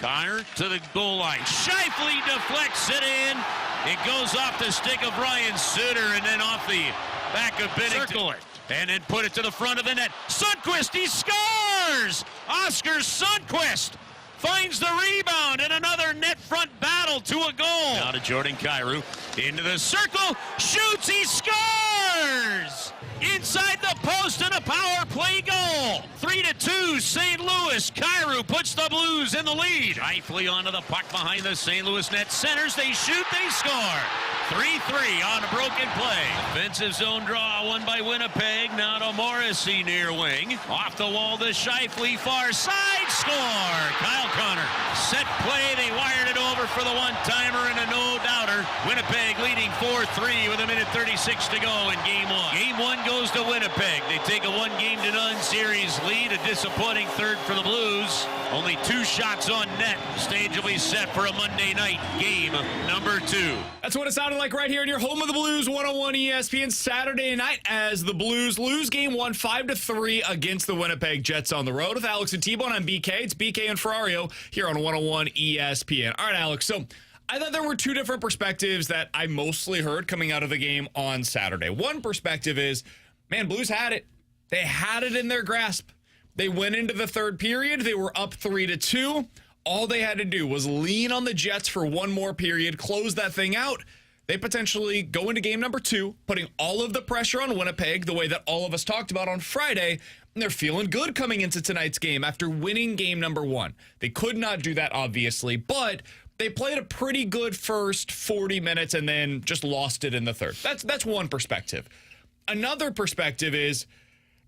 Connor to the goal line. Shifley deflects it in. It goes off the stick of Ryan Suter and then off the back of Binnington. Circle it. And then put it to the front of the net. Sundqvist, he scores! Oscar Sundqvist finds the rebound and another net front battle to a goal. Now to Jordan Kyrou. Into the circle. Shoots, he scores! Inside the post and a power play goal. 3-2 St. Louis. Kyrou puts the Blues in the lead. Shifley onto the puck behind the St. Louis net. Centers, they shoot, they score. 3-3 on a broken play. Offensive zone draw won by Winnipeg. Now to Morrissey near wing. Off the wall to Shifley, far side, score. Kyle Connor. Set play, they wired it over for the one-timer and a no-doubter. Winnipeg leading 4-3 with 1:36 to go in Game 1. Game 1 goes to Winnipeg. They take a 1-0 series lead. A disappointing third for the Blues. Only 2 shots on net. Stage will be set for a Monday night game number 2. That's what it sounded like right here in your home of the Blues, 101 ESPN Saturday night as the Blues lose Game 1 5-3 against the Winnipeg Jets on the road. With Alex and T-Bone, I'm BK. It's BK and Ferrario here on 101 ESPN. All right, Alex, so I thought there were 2 different perspectives that I mostly heard coming out of the game on Saturday. One perspective is, man, Blues had it. They had it in their grasp. They went into the third period. They were up 3-2. All they had to do was lean on the Jets for one more period, close that thing out. They potentially go into game number 2, putting all of the pressure on Winnipeg, the way that all of us talked about on Friday, and they're feeling good coming into tonight's game after winning game number 1. They could not do that, obviously, but they played a pretty good first 40 minutes and then just lost it in the third. That's one perspective. Another perspective is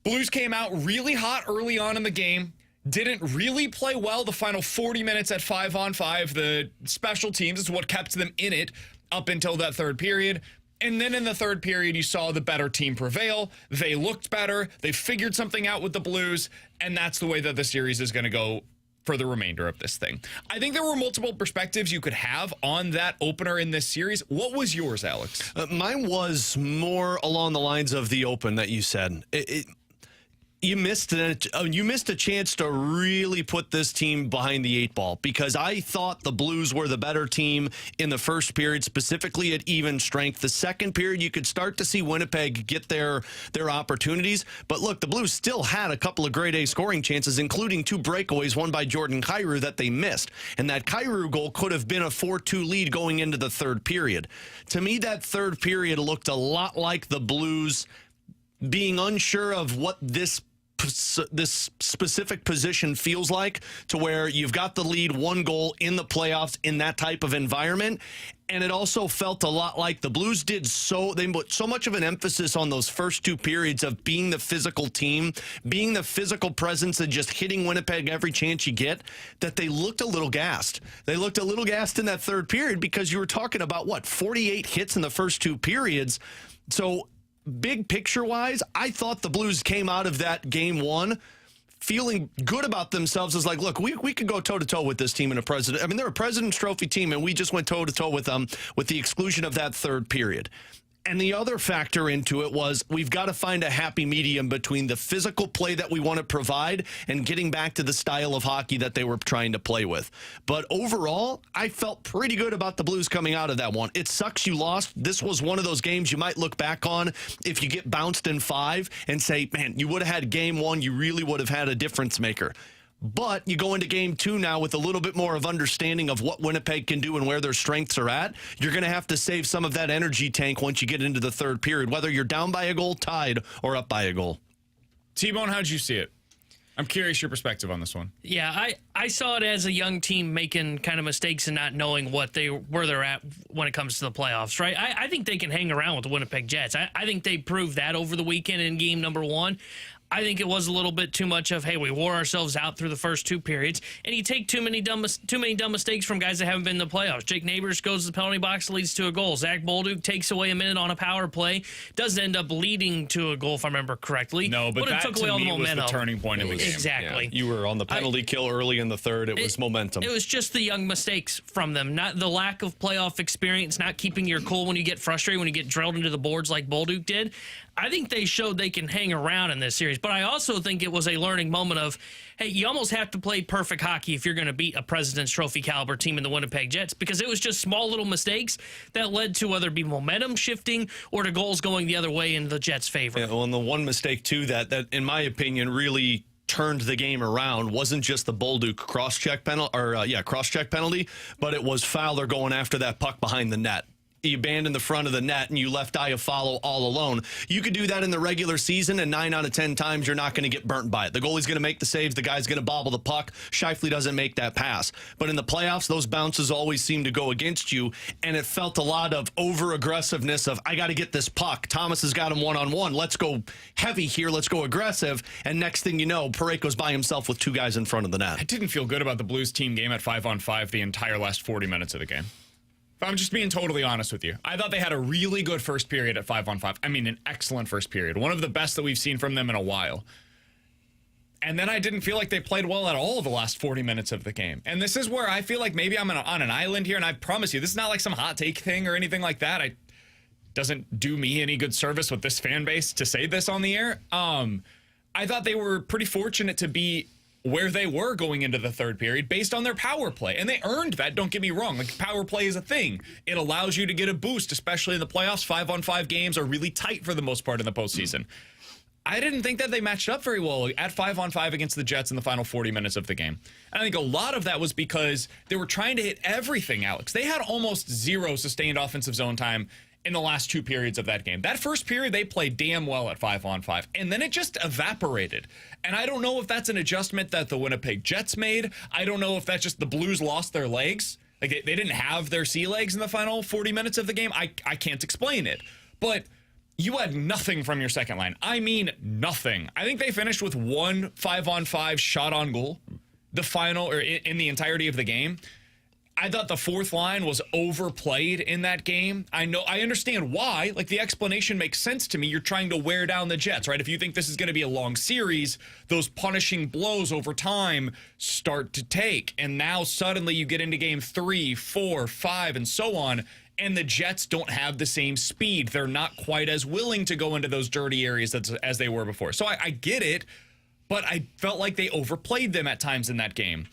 Blues came out really hot early on in the game, didn't really play well the final 40 minutes at 5-on-5. The special teams is what kept them in it up until that third period. And then in the third period, you saw the better team prevail. They looked better. They figured something out with the Blues. And that's the way that the series is going to go for the remainder of this thing. I think there were multiple perspectives you could have on that opener in this series. What was yours, Alex? Mine was more along the lines of the open that you said. You missed a chance to really put this team behind the 8 ball, because I thought the Blues were the better team in the first period, specifically at even strength. The second period, you could start to see Winnipeg get their opportunities. But look, the Blues still had a couple of grade A scoring chances, including 2 breakaways, one by Jordan Kyrou that they missed. And that Kyrou goal could have been a 4-2 lead going into the third period. To me, that third period looked a lot like the Blues being unsure of what this specific position feels like, to where you've got the lead, 1 goal in the playoffs in that type of environment. And it also felt a lot like the Blues they put so much of an emphasis on those first 2 periods of being the physical team, being the physical presence, and just hitting Winnipeg every chance you get, that they looked a little gassed. They looked a little gassed in that third period, because you were talking about 48 hits in the first 2 periods. So big picture-wise, I thought the Blues came out of that game 1 feeling good about themselves. As like, look, we could go toe-to-toe with this team in a President. I mean, they're a President's Trophy team, and we just went toe-to-toe with them with the exclusion of that third period. And the other factor into it was we've got to find a happy medium between the physical play that we want to provide and getting back to the style of hockey that they were trying to play with. But overall, I felt pretty good about the Blues coming out of that one. It sucks you lost. This was one of those games you might look back on if you get bounced in 5 and say, man, you would have had game 1. You really would have had a difference maker. But you go into game 2 now with a little bit more of understanding of what Winnipeg can do and where their strengths are at. You're going to have to save some of that energy tank once you get into the third period, whether you're down by a goal, tied, or up by a goal. T-Bone, how'd you see it? I'm curious your perspective on this one. Yeah, I saw it as a young team making kind of mistakes and not knowing where they're at when it comes to the playoffs, right? I think they can hang around with the Winnipeg Jets. I think they proved that over the weekend in game number 1. I think it was a little bit too much of, hey, we wore ourselves out through the first 2 periods, and you take too many dumb mistakes from guys that haven't been in the playoffs. Jake Neighbors goes to the penalty box, leads to a goal. Zach Bolduc takes away a minute on a power play, doesn't end up leading to a goal, if I remember correctly. No, but that it took away all the momentum. Was the turning point of the game. Exactly. Yeah. You were on the penalty kill early in the third. It was momentum. It was just the young mistakes from them, not the lack of playoff experience, not keeping your cool when you get frustrated, when you get drilled into the boards like Bolduc did. I think they showed they can hang around in this series. but I also think it was a learning moment of, hey, you almost have to play perfect hockey if you're going to beat a President's Trophy caliber team in the Winnipeg Jets, because it was just small little mistakes that led to whether it be momentum shifting or to goals going the other way in the Jets' favor. Yeah, well, and the one mistake, too, that in my opinion, really turned the game around wasn't just the Bolduc cross-check penalty, but it was Fowler going after that puck behind the net. You abandoned the front of the net and you left Iafallo all alone. You could do that in the regular season, and 9 out of 10 times you're not going to get burnt by it. The goalie's going to make the saves. The guy's going to bobble the puck. Scheifele doesn't make that pass. But in the playoffs, those bounces always seem to go against you, and it felt a lot of over-aggressiveness of, I got to get this puck. Thomas has got him one-on-one. Let's go heavy here. Let's go aggressive. And next thing you know, Parayko's by himself with 2 guys in front of the net. I didn't feel good about the Blues team game at 5-on-5 the entire last 40 minutes of the game. I'm just being totally honest with you. I thought they had a really good first period at 5-on-5. I mean, an excellent first period. One of the best that we've seen from them in a while. And then I didn't feel like they played well at all the last 40 minutes of the game. And this is where I feel like maybe I'm on an island here, and I promise you, this is not like some hot take thing or anything like that. It doesn't do me any good service with this fan base to say this on the air. I thought they were pretty fortunate to be where they were going into the third period based on their power play. And they earned that, don't get me wrong. Like, power play is a thing. It allows you to get a boost, especially in the playoffs. 5-on-5 games are really tight for the most part in the postseason. I didn't think that they matched up very well at 5-on-5 against the Jets in the final 40 minutes of the game. And I think a lot of that was because they were trying to hit everything, Alex. They had almost 0 sustained offensive zone time in the last 2 periods of that game. That first period, they played damn well at 5-on-5, and then it just evaporated. And I don't know if that's an adjustment that the Winnipeg Jets made. I don't know if that's just the Blues lost their legs. Like, they didn't have their sea legs in the final 40 minutes of the game. I can't explain it. But you had nothing from your second line. I mean, nothing. I think they finished with 1 5-on-5 shot on goal in the entirety of the game. I thought the fourth line was overplayed in that game. I understand why. Like, the explanation makes sense to me. You're trying to wear down the Jets, right? If you think this is going to be a long series, those punishing blows over time start to take. And now suddenly you get into game 3, 4, 5, and so on, and the Jets don't have the same speed. They're not quite as willing to go into those dirty areas as they were before. So I get it, but I felt like they overplayed them at times in that game.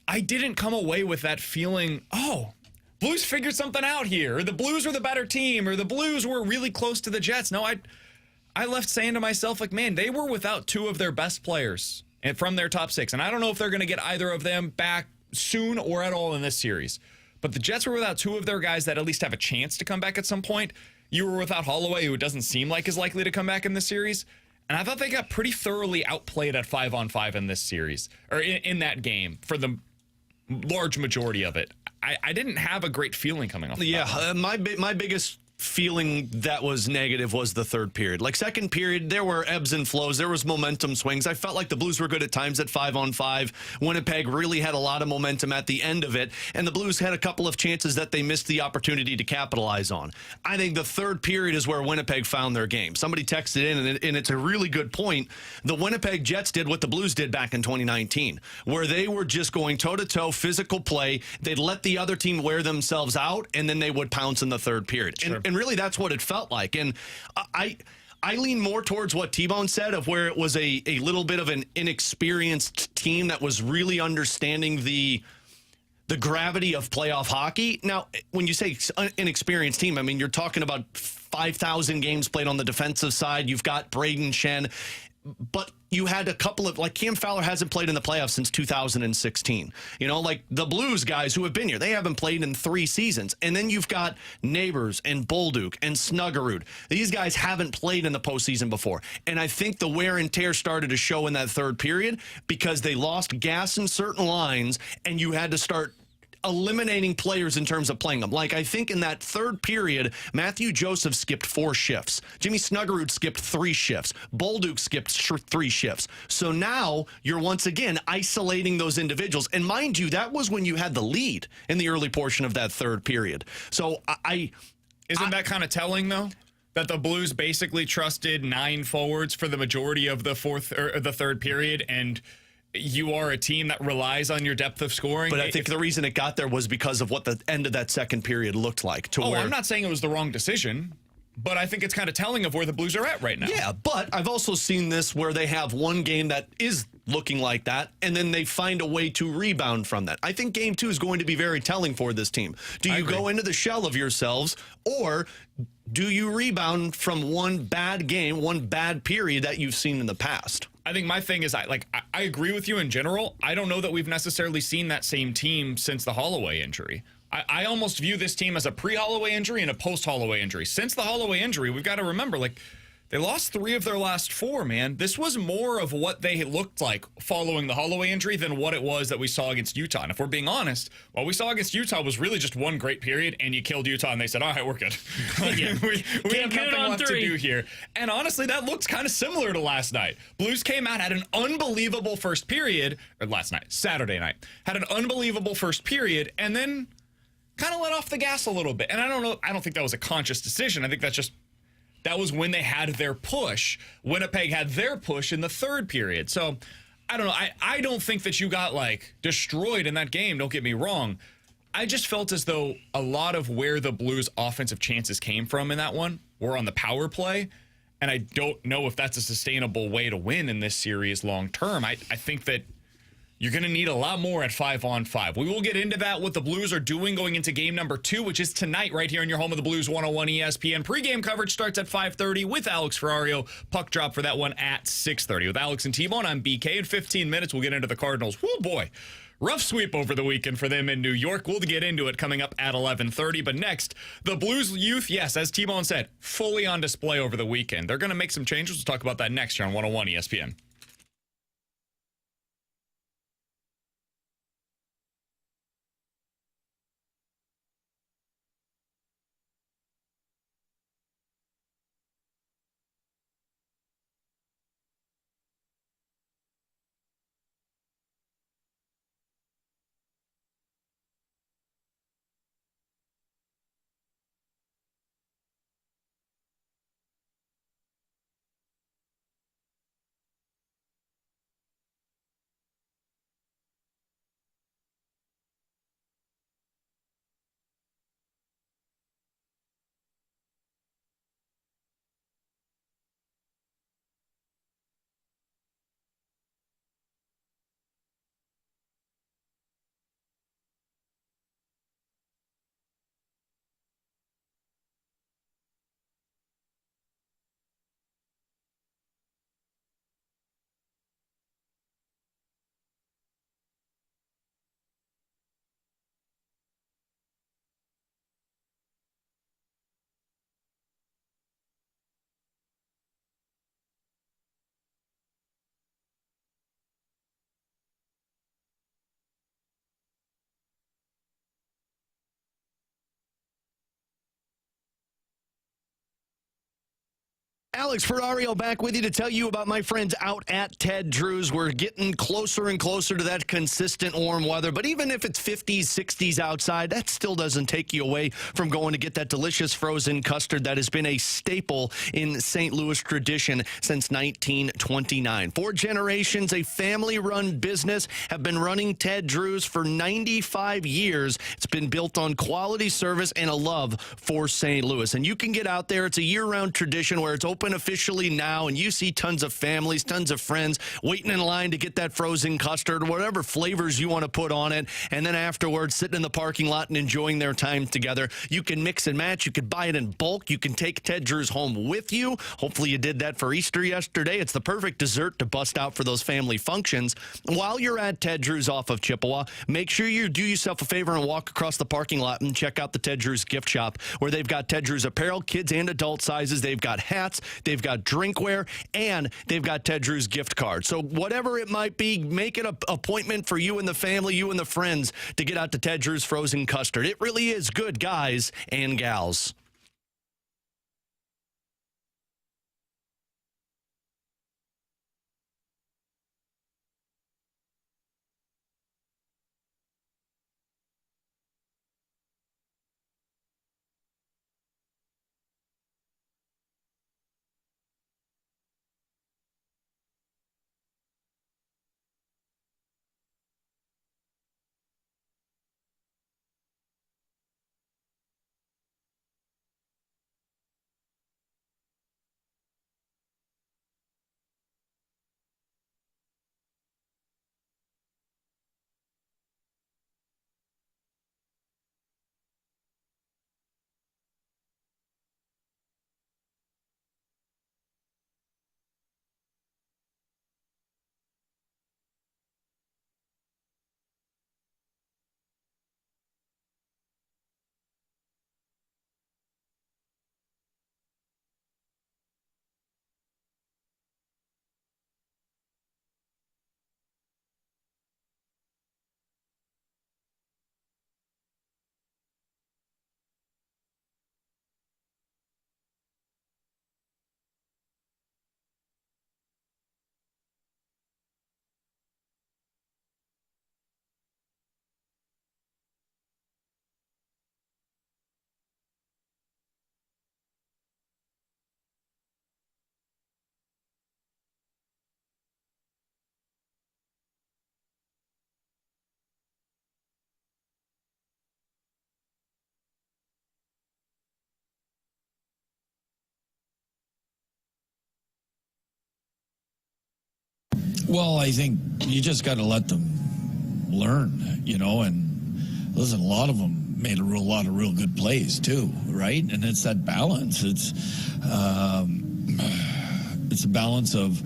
I didn't come away with that feeling, oh, Blues figured something out here, or the Blues were the better team, or the Blues were really close to the Jets. No, I left saying to myself, like, man, they were without 2 of their best players and from their top 6. And I don't know if they're going to get either of them back soon or at all in this series. But the Jets were without 2 of their guys that at least have a chance to come back at some point. You were without Holloway, who doesn't seem like is likely to come back in this series. And I thought they got pretty thoroughly outplayed at 5-on-5 in this series, or in that game for the large majority of it. I didn't have a great feeling coming off. Yeah, my biggest feeling that was negative was the third period. Like, second period, there were ebbs and flows. There was momentum swings. I felt like the Blues were good at times at 5-on-5. Winnipeg really had a lot of momentum at the end of it, and the Blues had a couple of chances that they missed the opportunity to capitalize on. I think the third period is where Winnipeg found their game. Somebody texted in, and it's a really good point. The Winnipeg Jets did what the Blues did back in 2019, where they were just going toe-to-toe, physical play. They'd let the other team wear themselves out, and then they would pounce in the third period. Sure. And really, that's what it felt like. And I lean more towards what T-Bone said, of where it was a little bit of an inexperienced team that was really understanding the gravity of playoff hockey. Now, when you say inexperienced team, I mean, you're talking about 5,000 games played on the defensive side. You've got Braden Shen. But you had a couple of, like, Cam Fowler hasn't played in the playoffs since 2016. You know, like the Blues guys who have been here, they haven't played in 3 seasons. And then you've got Neighbors and Bolduc and Snuggerud. These guys haven't played in the postseason before. And I think the wear and tear started to show in that third period because they lost gas in certain lines, and you had to start eliminating players in terms of playing them. Like, I think in that third period, Matthew Joseph skipped 4 shifts. Jimmy Snuggerud skipped 3 shifts. Bolduc skipped 3 shifts. So now you're once again isolating those individuals. And mind you, that was when you had the lead in the early portion of that third period. So Isn't that kind of telling, though? That the Blues basically trusted 9 forwards for the majority of the third period, and you are a team that relies on your depth of scoring. But I think the reason it got there was because of what the end of that second period looked like. I'm not saying it was the wrong decision. But I think it's kind of telling of where the Blues are at right now. Yeah, but I've also seen this where they have one game that is looking like that, and then they find a way to rebound from that. I think game 2 is going to be very telling for this team. Do you go into the shell of yourselves, or do you rebound from one bad game, one bad period that you've seen in the past? I think my thing is, I agree with you in general. I don't know that we've necessarily seen that same team since the Holloway injury. I almost view this team as a pre-Holloway injury and a post-Holloway injury. Since the Holloway injury, we've got to remember, they lost 3 of their last 4, man. This was more of what they looked like following the Holloway injury than what it was that we saw against Utah. And if we're being honest, what we saw against Utah was really just one great period, and you killed Utah, and they said, all right, we're good. we have nothing left to do here. And honestly, that looks kind of similar to last night. Blues came out, had an unbelievable first period, or Saturday night, had an unbelievable first period, and then kind of let off the gas a little bit. And I don't think that was a conscious decision. I think that was when they had their push. Winnipeg had their push in the third period. So, I don't know. I don't think that you got, destroyed in that game. Don't get me wrong. I just felt as though a lot of where the Blues' offensive chances came from in that one were on the power play. And I don't know if that's a sustainable way to win in this series long term. I think that you're going to need a lot more at 5-on-5. We will get into that, what the Blues are doing going into game number 2, which is tonight right here in your home of the Blues 101 ESPN. Pre-game coverage starts at 5:30 with Alex Ferrario. Puck drop for that one at 6:30. With Alex and T-Bone, I'm BK. In 15 minutes, we'll get into the Cardinals. Whoo, boy. Rough sweep over the weekend for them in New York. We'll get into it coming up at 11:30. But next, the Blues youth, yes, as T-Bone said, fully on display over the weekend. They're going to make some changes. We'll talk about that next here on 101 ESPN. Alex Ferrario back with you to tell you about my friends out at Ted Drew's. We're getting closer and closer to that consistent warm weather, but even if it's 50s, 60s outside, that still doesn't take you away from going to get that delicious frozen custard that has been a staple in St. Louis tradition since 1929. 4 generations, a family-run business, have been running Ted Drew's for 95 years. It's been built on quality service and a love for St. Louis. And you can get out there. It's a year-round tradition where it's open officially now, and you see tons of families, tons of friends waiting in line to get that frozen custard or whatever flavors you want to put on it, and then afterwards sitting in the parking lot and enjoying their time together. You can mix and match. You could buy it in bulk. You can take Ted Drew's home with you. Hopefully you did that for Easter yesterday. It's the perfect dessert to bust out for those family functions. While you're at Ted Drew's off of Chippewa, make sure you do yourself a favor and walk across the parking lot and check out the Ted Drew's gift shop, where they've got Ted Drew's apparel, kids and adult sizes. They've got hats, they've got drinkware, and they've got Ted Drew's gift card. So whatever it might be, make it an appointment for you and the family, you and the friends, to get out to Ted Drew's frozen custard. It really is good, guys and gals. Well, I think you just got to let them learn, and listen, a lot of them made a lot of real good plays too, right? And it's that balance. It's a balance of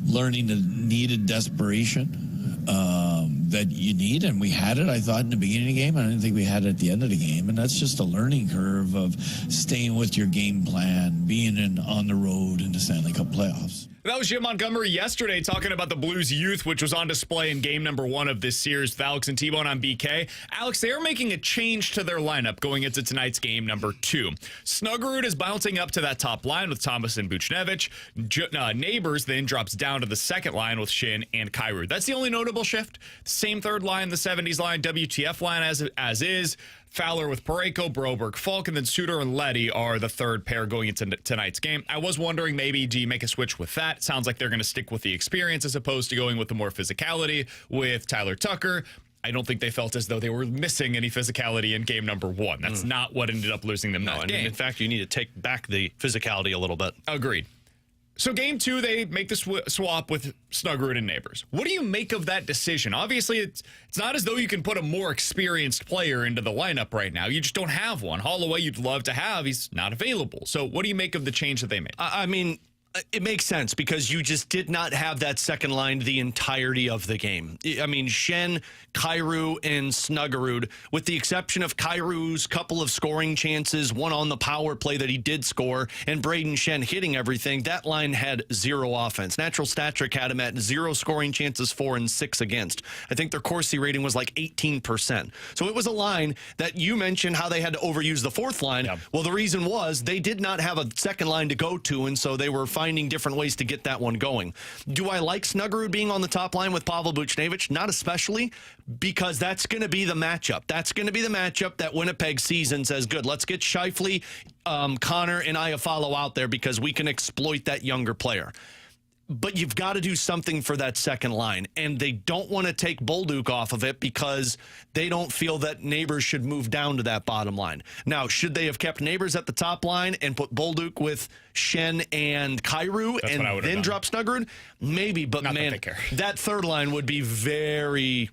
learning the needed desperation that you need, and we had it, I thought, in the beginning of the game. I didn't think we had it at the end of the game, and that's just a learning curve of staying with your game plan, being on the road in the Stanley Cup playoffs. That was Jim Montgomery yesterday talking about the Blues youth, which was on display in game number 1 of this series with Alex and T-Bone on BK. Alex, they are making a change to their lineup going into tonight's game number 2. Snuggerud is bouncing up to that top line with Thomas and Buchnevich. Neighbors then drops down to the second line with Shin and Kyrou. That's the only notable shift. Same third line, the 70s line, WTF line as is. Fowler with Parayko, Broberg, Falk, and then Suter and Leddy are the third pair going into tonight's game. I was wondering, maybe, do you make a switch with that? Sounds like they're going to stick with the experience as opposed to going with the more physicality with Tyler Tucker. I don't think they felt as though they were missing any physicality in game number 1. That's not what ended up losing them that game. In fact, you need to take back the physicality a little bit. Agreed. So game 2, they make the swap with Snuggerud and Neighbors. What do you make of that decision? Obviously, it's not as though you can put a more experienced player into the lineup right now. You just don't have one. Holloway you'd love to have. He's not available. So what do you make of the change that they made? I mean, it makes sense because you just did not have that second line the entirety of the game. I mean, Shen, Kyrou, and Snuggerud, with the exception of Kairou's couple of scoring chances, one on the power play that he did score, and Braden Shen hitting everything, that line had 0 offense. Natural stat trick had him at 0 scoring chances, 4 and 6 against. I think their Corsi rating was like 18%. So it was a line that you mentioned how they had to overuse the fourth line. Yep. Well, the reason was they did not have a second line to go to, and so they were finding different ways to get that one going. Do I like Snuggerud being on the top line with Pavel Buchnevich? Not especially, because that's going to be the matchup. That's going to be the matchup that Winnipeg sees and says, good, let's get Scheifele, Connor, and Iafallo out there because we can exploit that younger player. But you've got to do something for that second line, and they don't want to take Bolduc off of it because they don't feel that Neighbors should move down to that bottom line. Now, should they have kept Neighbors at the top line and put Bolduc with Shen and Kyrou and then drop Snuggerud? Maybe, but not man, that third line would be a very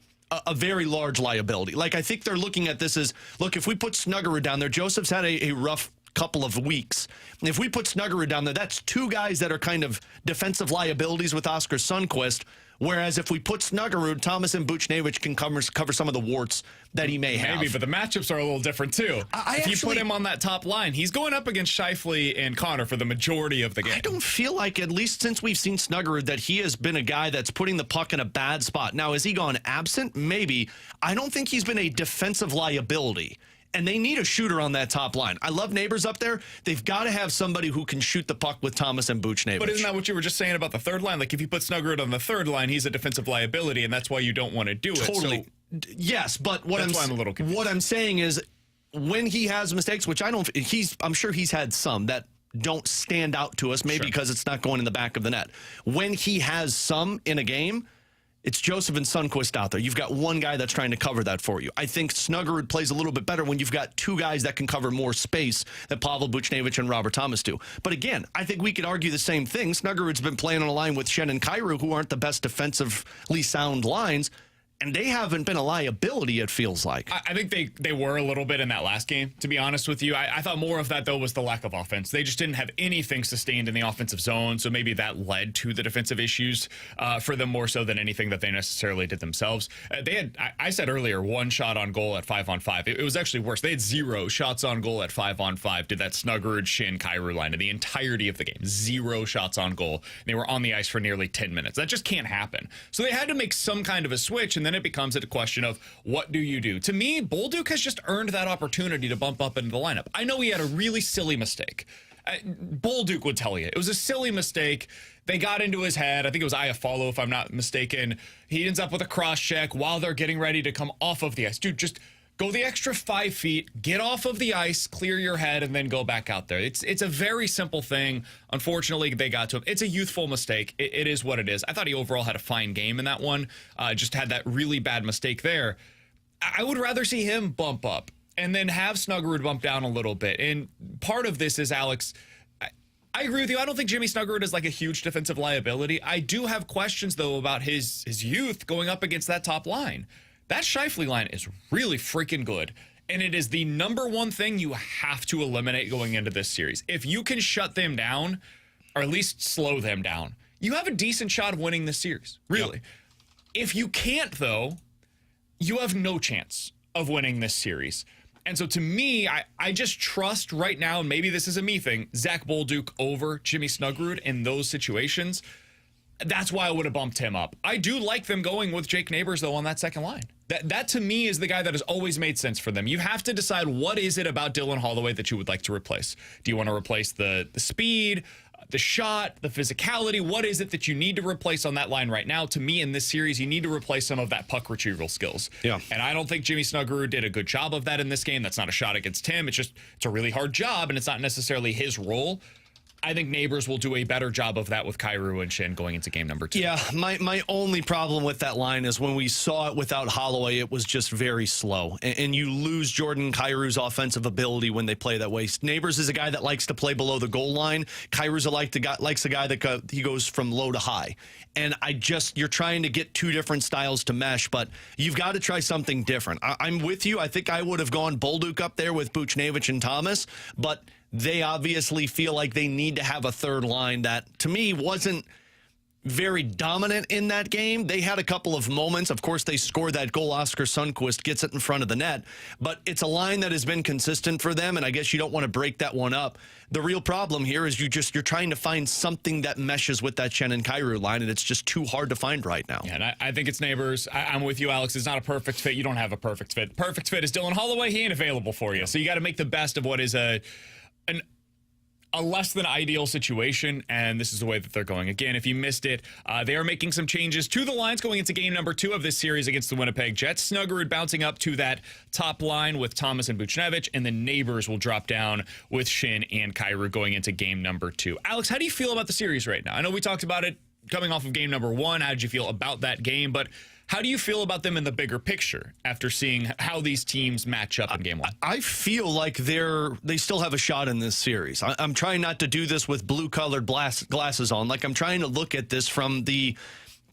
large liability. Like, I think they're looking at this as, look, if we put Snuggerud down there, Joseph's had a rough couple of weeks. If we put Snuggerud down there, that's 2 guys that are kind of defensive liabilities with Oscar Sundqvist. Whereas if we put Snuggerud, Thomas and Buchnevich can cover some of the warts that he may have. Maybe, but the matchups are a little different too. If you put him on that top line, he's going up against Scheifele and Connor for the majority of the game. I don't feel like, at least since we've seen Snuggerud, that he has been a guy that's putting the puck in a bad spot. Now, has he gone absent? Maybe. I don't think he's been a defensive liability. And they need a shooter on that top line. I love Neighbors up there. They've got to have somebody who can shoot the puck with Thomas and Buchnevich. But isn't that what you were just saying about the third line? Like, if you put Snuggerud on the third line, he's a defensive liability, and that's why you don't want to do it. Totally. So, yes, but what I'm a little confused. What I'm saying is, when he has mistakes, which I'm sure he's had some that don't stand out to us, maybe because it's not going in the back of the net. When he has some in a game, it's Joseph and Sundqvist out there. You've got one guy that's trying to cover that for you. I think Snuggerud plays a little bit better when you've got 2 guys that can cover more space that Pavel Buchnevich and Robert Thomas do. But again, I think we could argue the same thing. Snuggerud's been playing on a line with Shen and Kyrou, who aren't the best defensively sound lines. And they haven't been a liability, it feels like. I think they were a little bit in that last game, to be honest with you. I thought more of that, though, was the lack of offense. They just didn't have anything sustained in the offensive zone, so maybe that led to the defensive issues for them more so than anything that they necessarily did themselves. They had, I said earlier, 1 shot on goal at 5-on-5. It was actually worse. They had 0 shots on goal at 5-on-5 to that Snuggerud, Shin, Kyrou line in the entirety of the game. 0 shots on goal. They were on the ice for nearly 10 minutes. That just can't happen. So they had to make some kind of a switch, and then it becomes a question of what do you do? To me, Bolduc has just earned that opportunity to bump up into the lineup. I know he had a really silly mistake. Bolduc would tell you it was a silly mistake. They got into his head. I think it was Iafallo, if I'm not mistaken. He ends up with a cross check while they're getting ready to come off of the ice. Dude, just go the extra 5 feet, get off of the ice, clear your head, and then go back out there. It's a very simple thing. Unfortunately, they got to him. It's a youthful mistake. It is what it is. I thought he overall had a fine game in that one. Just had that really bad mistake there. I would rather see him bump up and then have Snuggerud bump down a little bit. And part of this is, Alex, I agree with you. I don't think Jimmy Snuggerud is like a huge defensive liability. I do have questions, though, about his youth going up against that top line. That Scheifele line is really freaking good, and it is the number one thing you have to eliminate going into this series. If you can shut them down, or at least slow them down, you have a decent shot of winning this series, really. Yep. If you can't, though, you have no chance of winning this series. And so to me, I just trust right now, and maybe this is a me thing, Zach Bolduc over Jimmy Snuggerud in those situations. That's why I would have bumped him up. I do like them going with Jake Neighbors, though, on that second line. That to me is the guy that has always made sense for them. You have to decide what is it about Dylan Holloway that you would like to replace. Do you want to replace the speed, the shot, the physicality? What is it that you need to replace on that line right now? To me, in this series, you need to replace some of that puck retrieval skills. Yeah. And I don't think Jimmy Snuggerud did a good job of that in this game. That's not a shot against him. It's a really hard job, and it's not necessarily his role. I think Neighbors will do a better job of that with Kyrou and Shin going into game number 2. Yeah, my only problem with that line is when we saw it without Holloway, it was just very slow. And you lose Jordan Kyrou's offensive ability when they play that way. Neighbors is a guy that likes to play below the goal line. Kyrou's likes a guy that he goes from low to high. And you're trying to get two different styles to mesh, but you've got to try something different. I'm with you. I think I would have gone Bolduc up there with Buchnevich and Thomas, but they obviously feel like they need to have a third line that, to me, wasn't very dominant in that game. They had a couple of moments. Of course, they scored that goal. Oskar Sundqvist gets it in front of the net. But it's a line that has been consistent for them, and I guess you don't want to break that one up. The real problem here is you're trying to find something that meshes with that Shen and Kyrou line, and it's just too hard to find right now. Yeah, and I think it's Neighbors. I'm with you, Alex. It's not a perfect fit. You don't have a perfect fit. Perfect fit is Dylan Holloway. He ain't available for you. So you got to make the best of what is a less than ideal situation, and this is the way that they're going. Again, if you missed it, they are making some changes to the lines going into game number 2 of this series against the Winnipeg Jets. Snuggerud bouncing up to that top line with Thomas and Buchnevich, and the Neighbors will drop down with Shin and Kyrou going into game number 2. Alex, how do you feel about the series right now? I know we talked about it coming off of game number 1. How did you feel about that game? But how do you feel about them in the bigger picture after seeing how these teams match up in game 1? I feel like they still have a shot in this series. I'm trying not to do this with blue-colored glasses on. Like, I'm trying to look at this from the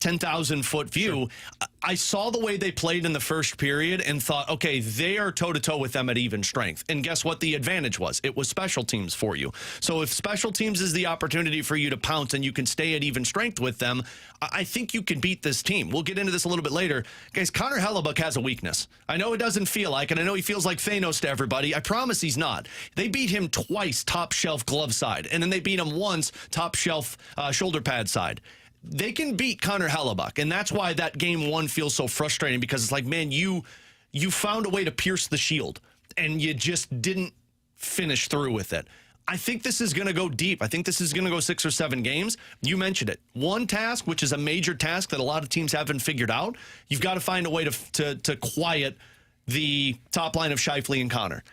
10,000-foot view. Sure. I saw the way they played in the first period and thought, okay, they are toe-to-toe with them at even strength. And guess what the advantage was? It was special teams for you. So if special teams is the opportunity for you to pounce and you can stay at even strength with them, I think you can beat this team. We'll get into this a little bit later. Guys, Connor Hellebuyck has a weakness. I know it doesn't feel like it. I know he feels like Thanos to everybody. I promise he's not. They beat him twice top-shelf glove side, and then they beat him once top-shelf shoulder pad side. They can beat Connor Hellebuyck, and that's why that game 1 feels so frustrating, because it's like, man, you found a way to pierce the shield, and you just didn't finish through with it. I think this is going to go deep. I think this is going to go 6 or 7 games. You mentioned it. One task, which is a major task that a lot of teams haven't figured out, you've got to find a way to quiet the top line of Scheifele and Connor.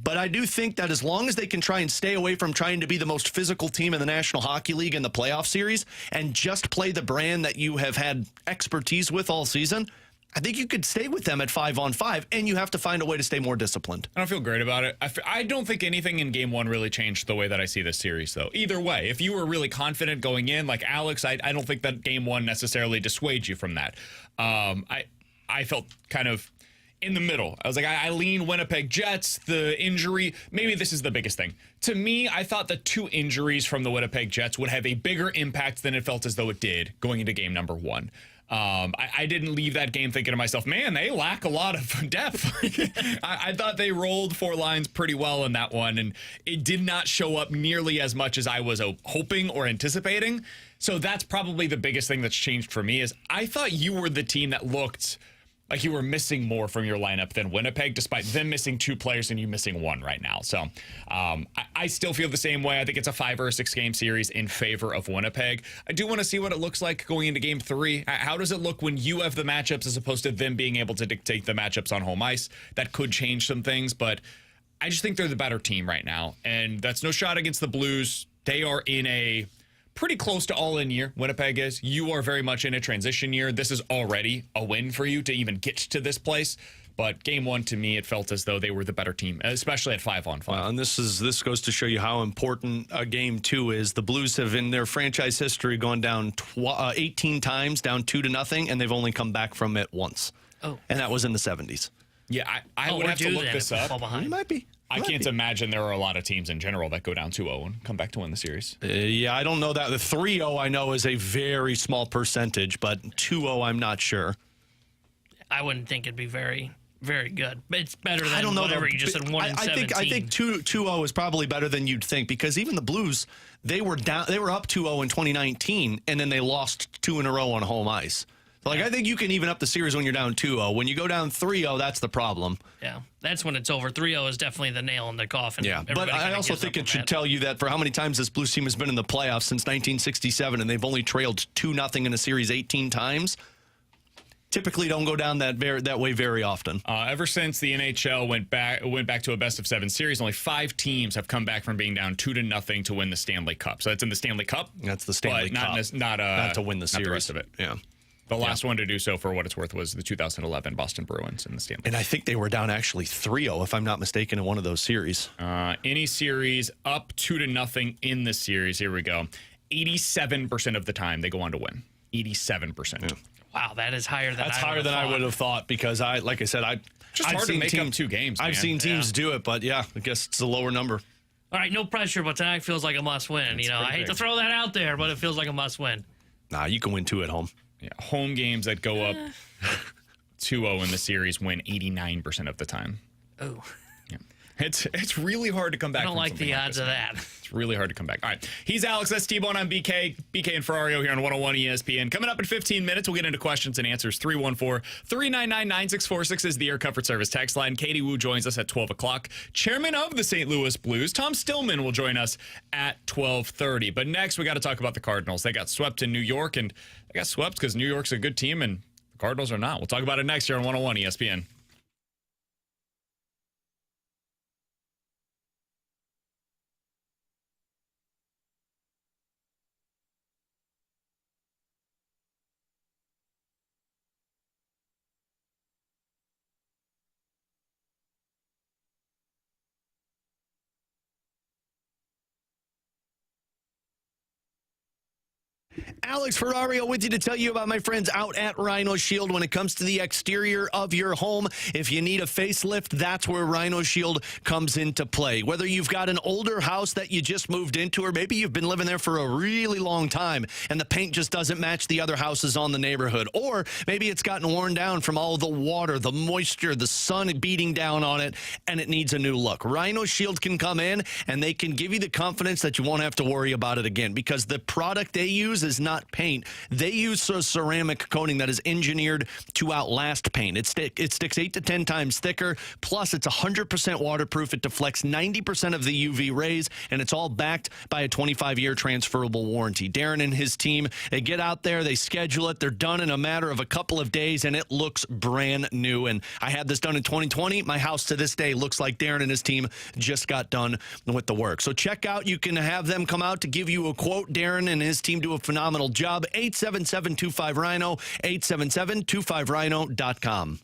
But I do think that as long as they can try and stay away from trying to be the most physical team in the National Hockey League in the playoff series and just play the brand that you have had expertise with all season, I think you could stay with them at 5-on-5, and you have to find a way to stay more disciplined. I don't feel great about it. I don't think anything in game 1 really changed the way that I see this series, though. Either way, if you were really confident going in, like Alex, I don't think that game 1 necessarily dissuades you from that. I felt kind of in the middle. I was like, I lean Winnipeg Jets. The injury, maybe this is the biggest thing. To me, I thought the 2 injuries from the Winnipeg Jets would have a bigger impact than it felt as though it did going into game number 1. I didn't leave that game thinking to myself, man, they lack a lot of depth. I thought they rolled 4 lines pretty well in that one, and it did not show up nearly as much as I was hoping or anticipating. So that's probably the biggest thing that's changed for me is I thought you were the team that looked like you were missing more from your lineup than Winnipeg, despite them missing 2 players and you missing 1 right now. So I still feel the same way. I think it's a 5 or a 6 game series in favor of Winnipeg. I do want to see what it looks like going into game 3. How does it look when you have the matchups as opposed to them being able to dictate the matchups on home ice? That could change some things, but I just think they're the better team right now. And that's no shot against the Blues. They are in a pretty close to all-in year, Winnipeg is. You are very much in a transition year. This is already a win for you to even get to this place. But game one, to me, it felt as though they were the better team, especially at 5-on-5. And this goes to show you how important a game two is. The Blues have, in their franchise history, gone down 18 times, down 2-0, and they've only come back from it once. Oh. And that was in the 70s. Yeah, I would have to look this up. It might be. I can't imagine there are a lot of teams in general that go down 2-0 and come back to win the series. Yeah, I don't know that. The 3-0 I know is a very small percentage, but 2-0 I'm not sure. I wouldn't think it'd be very, very good. But it's better than I don't know whatever you just said, 1-17. I think 2-0 is probably better than you'd think, because even the Blues, they were up 2-0 in 2019, and then they lost 2 in a row on home ice. So, I think you can even up the series when you're down 2-0. When you go down 3-0, that's the problem. Yeah, that's when it's over. 3-0 is definitely the nail in the coffin. Yeah, but I also think it should tell you that for how many times this Blues team has been in the playoffs since 1967, and they've only trailed 2-0 in a series 18 times, typically don't go down that way very often. Ever since the NHL went back to a best-of-7 series, only 5 teams have come back from being down 2-0 to win the Stanley Cup. So that's in the Stanley Cup. That's the Stanley Cup. Not to win the series. The rest of it. Yeah. The last one to do so, for what it's worth, was the 2011 Boston Bruins in the Stanley Cup. And I think they were down actually 3-0, if I'm not mistaken, in one of those series. Any series up 2-0 in the series, here we go. 87% of the time they go on to win. 87%. Yeah. Wow, that is higher than I would have thought, because like I said, I've hard seen to make up 2 games. I've seen teams do it, but yeah, I guess it's a lower number. All right, no pressure, but tonight feels like a must-win. I hate to throw that out there, but it feels like a must-win. Nah, you can win 2 at home. Yeah, home games that go up 2-0 in the series win 89% of the time. Oh. Yeah. It's really hard to come back. I don't like the odds of that. It's really hard to come back. All right. He's Alex. That's T-Bone. I'm BK. BK and Ferrario here on 101 ESPN. Coming up in 15 minutes, we'll get into questions and answers. 314-399-9646 is the Air Comfort Service text line. Katie Wu joins us at 12 o'clock. Chairman of the St. Louis Blues, Tom Stillman, will join us at 12:30. But next, we got to talk about the Cardinals. They got swept in New York, and they got swept because New York's a good team, and the Cardinals are not. We'll talk about it next here on 101 ESPN. Alex Ferrario with you to tell you about my friends out at Rhino Shield. When it comes to the exterior of your home, if you need a facelift, that's where Rhino Shield comes into play. Whether you've got an older house that you just moved into, or maybe you've been living there for a really long time and the paint just doesn't match the other houses on the neighborhood, or maybe it's gotten worn down from all the water, the moisture, the sun beating down on it, and it needs a new look. Rhino Shield can come in and they can give you the confidence that you won't have to worry about it again, because the product they use is not paint. They use a ceramic coating that is engineered to outlast paint. It sticks 8 to 10 times thicker. Plus, it's 100% waterproof. It deflects 90% of the UV rays, and it's all backed by a 25-year transferable warranty. Darren and his team, they get out there, they schedule it, they're done in a matter of a couple of days, and it looks brand new. And I had this done in 2020. My house to this day looks like Darren and his team just got done with the work. So check out, you can have them come out to give you a quote. Darren and his team do a phenomenal job. 877-25-RHINO, 877-25RHINO.com.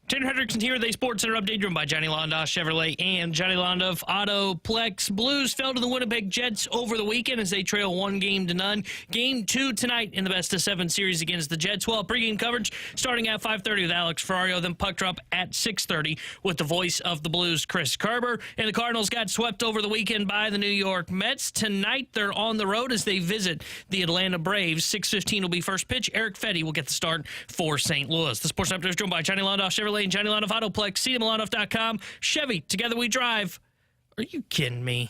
Tanner Hendrickson here with a Sports Center update driven by Johnny Londa Chevrolet and Johnny Londa Autoplex. Blues fell to the Winnipeg Jets over the weekend as they trail 1-0. Game 2 tonight in the best-of-7 series against the Jets. Well, pregame coverage starting at 5:30 with Alex Ferrario, then puck drop at 6:30 with the voice of the Blues, Chris Kerber. And the Cardinals got swept over the weekend by the New York Mets. Tonight, they're on the road as they visit the Atlanta Braves. 6:15 will be first pitch. Eric Fetty will get the start for St. Louis. The Sports Update is driven by Johnny Londa Chevrolet and Johnny Londa Autoplex. See them at Londoff.com. Chevy, together we drive. Are you kidding me?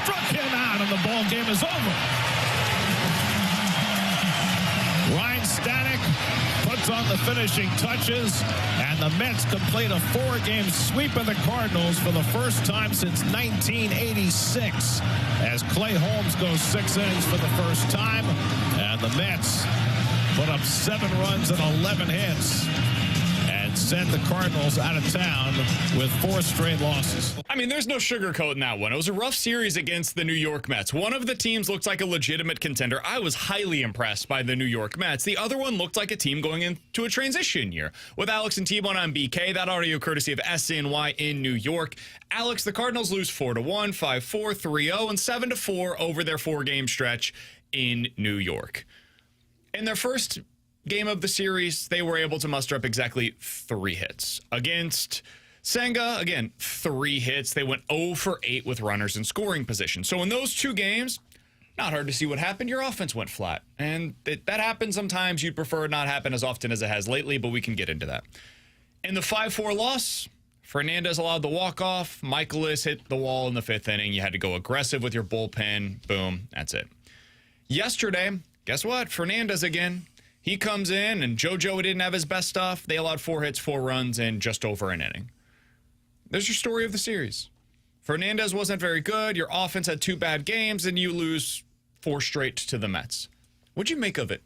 Struck him out, and the ball game is over. Ryan Stanek puts on the finishing touches, and the Mets complete a 4-game sweep of the Cardinals for the first time since 1986, as Clay Holmes goes 6 innings for the first time, and the Mets put up 7 runs and 11 hits and send the Cardinals out of town with 4 straight losses. I mean, there's no sugarcoating that one. It was a rough series against the New York Mets. One of the teams looked like a legitimate contender. I was highly impressed by the New York Mets. The other one looked like a team going into a transition year. With Alex and T-Bone on BK, that audio courtesy of SNY in New York. Alex, the Cardinals lose 4-1, 5-4, 3-0, and 7-4 over their 4-game stretch in New York. In their first game of the series, they were able to muster up exactly 3 hits. Against Senga, again, 3 hits. They went 0 for 8 with runners in scoring position. So in those 2 games, not hard to see what happened. Your offense went flat. And that happens sometimes. You'd prefer it not happen as often as it has lately, but we can get into that. In the 5-4 loss, Fernandez allowed the walk-off. Michaelis hit the wall in the 5th inning. You had to go aggressive with your bullpen. Boom, that's it. Yesterday, guess what? Fernandez again. He comes in, and JoJo didn't have his best stuff. They allowed 4 hits, 4 runs, in just over an inning. There's your story of the series. Fernandez wasn't very good. Your offense had 2 bad games, and you lose 4 straight to the Mets. What'd you make of it?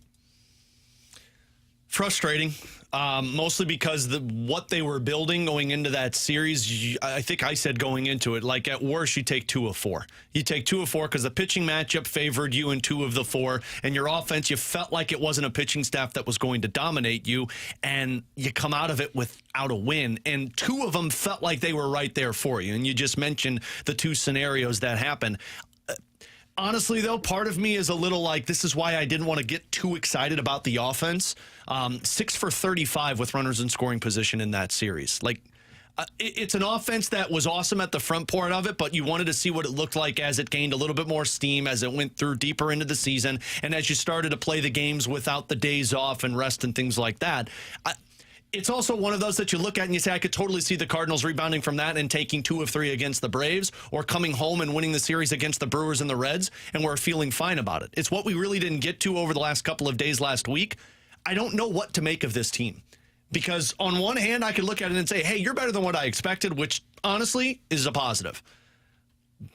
Frustrating, mostly because what they were building going into that series, I think I said going into it, like at worst, you take 2 of 4. You take 2 of 4 because the pitching matchup favored you in 2 of the 4, and your offense, you felt like it wasn't a pitching staff that was going to dominate you, and you come out of it without a win, and 2 of them felt like they were right there for you, and you just mentioned the 2 scenarios that happened. Honestly, though, part of me is a little like, this is why I didn't want to get too excited about the offense. 6 for 35 with runners in scoring position in that series. Like, it's an offense that was awesome at the front part of it, but you wanted to see what it looked like as it gained a little bit more steam, as it went through deeper into the season, and as you started to play the games without the days off and rest and things like that. It's also one of those that you look at and you say, I could totally see the Cardinals rebounding from that and taking 2 of 3 against the Braves, or coming home and winning the series against the Brewers and the Reds, and we're feeling fine about it. It's what we really didn't get to over the last couple of days last week. I don't know what to make of this team, because on one hand, I could look at it and say, hey, you're better than what I expected, which honestly is a positive.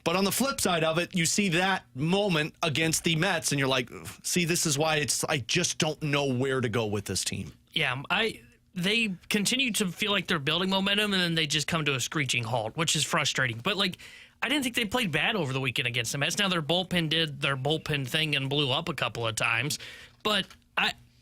But on the flip side of it, you see that moment against the Mets, and you're like, see, this is why I just don't know where to go with this team. Yeah, they continue to feel like they're building momentum, and then they just come to a screeching halt, which is frustrating. But, I didn't think they played bad over the weekend against the Mets. Now, their bullpen did their bullpen thing and blew up a couple of times. But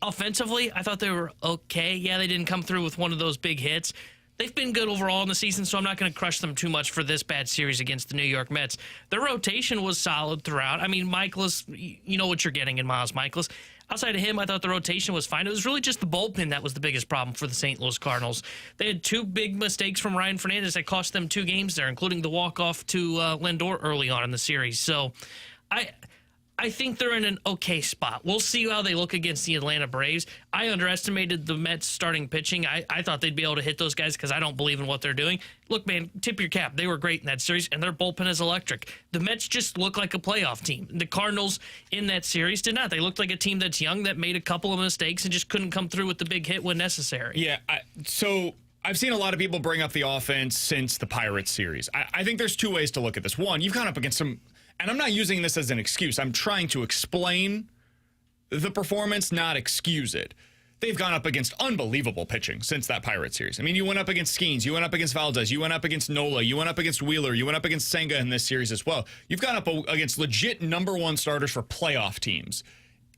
offensively, I thought they were okay. Yeah, they didn't come through with one of those big hits. They've been good overall in the season, so I'm not going to crush them too much for this bad series against the New York Mets. Their rotation was solid throughout. I mean, Michaelis, you know what you're getting in Miles Michaelis. Outside of him, I thought the rotation was fine. It was really just the bullpen that was the biggest problem for the St. Louis Cardinals. They had 2 big mistakes from Ryan Fernandez that cost them 2 games there, including the walk-off to Lindor early on in the series. So I think they're in an okay spot. We'll see how they look against the Atlanta Braves. I underestimated the Mets starting pitching. I thought they'd be able to hit those guys because I don't believe in what they're doing. Look, man, tip your cap. They were great in that series, and their bullpen is electric. The Mets just look like a playoff team. The Cardinals in that series did not. They looked like a team that's young, that made a couple of mistakes and just couldn't come through with the big hit when necessary. Yeah, so I've seen a lot of people bring up the offense since the Pirates series. I think there's two ways to look at this. One, you've gone up against some, and I'm not using this as an excuse. I'm trying to explain the performance, not excuse it. They've gone up against unbelievable pitching since that Pirates series. I mean, you went up against Skeens, you went up against Valdez, you went up against Nola, you went up against Wheeler, you went up against Senga in this series as well. You've gone up against legit #1 starters for playoff teams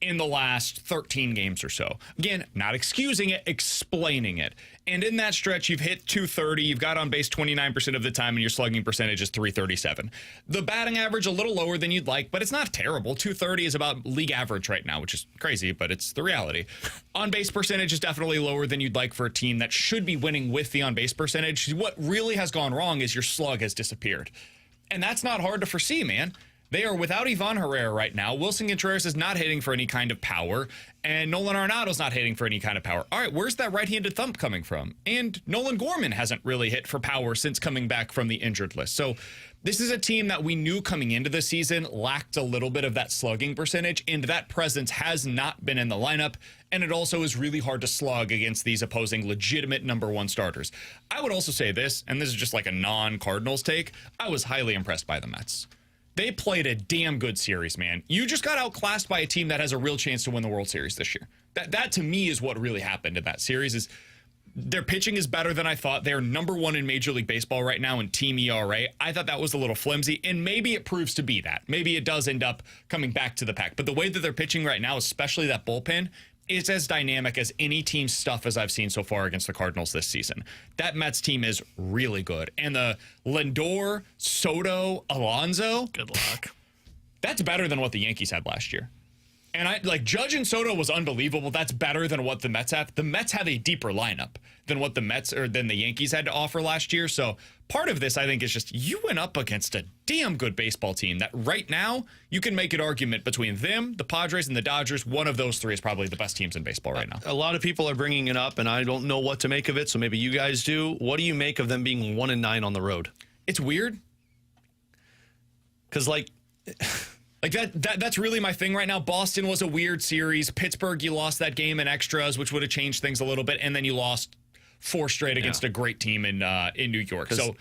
in the last 13 games or so. Again, not excusing it, explaining it. And in that stretch, you've hit .230, you've got on base 29% of the time, and your slugging percentage is .337. The batting average a little lower than you'd like, but it's not terrible. .230 is about league average right now, which is crazy, but it's the reality. On base percentage is definitely lower than you'd like for a team that should be winning with the on base percentage. What really has gone wrong is your slug has disappeared. And that's not hard to foresee, man. They are without Ivan Herrera right now. Wilson Contreras is not hitting for any kind of power, and Nolan Arenado's not hitting for any kind of power. All right, where's that right-handed thump coming from? And Nolan Gorman hasn't really hit for power since coming back from the injured list. So this is a team that we knew coming into the season lacked a little bit of that slugging percentage, and that presence has not been in the lineup, and it also is really hard to slug against these opposing legitimate #1 starters. I would also say this, and this is just like a non-Cardinals take, I was highly impressed by the Mets. They played a damn good series, man. You just got outclassed by a team that has a real chance to win the World Series this year. That to me is what really happened in that series. Is their pitching is better than I thought. They're #1 in Major League Baseball right now in team ERA. I thought that was a little flimsy, and maybe it proves to be that. Maybe it does end up coming back to the pack. But the way that they're pitching right now, especially that bullpen, is as dynamic as any team's stuff as I've seen so far against the Cardinals this season. That Mets team is really good. And the Lindor, Soto, Alonso, Good luck. that's better than what the Yankees had last year. And Judge and Soto was unbelievable. That's better than what the Mets have. The Mets have a deeper lineup than what than the Yankees had to offer last year. So part of this, I think, is just you went up against a damn good baseball team that right now you can make an argument between them, the Padres, and the Dodgers. One of those three is probably the best teams in baseball right now. A lot of people are bringing it up, and I don't know what to make of it, so maybe you guys do. What do you make of them being 1-9 on the road? It's weird. Because, that's really my thing right now. Boston was a weird series. Pittsburgh, you lost that game in extras, which would have changed things a little bit, and then you lost 4 straight against a great team in New York. So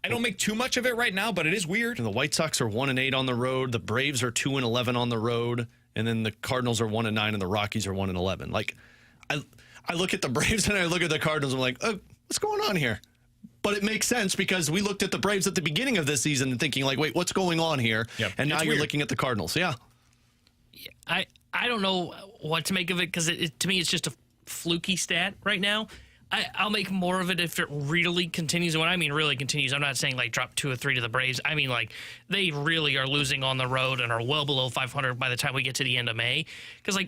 I don't make too much of it right now, but it is weird. The White Sox are 1-8 on the road. The Braves are 2-11 on the road, and then the Cardinals are 1-9, and the Rockies are 1-11. I look at the Braves and I look at the Cardinals. I'm like, oh, what's going on here? But it makes sense because we looked at the Braves at the beginning of this season and thinking wait, what's going on here? Yep. And now It's you're weird. looking at the Cardinals. Yeah. I don't know what to make of it because to me it's just a fluky stat right now. I'll make more of it if it really continues. And when I mean really continues, I'm not saying drop 2 or 3 to the Braves. I mean they really are losing on the road and are well below 500 by the time we get to the end of May. Because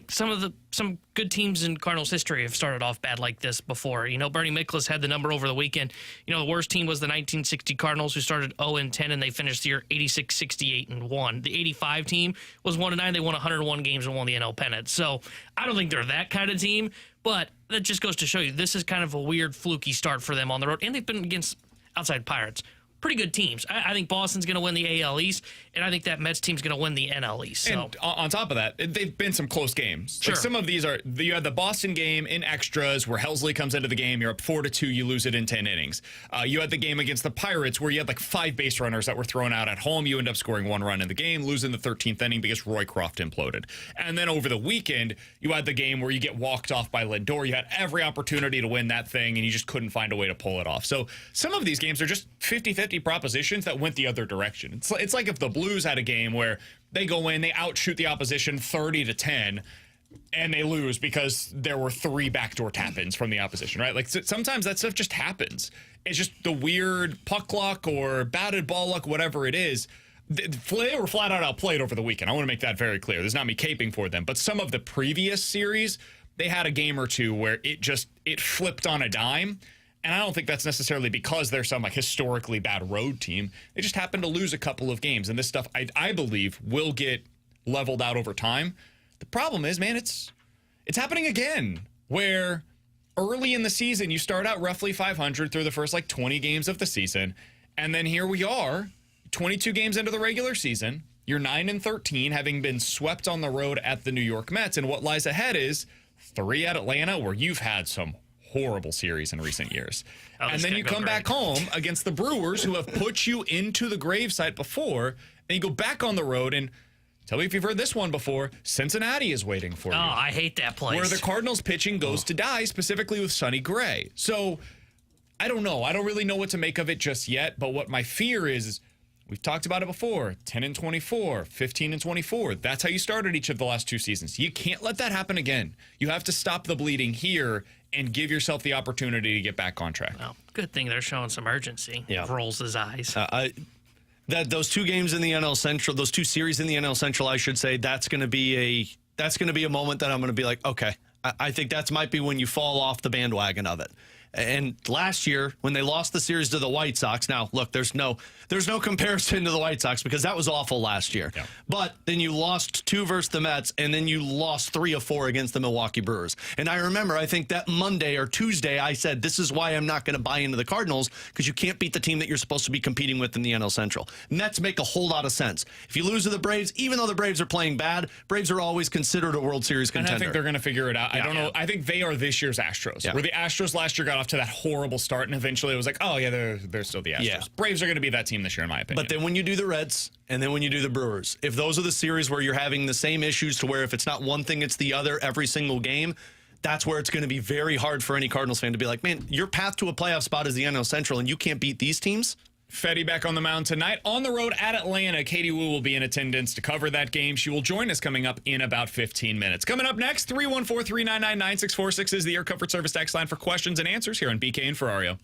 some good teams in Cardinals history have started off bad like this before. Bernie Miklasz had the number over the weekend. The worst team was the 1960 Cardinals, who started 0-10 and they finished the year 86, 68, and 1. The 85 team was 1-9. They won 101 games and won the NL pennant. So I don't think they're that kind of team. But that just goes to show you this is kind of a weird, fluky start for them on the road. And they've been against outside Pirates. Pretty good teams. I think Boston's going to win the AL East, and I think that Mets team's going to win the NL East. So. And on top of that, they've been some close games. Sure. Some of these you had the Boston game in extras where Helsley comes into the game. You're up 4-2. You lose it in 10 innings. You had the game against the Pirates where you had 5 base runners that were thrown out at home. You end up scoring 1 run in the game, losing the 13th inning because Roycroft imploded. And then over the weekend, you had the game where you get walked off by Lindor. You had every opportunity to win that thing, and you just couldn't find a way to pull it off. So some of these games are just 50-50 propositions that went the other direction. It's like if the Blues had a game where they go in, they outshoot the opposition 30-10, and they lose because there were 3 backdoor tap-ins from the opposition, right? Sometimes that stuff just happens. It's just the weird puck luck or batted ball luck, whatever it is. They were flat out outplayed over the weekend. I want to make that very clear. There's not me caping for them, but some of the previous series, they had a game or two where it flipped on a dime. And I don't think that's necessarily because they're some historically bad road team. They just happen to lose a couple of games. And this stuff, I believe, will get leveled out over time. The problem is, man, it's happening again, where early in the season, you start out roughly 500 through the first 20 games of the season. And then here we are, 22 games into the regular season. You're 9-13, having been swept on the road at the New York Mets. And what lies ahead is 3 at Atlanta, where you've had some horrible series in recent years. Oh, And then you come back home against the Brewers, who have put you into the gravesite before, and you go back on the road, and tell me if you've heard this one before, Cincinnati is waiting for you. Oh, I hate that place. Where the Cardinals pitching goes to die, specifically with Sonny Gray. So, I don't know. I don't really know what to make of it just yet, but what my fear is, we've talked about it before, 10-24, 15-24. That's how you started each of the last 2 seasons. You can't let that happen again. You have to stop the bleeding here and give yourself the opportunity to get back on track. Well, good thing they're showing some urgency. Yeah. Rolls his eyes. Those 2 games in the NL Central, those 2 series in the NL Central, I should say, that's going to be a moment that I'm going to be like, okay, I think that might be when you fall off the bandwagon of it. And last year, when they lost the series to the White Sox, now, look, there's no comparison to the White Sox because that was awful last year. Yeah. But then you lost 2 versus the Mets, and then you lost 3 of 4 against the Milwaukee Brewers. And I remember, I think that Monday or Tuesday, I said, this is why I'm not going to buy into the Cardinals, because you can't beat the team that you're supposed to be competing with in the NL Central. Mets make a whole lot of sense. If you lose to the Braves, even though the Braves are playing bad, Braves are always considered a World Series contender. And I think they're going to figure it out. I don't know. I think they are this year's Astros. Yeah. Where the Astros last year got off to that horrible start, and eventually it was like, oh, yeah, they're still the Astros. Yeah. Braves are going to be that team this year, in my opinion. But then when you do the Reds, and then when you do the Brewers, if those are the series where you're having the same issues to where if it's not one thing, it's the other every single game, that's where it's going to be very hard for any Cardinals fan to be like, man, your path to a playoff spot is the NL Central, and you can't beat these teams? Fetty back on the mound tonight. On the road at Atlanta, Katie Wu will be in attendance to cover that game. She will join us coming up in about 15 minutes. Coming up next, 314-399-9646 is the Air Comfort Service text line for questions and answers here on BK and Ferrario.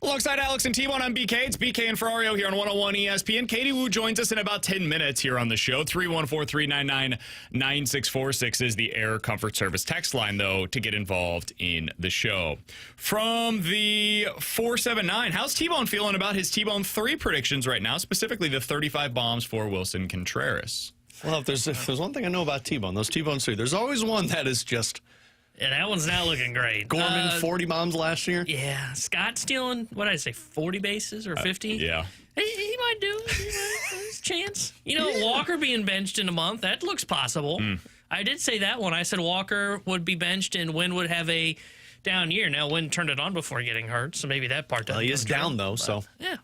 Alongside Alex and T-Bone, I'm BK. It's BK and Ferrario here on 101 ESPN. Katie Wu joins us in about 10 minutes here on the show. 314-399-9646 is the Air Comfort Service text line, though, to get involved in the show. From the 479, how's T-Bone feeling about his T-Bone 3 predictions right now, specifically the 35 bombs for Wilson Contreras? Well, if there's one thing I know about T-Bone, those T-Bone 3, there's always one that is just... Yeah, that one's not looking great. Gorman, 40 bombs last year? Yeah. Scott stealing, what did I say, 40 bases or 50? Yeah. He might do it. There's a chance. Walker being benched in a month, that looks possible. I did say that one. I said Walker would be benched and Wynn would have a down year. Now, Wynn turned it on before getting hurt, so maybe that part doesn't Well, he is down, though, so... Yeah,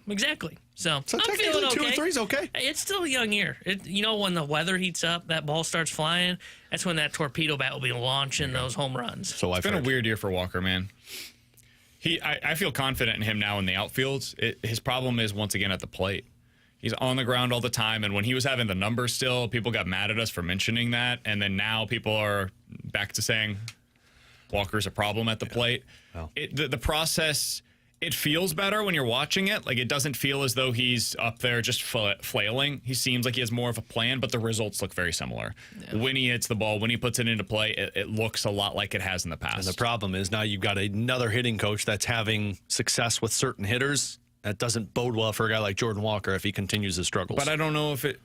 exactly. So I'm technically feeling 2 okay. or 3 is okay. Hey, it's still a young year. When the weather heats up, that ball starts flying, that's when that torpedo bat will be launching those home runs. So It's been a weird year for Walker, man. I feel confident in him now in the outfield. His problem is, once again, at the plate. He's on the ground all the time, and when he was having the numbers still, people got mad at us for mentioning that, and then now people are back to saying Walker's a problem at the plate. Well. The process... It feels better when you're watching it. Like, it doesn't feel as though he's up there just flailing. He seems like he has more of a plan, but the results look very similar. Yeah. When he hits the ball, when he puts it into play, it looks a lot like it has in the past. And the problem is now you've got another hitting coach that's having success with certain hitters. That doesn't bode well for a guy like Jordan Walker if he continues his struggles. But I don't know if it...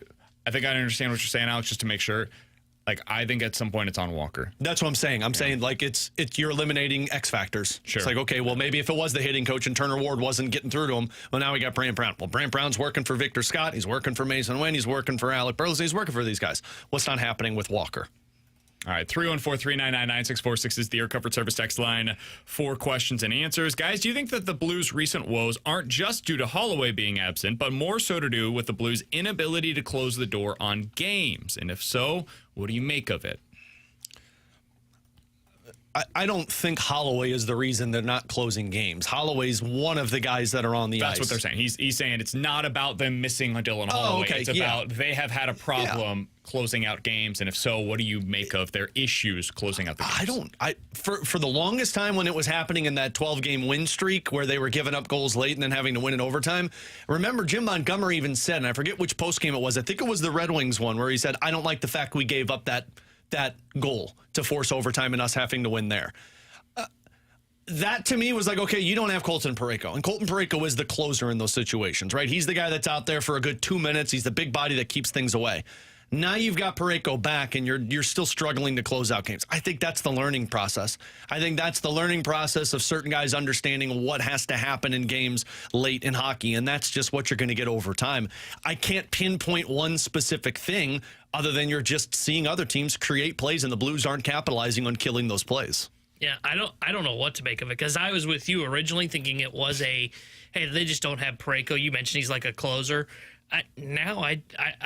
I think I understand what you're saying, Alex, just to make sure. Like, I think at some point it's on Walker. That's what I'm saying. I'm saying, like, it's you're eliminating X factors. Sure. It's like, okay, well, maybe if it was the hitting coach and Turner Ward wasn't getting through to him, well, now we got Brant Brown. Well, Brant Brown's working for Victor Scott. He's working for Mason Wynn. He's working for Alec Burleson. He's working for these guys. What's not happening with Walker? All right, 314-399-9646 is the Air Comfort Service text line for questions and answers. Guys, do you think that the Blues' recent woes aren't just due to Holloway being absent, but more so to do with the Blues' inability to close the door on games? And if so, what do you make of it? I don't think Holloway is the reason they're not closing games. Holloway's one of the guys that are on the ice. That's what they're saying. He's saying it's not about them missing Dylan Holloway. Okay, it's about they have had a problem closing out games. And if so, what do you make of their issues closing out the games? For the longest time when it was happening in that 12-game win streak where they were giving up goals late and then having to win in overtime, remember Jim Montgomery even said, and I forget which postgame it was, I think it was the Red Wings one, where he said, I don't like the fact we gave up that goal to force overtime and us having to win there. That to me was like, okay, you don't have Colton Parayko. And Colton Parayko is the closer in those situations, right? He's the guy that's out there for a good 2 minutes. He's the big body that keeps things away. Now you've got Parayko back and you're still struggling to close out games. I think that's the learning process. I think that's the learning process of certain guys understanding what has to happen in games late in hockey, and that's just what you're going to get over time. I can't pinpoint one specific thing other than you're just seeing other teams create plays and the Blues aren't capitalizing on killing those plays. Yeah, I don't know what to make of it, because I was with you originally thinking it was hey, they just don't have Parayko. You mentioned he's like a closer. I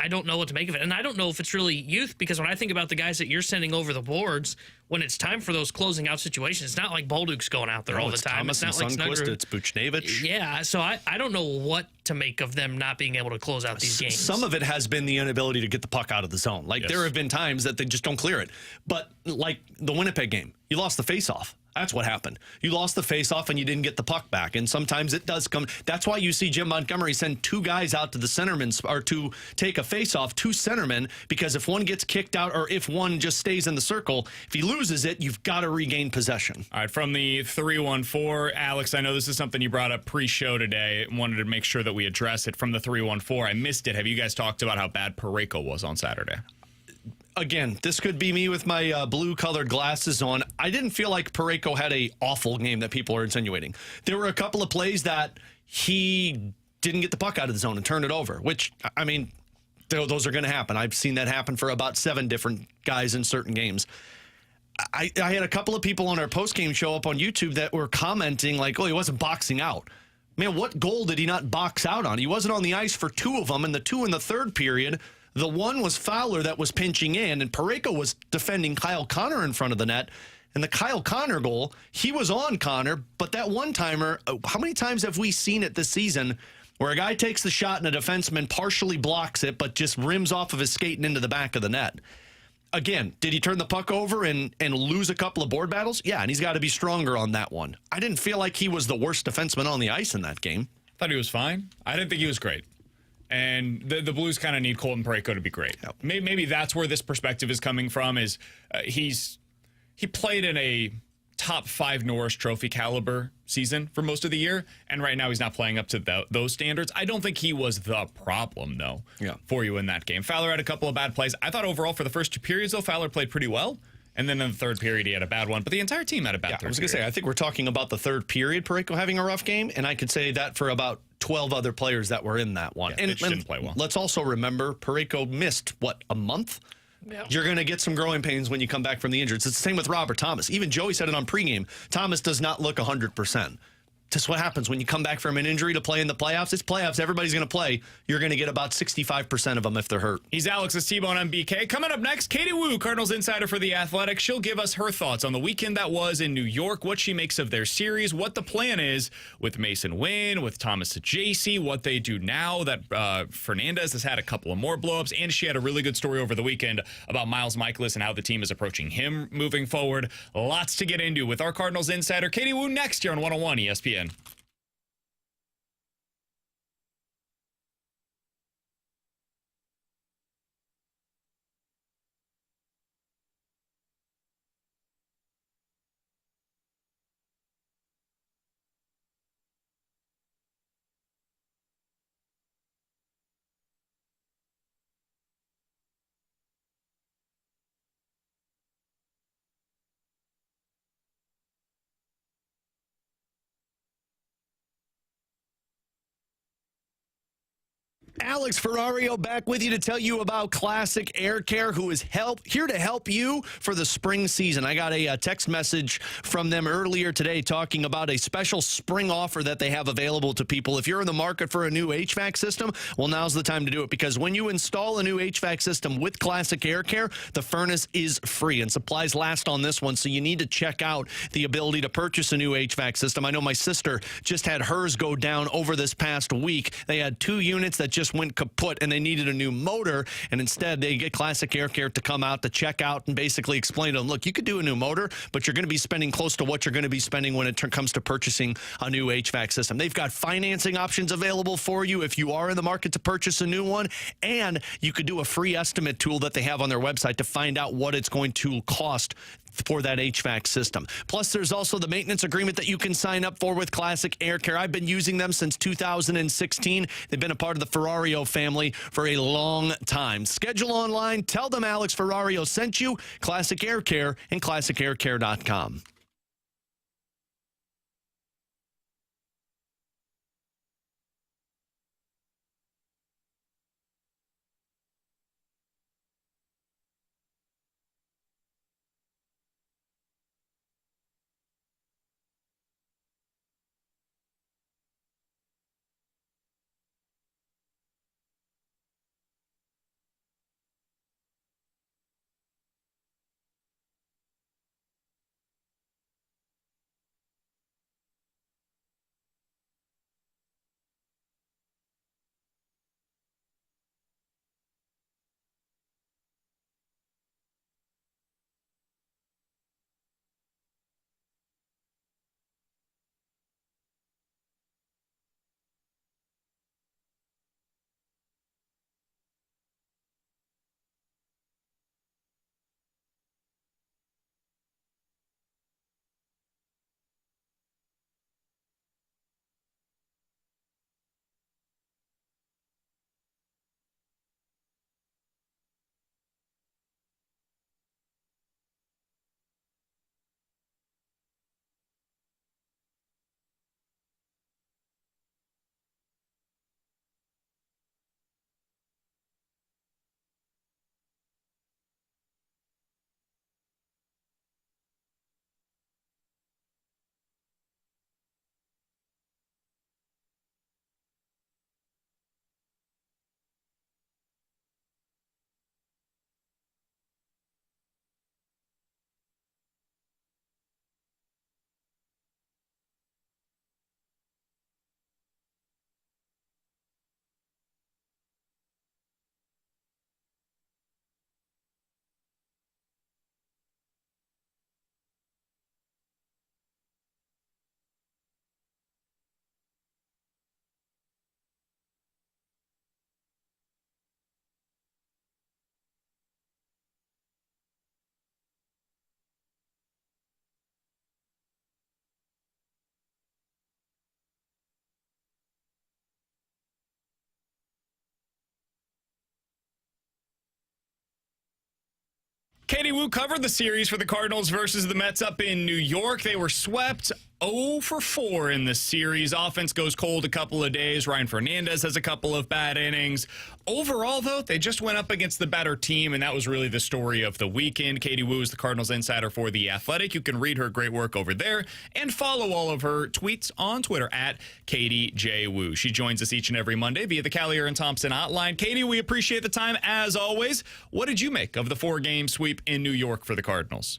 don't know what to make of it. And I don't know if it's really youth, because when I think about the guys that you're sending over the boards, when it's time for those closing out situations, it's not like Bolduc's going out there all the time. Thomas, it's not like Sundqvist, it's Buchnevich. Yeah, so I don't know what to make of them not being able to close out these games. Some of it has been the inability to get the puck out of the zone. Like, there have been times that they just don't clear it. But like the Winnipeg game, you lost the faceoff. That's what happened. You lost the faceoff and you didn't get the puck back. And sometimes it does come. That's why you see Jim Montgomery send 2 guys out to the centerman, or to take a faceoff, 2 centermen, because if one gets kicked out or if one just stays in the circle, if he loses it, you've got to regain possession. All right, from the 314, Alex, I know this is something you brought up pre-show today. Wanted to make sure that we address it. From the 314, I missed it. Have you guys talked about how bad Parayko was on Saturday? Again, this could be me with my blue-colored glasses on. I didn't feel like Parayko had an awful game that people are insinuating. There were a couple of plays that he didn't get the puck out of the zone and turn it over, which, I mean, those are going to happen. I've seen that happen for about 7 different guys in certain games. I had a couple of people on our postgame show up on YouTube that were commenting like, oh, he wasn't boxing out. Man, what goal did he not box out on? He wasn't on the ice for 2 of them, and the 2 in the third period. The one was Fowler that was pinching in, and Parayko was defending Kyle Connor in front of the net. And the Kyle Connor goal, he was on Connor, but that one-timer, how many times have we seen it this season where a guy takes the shot and a defenseman partially blocks it but just rims off of his skate and into the back of the net? Again, did he turn the puck over and lose a couple of board battles? Yeah, and he's got to be stronger on that one. I didn't feel like he was the worst defenseman on the ice in that game. Thought he was fine. I didn't think he was great. And the Blues kind of need Colton Parayko to be great. Yep. Maybe that's where this perspective is coming from, is he played in a top 5 Norris Trophy caliber season for most of the year, and right now he's not playing up to those standards. I don't think he was the problem, though, for you in that game. Fowler had a couple of bad plays. I thought overall for the first 2 periods, though, Fowler played pretty well. And then in the third period, he had a bad one. But the entire team had a bad third period. I was going to say, I think we're talking about the third period, Parayko having a rough game, and I could say that for about 12 other players that were in that one. Yeah, and didn't play well. Let's also remember, Parayko missed, a month? Yep. You're going to get some growing pains when you come back from the injuries. It's the same with Robert Thomas. Even Joey said it on pregame. Thomas does not look 100%. Just what happens when you come back from an injury to play in the playoffs. It's playoffs. Everybody's going to play. You're going to get about 65% of them if they're hurt. He's Alex's T-Bone on BK. Coming up next, Katie Woo, Cardinals insider for The Athletic. She'll give us her thoughts on the weekend that was in New York, what she makes of their series, what the plan is with Mason Wynn, with Thomas Saggese, what they do now that Fernandez has had a couple of more blowups, and she had a really good story over the weekend about Miles Michaelis and how the team is approaching him moving forward. Lots to get into with our Cardinals insider, Katie Woo, next here on 101 ESPN. Alex Ferrario back with you to tell you about Classic Air Care, who is here to help you for the spring season. I got a text message from them earlier today talking about a special spring offer that they have available to people. If you're in the market for a new HVAC system, well, now's the time to do it, because when you install a new HVAC system with Classic Air Care, the furnace is free and supplies last on this one, so you need to check out the ability to purchase a new HVAC system. I know my sister just had hers go down over this past week. They had 2 units that just went kaput and they needed a new motor, and instead they get Classic Air Care to come out to check out and basically explain to them, look, you could do a new motor, but you're going to be spending close to what you're going to be spending when it comes to purchasing a new HVAC system. They've got financing options available for you if you are in the market to purchase a new one, and you could do a free estimate tool that they have on their website to find out what it's going to cost for that HVAC system. Plus, there's also the maintenance agreement that you can sign up for with Classic Air Care. I've been using them since 2016. They've been a part of the Ferrario family for a long time. Schedule online. Tell them Alex Ferrario sent you. Classic Air Care and ClassicAirCare.com. Katie Wu covered the series for the Cardinals versus the Mets up in New York. They were swept 0-for-4 in the series. Offense goes cold a couple of days. Ryan Fernandez has a couple of bad innings. Overall, though, they just went up against the better team, and that was really the story of the weekend. Katie Wu is the Cardinals insider for The Athletic. You can read her great work over there and follow all of her tweets on Twitter at Katie J. Wu. She joins us each and every Monday via the Callier and Thompson hotline. Katie, we appreciate the time as always. What did you make of the 4-game sweep in New York for the Cardinals?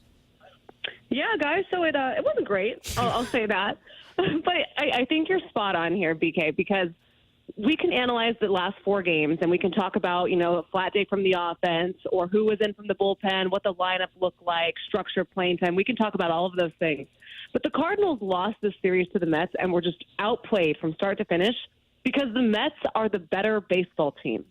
Yeah, guys, so it wasn't great. I'll say that. But I think you're spot on here, BK, because we can analyze the last 4 games and we can talk about, a flat day from the offense or who was in from the bullpen, what the lineup looked like, structure, playing time. We can talk about all of those things. But the Cardinals lost this series to the Mets and were just outplayed from start to finish because the Mets are the better baseball team.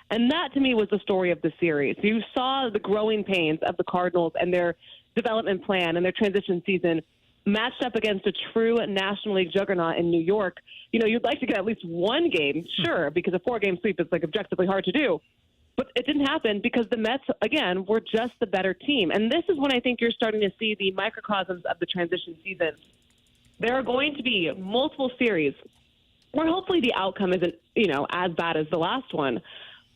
And that, to me, was the story of the series. You saw the growing pains of the Cardinals and their development plan and their transition season matched up against a true National League juggernaut in New York. You'd like to get at least one game, sure, because a 4-game sweep is objectively hard to do. But it didn't happen because the Mets, again, were just the better team. And this is when I think you're starting to see the microcosms of the transition season. There are going to be multiple series where hopefully the outcome isn't, as bad as the last one,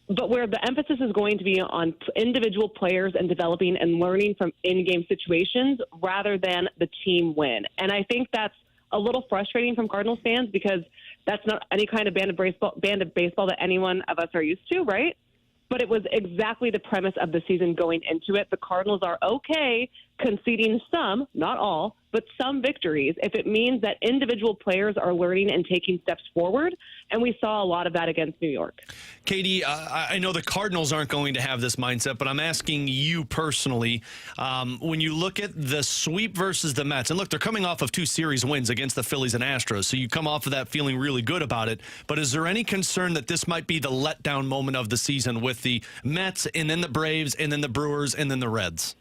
but where the emphasis is going to be on individual players and developing and learning from in-game situations rather than the team win. And I think that's a little frustrating from Cardinals fans because that's not any kind of band of baseball that any one of us are used to, right? But it was exactly the premise of the season going into it. The Cardinals are okay conceding some, not all, but some victories if it means that individual players are learning and taking steps forward. And we saw a lot of that against New York. Katie, I know the Cardinals aren't going to have this mindset, but I'm asking you personally, when you look at the sweep versus the Mets, and look, they're coming off of 2 series wins against the Phillies and Astros, so you come off of that feeling really good about it. But is there any concern that this might be the letdown moment of the season with the Mets and then the Braves and then the Brewers and then the Reds?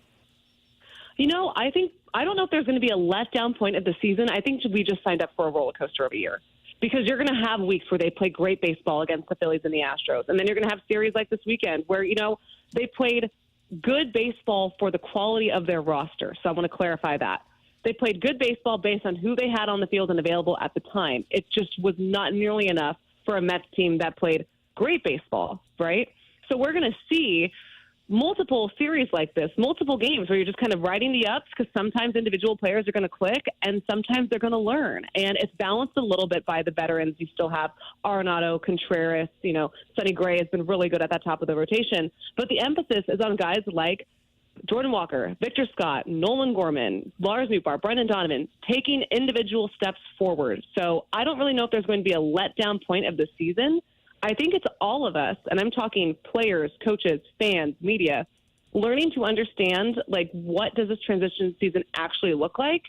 I don't know if there's going to be a letdown point of the season. I think we just signed up for a roller coaster of a year because you're going to have weeks where they play great baseball against the Phillies and the Astros. And then you're going to have series like this weekend where, they played good baseball for the quality of their roster. So I want to clarify that. They played good baseball based on who they had on the field and available at the time. It just was not nearly enough for a Mets team that played great baseball, right? So we're going to see multiple series like this, multiple games where you're just kind of riding the ups because sometimes individual players are going to click and sometimes they're going to learn. And it's balanced a little bit by the veterans. You still have Arenado, Contreras, Sonny Gray has been really good at that top of the rotation. But the emphasis is on guys like Jordan Walker, Victor Scott, Nolan Gorman, Lars Nootbaar, Brendan Donovan, taking individual steps forward. So I don't really know if there's going to be a letdown point of the season. I think it's all of us, and I'm talking players, coaches, fans, media, learning to understand, what does this transition season actually look like?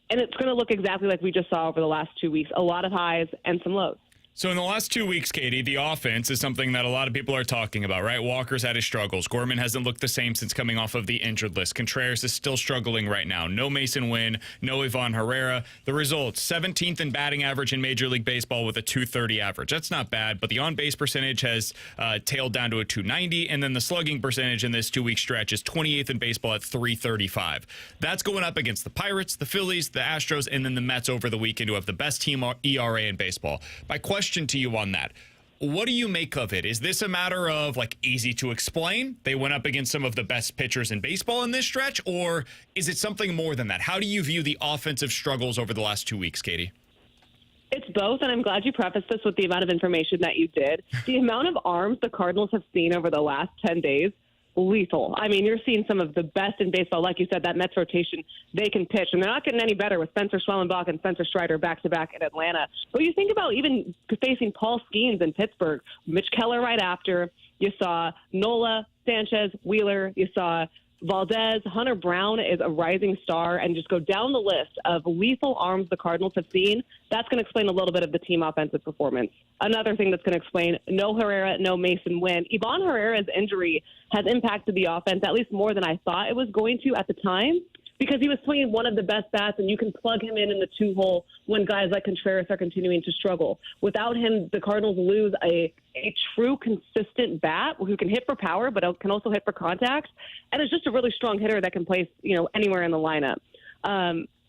And it's going to look exactly like we just saw over the last 2 weeks, a lot of highs and some lows. So in the last 2 weeks, Katie, the offense is something that a lot of people are talking about, right? Walker's had his struggles. Gorman hasn't looked the same since coming off of the injured list. Contreras is still struggling right now. No Mason Wynn, no Ivan Herrera. The results, 17th in batting average in Major League Baseball with a .230 average. That's not bad, but the on-base percentage has tailed down to a .290, and then the slugging percentage in this 2-week stretch is 28th in baseball at .335. That's going up against the Pirates, the Phillies, the Astros, and then the Mets over the weekend, who have the best team ERA in baseball. My question to you on that. What do you make of it? Is this a matter of easy to explain? They went up against some of the best pitchers in baseball in this stretch, or is it something more than that? How do you view the offensive struggles over the last 2 weeks, Katie? It's both, and I'm glad you prefaced this with the amount of information that you did. The amount of arms the Cardinals have seen over the last 10 days, lethal. I mean, you're seeing some of the best in baseball. Like you said, that Mets rotation, they can pitch. And they're not getting any better with Spencer Schwellenbach and Spencer Strider back-to-back in Atlanta. But you think about even facing Paul Skeens in Pittsburgh, Mitch Keller right after. You saw Nola, Sanchez, Wheeler. You saw Valdez. Hunter Brown is a rising star. And just go down the list of lethal arms the Cardinals have seen. That's going to explain a little bit of the team offensive performance. Another thing that's going to explain, no Herrera, no Mason Wynn. Ivan Herrera's injury has impacted the offense at least more than I thought it was going to at the time, because he was swinging one of the best bats, and you can plug him in the 2-hole when guys like Contreras are continuing to struggle. Without him, the Cardinals lose a true consistent bat who can hit for power, but can also hit for contact, and is just a really strong hitter that can place, anywhere in the lineup.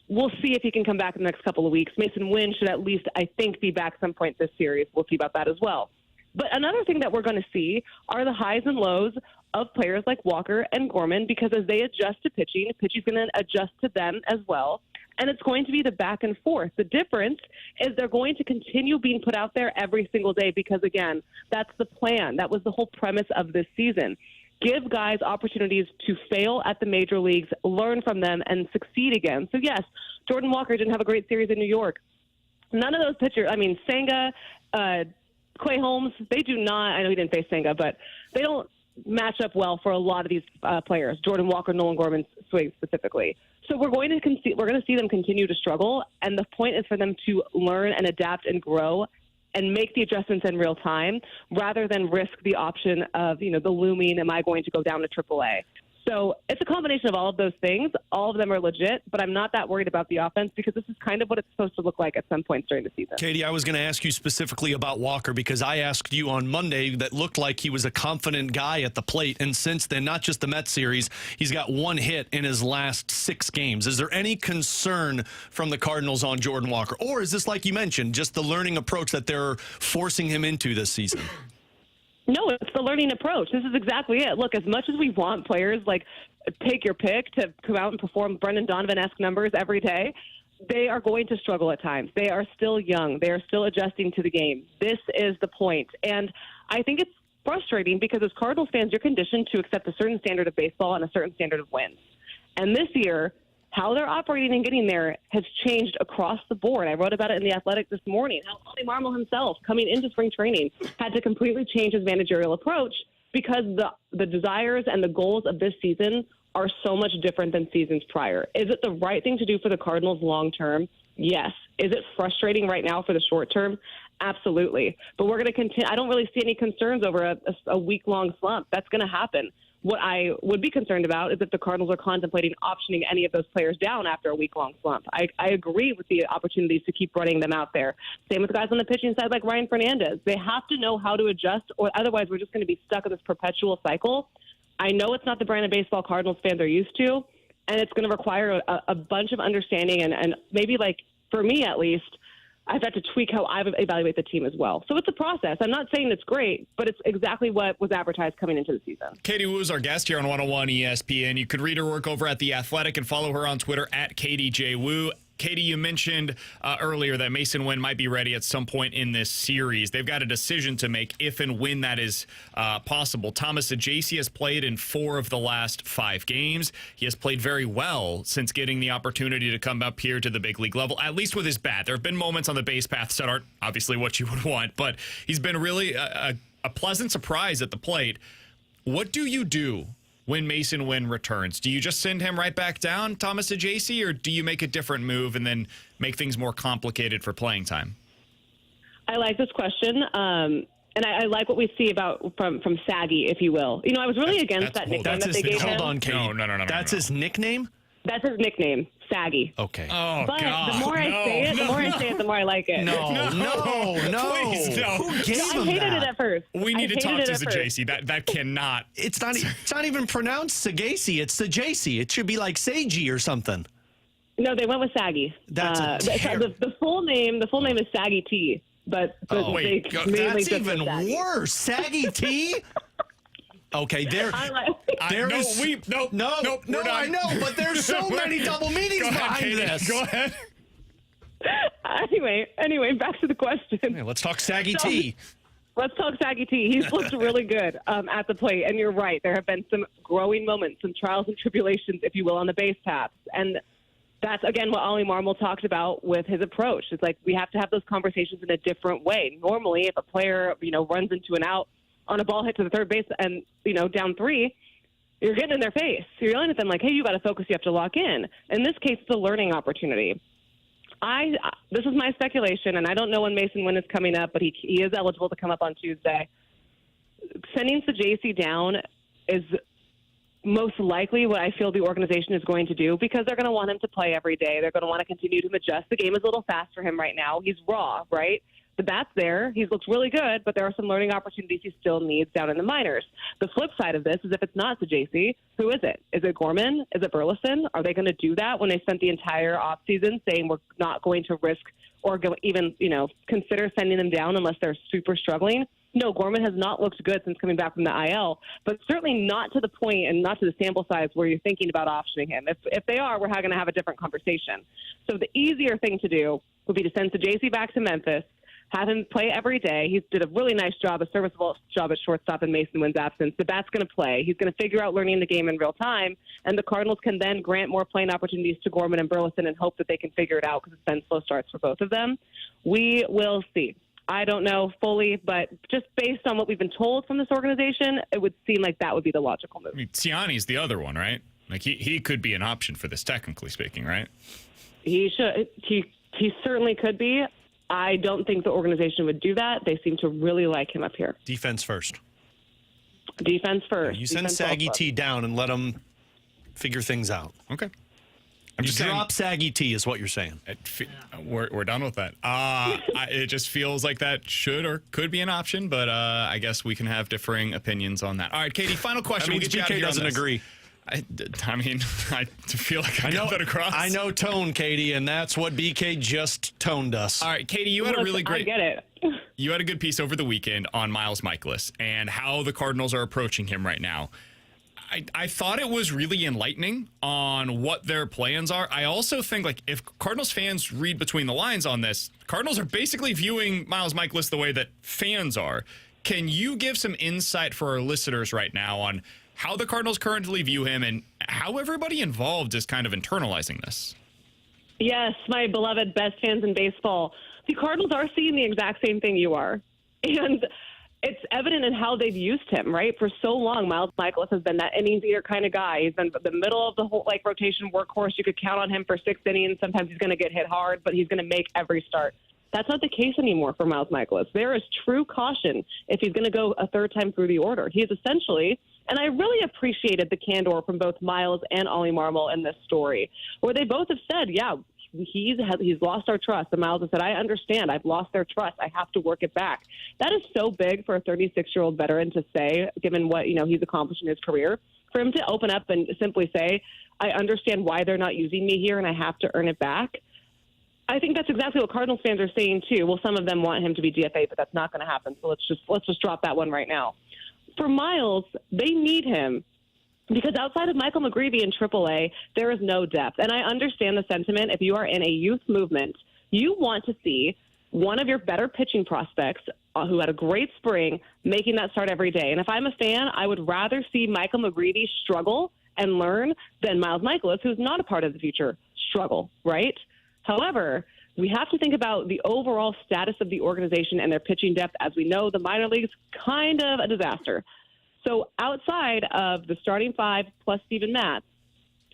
We'll see if he can come back in the next couple of weeks. Mason Wynn should at least, I think, be back some point this series. We'll see about that as well. But another thing that we're going to see are the highs and lows of players like Walker and Gorman, because as they adjust to pitching, pitching's going to adjust to them as well. And it's going to be the back and forth. The difference is they're going to continue being put out there every single day because, again, that's the plan. That was the whole premise of this season. Give guys opportunities to fail at the major leagues, learn from them, and succeed again. So, yes, Jordan Walker didn't have a great series in New York. None of those pitchers, Senga, Clay Holmes, they do not, I know he didn't face Senga, but they don't match up well for a lot of these players, Jordan Walker, Nolan Gorman swing specifically. So we're going to see them continue to struggle, and the point is for them to learn and adapt and grow and make the adjustments in real time rather than risk the option of, the looming, am I going to go down to AAA? So it's a combination of all of those things. All of them are legit, but I'm not that worried about the offense because this is kind of what it's supposed to look like at some points during the season. Katie, I was going to ask you specifically about Walker because I asked you on Monday that looked like he was a confident guy at the plate. And since then, not just the Mets series, he's got 1 hit in his last 6 games. Is there any concern from the Cardinals on Jordan Walker? Or is this, like you mentioned, just the learning approach that they're forcing him into this season? No, it's the learning approach. This is exactly it. Look, as much as we want players like take your pick to come out and perform Brendan Donovan-esque numbers every day, they are going to struggle at times. They are still young. They are still adjusting to the game. This is the point. And I think it's frustrating because as Cardinals fans, you're conditioned to accept a certain standard of baseball and a certain standard of wins. And this year, how they're operating and getting there has changed across the board. I wrote about it in The Athletic this morning, how Ollie Marmol himself, coming into spring training, had to completely change his managerial approach because the desires and the goals of this season are so much different than seasons prior. Is it the right thing to do for the Cardinals long term? Yes. Is it frustrating right now for the short term? Absolutely. But we're going to continue. I don't really see any concerns over a week-long slump. That's going to happen. What I would be concerned about is if the Cardinals are contemplating optioning any of those players down after a week-long slump. I agree with the opportunities to keep running them out there. Same with guys on the pitching side like Ryan Fernandez. They have to know how to adjust, or otherwise we're just going to be stuck in this perpetual cycle. I know it's not the brand of baseball Cardinals fans are used to, and it's going to require a bunch of understanding and maybe, like, for me at least, I've had to tweak how I evaluate the team as well. So it's a process. I'm not saying it's great, but it's exactly what was advertised coming into the season. Katie Wu is our guest here on 101 ESPN. You could read her work over at The Athletic and follow her on Twitter at Katie J. Wu. Katie, you mentioned earlier that Mason Wynn might be ready at some point in this series. They've got a decision to make if and when that is possible. Thomas Saggese has played in 4 of the last 5 games. He has played very well since getting the opportunity to come up here to the big league level, at least with his bat. There have been moments on the base paths that aren't obviously what you would want, but he's been really a pleasant surprise at the plate. What do you do when Mason Wynn returns? Do you just send him right back down, Thomas Saggese, or do you make a different move and then make things more complicated for playing time? I like this question, and I like what we see from Saggy, if you will. I was really against that nickname that they gave him. Hold on, Katie. No. That's his nickname? That's his nickname, Saggy. Okay. Oh, but God. the more I say it, the more I like it. No. Please, no. Who gave I him hated that? it at first. We need to talk to Saggese. Saggese. That cannot. It's not even pronounced Saggese. It's Saggese. It should be like Seiji or something. No, they went with Saggy. That's the full name. The full name is Saggy T. But Oh, wait. they mainly That's just even went Saggy. worse. Saggy T? Okay, there. We're not. I know, but there's so many double meanings Go ahead, behind Katie. this. Go ahead. Anyway, back to the question. Hey, let's talk Saggy T. Let's talk Saggy T. He's looked really good at the plate, and you're right. There have been some growing moments, some trials and tribulations, if you will, on the base paths. And that's, again, what Ollie Marmol talked about with his approach. It's like we have to have those conversations in a different way. Normally, if a player, runs into an out on a ball hit to the third base and, down 3, you're getting in their face. You're yelling at them like, hey, you got to focus. You have to lock in. In this case, it's a learning opportunity. This is my speculation, and I don't know when Mason Wynn is coming up, but he is eligible to come up on Tuesday. Sending Saggese down is most likely what I feel the organization is going to do, because they're going to want him to play every day. They're going to want to continue to adjust. The game is a little fast for him right now. He's raw, right? The bat's there. He looks really good, but there are some learning opportunities he still needs down in the minors. The flip side of this is if it's not Saggese, who is it? Is it Gorman? Is it Burleson? Are they going to do that when they spent the entire offseason saying we're not going to risk or even, consider sending them down unless they're super struggling? No, Gorman has not looked good since coming back from the IL, but certainly not to the point and not to the sample size where you're thinking about optioning him. If they are, we're going to have a different conversation. So the easier thing to do would be to send Saggese back to Memphis, have him play every day. He did a really nice job, a serviceable job at shortstop in Mason Wynn's absence. The bat's going to play. He's going to figure out learning the game in real time, and the Cardinals can then grant more playing opportunities to Gorman and Burleson and hope that they can figure it out, because it's been slow starts for both of them. We will see. I don't know fully, but just based on what we've been told from this organization, it would seem like that would be the logical move. I mean, Tiani's the other one, right? Like he could be an option for this, technically speaking, right? He should. He certainly could be. I don't think the organization would do that. They seem to really like him up here. Defense first. Defense first. You send Saggese down and let him figure things out. Okay. You drop Saggese is what you're saying. We're done with that. It just feels like that should or could be an option, but I guess we can have differing opinions on that. All right, Katie, final question. I mean, BK doesn't agree. I feel like I got that across. I know tone, Katie, and that's what BK just toned us. All right, Katie, you had a really great. I get it. You had a good piece over the weekend on Miles Mikolas and how the Cardinals are approaching him right now. I thought it was really enlightening on what their plans are. I also think, like, if Cardinals fans read between the lines on this, Cardinals are basically viewing Miles Mikolas the way that fans are. Can you give some insight for our listeners right now on how the Cardinals currently view him and how everybody involved is kind of internalizing this? Yes, my beloved best fans in baseball. The Cardinals are seeing the exact same thing you are. And it's evident in how they've used him, right? For so long, Miles Mikolas has been that innings eater kind of guy. He's been the middle of the whole rotation workhorse. You could count on him for 6 innings. Sometimes he's going to get hit hard, but he's going to make every start. That's not the case anymore for Miles Mikolas. There is true caution if he's going to go a third time through the order. He is essentially, and I really appreciated the candor from both Miles and Ollie Marmol in this story, where they both have said, yeah, he's lost our trust. And Miles has said, I understand. I've lost their trust. I have to work it back. That is so big for a 36-year-old veteran to say, given what he's accomplished in his career. For him to open up and simply say, I understand why they're not using me here and I have to earn it back. I think that's exactly what Cardinals fans are saying too. Well, some of them want him to be DFA, but that's not going to happen. So let's just drop that one right now. For Miles, they need him because outside of Michael McGreevy in AAA, there is no depth. And I understand the sentiment. If you are in a youth movement, you want to see one of your better pitching prospects who had a great spring making that start every day. And if I'm a fan, I would rather see Michael McGreevy struggle and learn than Miles Mikolas, who's not a part of the future, struggle, right? However, we have to think about the overall status of the organization and their pitching depth. As we know, the minor leagues, kind of a disaster. So outside of the starting 5 plus Steven Matz,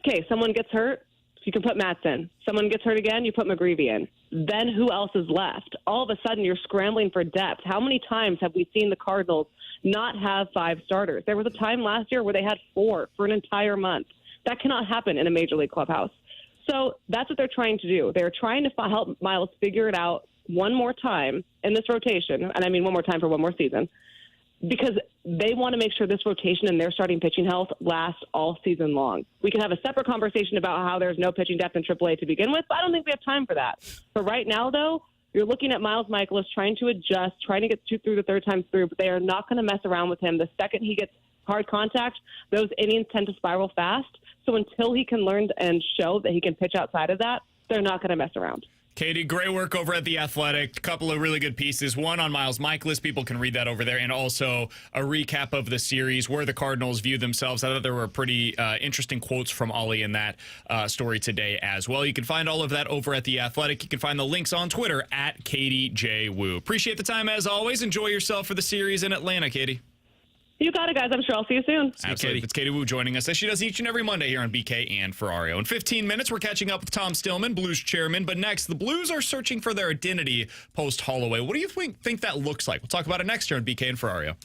okay, someone gets hurt, you can put Matz in. Someone gets hurt again, you put McGreevy in. Then who else is left? All of a sudden, you're scrambling for depth. How many times have we seen the Cardinals not have 5 starters? There was a time last year where they had 4 for an entire month. That cannot happen in a major league clubhouse. So that's what they're trying to do. They're trying to help Miles figure it out one more time in this rotation, and I mean one more time for one more season, because they want to make sure this rotation and their starting pitching health lasts all season long. We can have a separate conversation about how there's no pitching depth in AAA to begin with, but I don't think we have time for that. But right now, though, you're looking at Miles Mikolas trying to adjust, trying to get through the third time through, but they are not going to mess around with him. The second he gets hard contact, those innings tend to spiral fast. So until he can learn and show that he can pitch outside of that, they're not going to mess around. Katie, great work over at The Athletic. A couple of really good pieces. One on Miles Mikolas. People can read that over there. And also a recap of the series, where the Cardinals view themselves. I thought there were pretty interesting quotes from Ollie in that story today as well. You can find all of that over at The Athletic. You can find the links on Twitter at Katie J. Wu. Appreciate the time as always. Enjoy yourself for the series in Atlanta, Katie. You got it, guys. I'm sure I'll see you soon. Absolutely. It's Katie Wu joining us, as she does each and every Monday here on BK and Ferrario. In 15 minutes, we're catching up with Tom Stillman, Blues chairman. But next, the Blues are searching for their identity post-Holloway. What do you think that looks like? We'll talk about it next year on BK and Ferrario.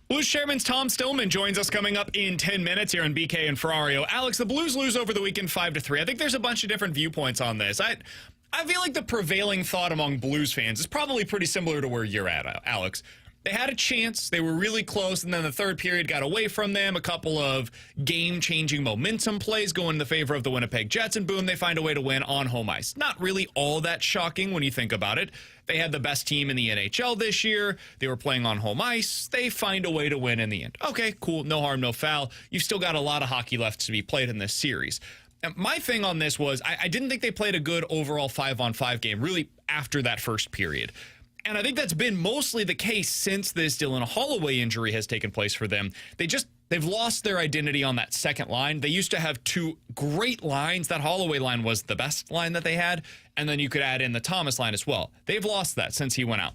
Blues Chairman's Tom Stillman joins us coming up in 10 minutes here on BK and Ferrario. Alex, the Blues lose over the weekend 5-3. I think there's a bunch of different viewpoints on this. I feel like the prevailing thought among Blues fans is probably pretty similar to where you're at, Alex. They had a chance. They were really close, and then the third period got away from them. A couple of game-changing momentum plays go in the favor of the Winnipeg Jets, and boom, they find a way to win on home ice. Not really all that shocking when you think about it. They had the best team in the NHL this year. They were playing on home ice. They find a way to win in the end. Okay, cool. No harm, no foul. You've still got a lot of hockey left to be played in this series. And my thing on this was I didn't think they played a good overall 5-on-5 game, really, after that first period. And I think that's been mostly the case since this Dylan Holloway injury has taken place for them. They've lost their identity on that second line. They used to have two great lines. That Holloway line was the best line that they had. And then you could add in the Thomas line as well. They've lost that since he went out.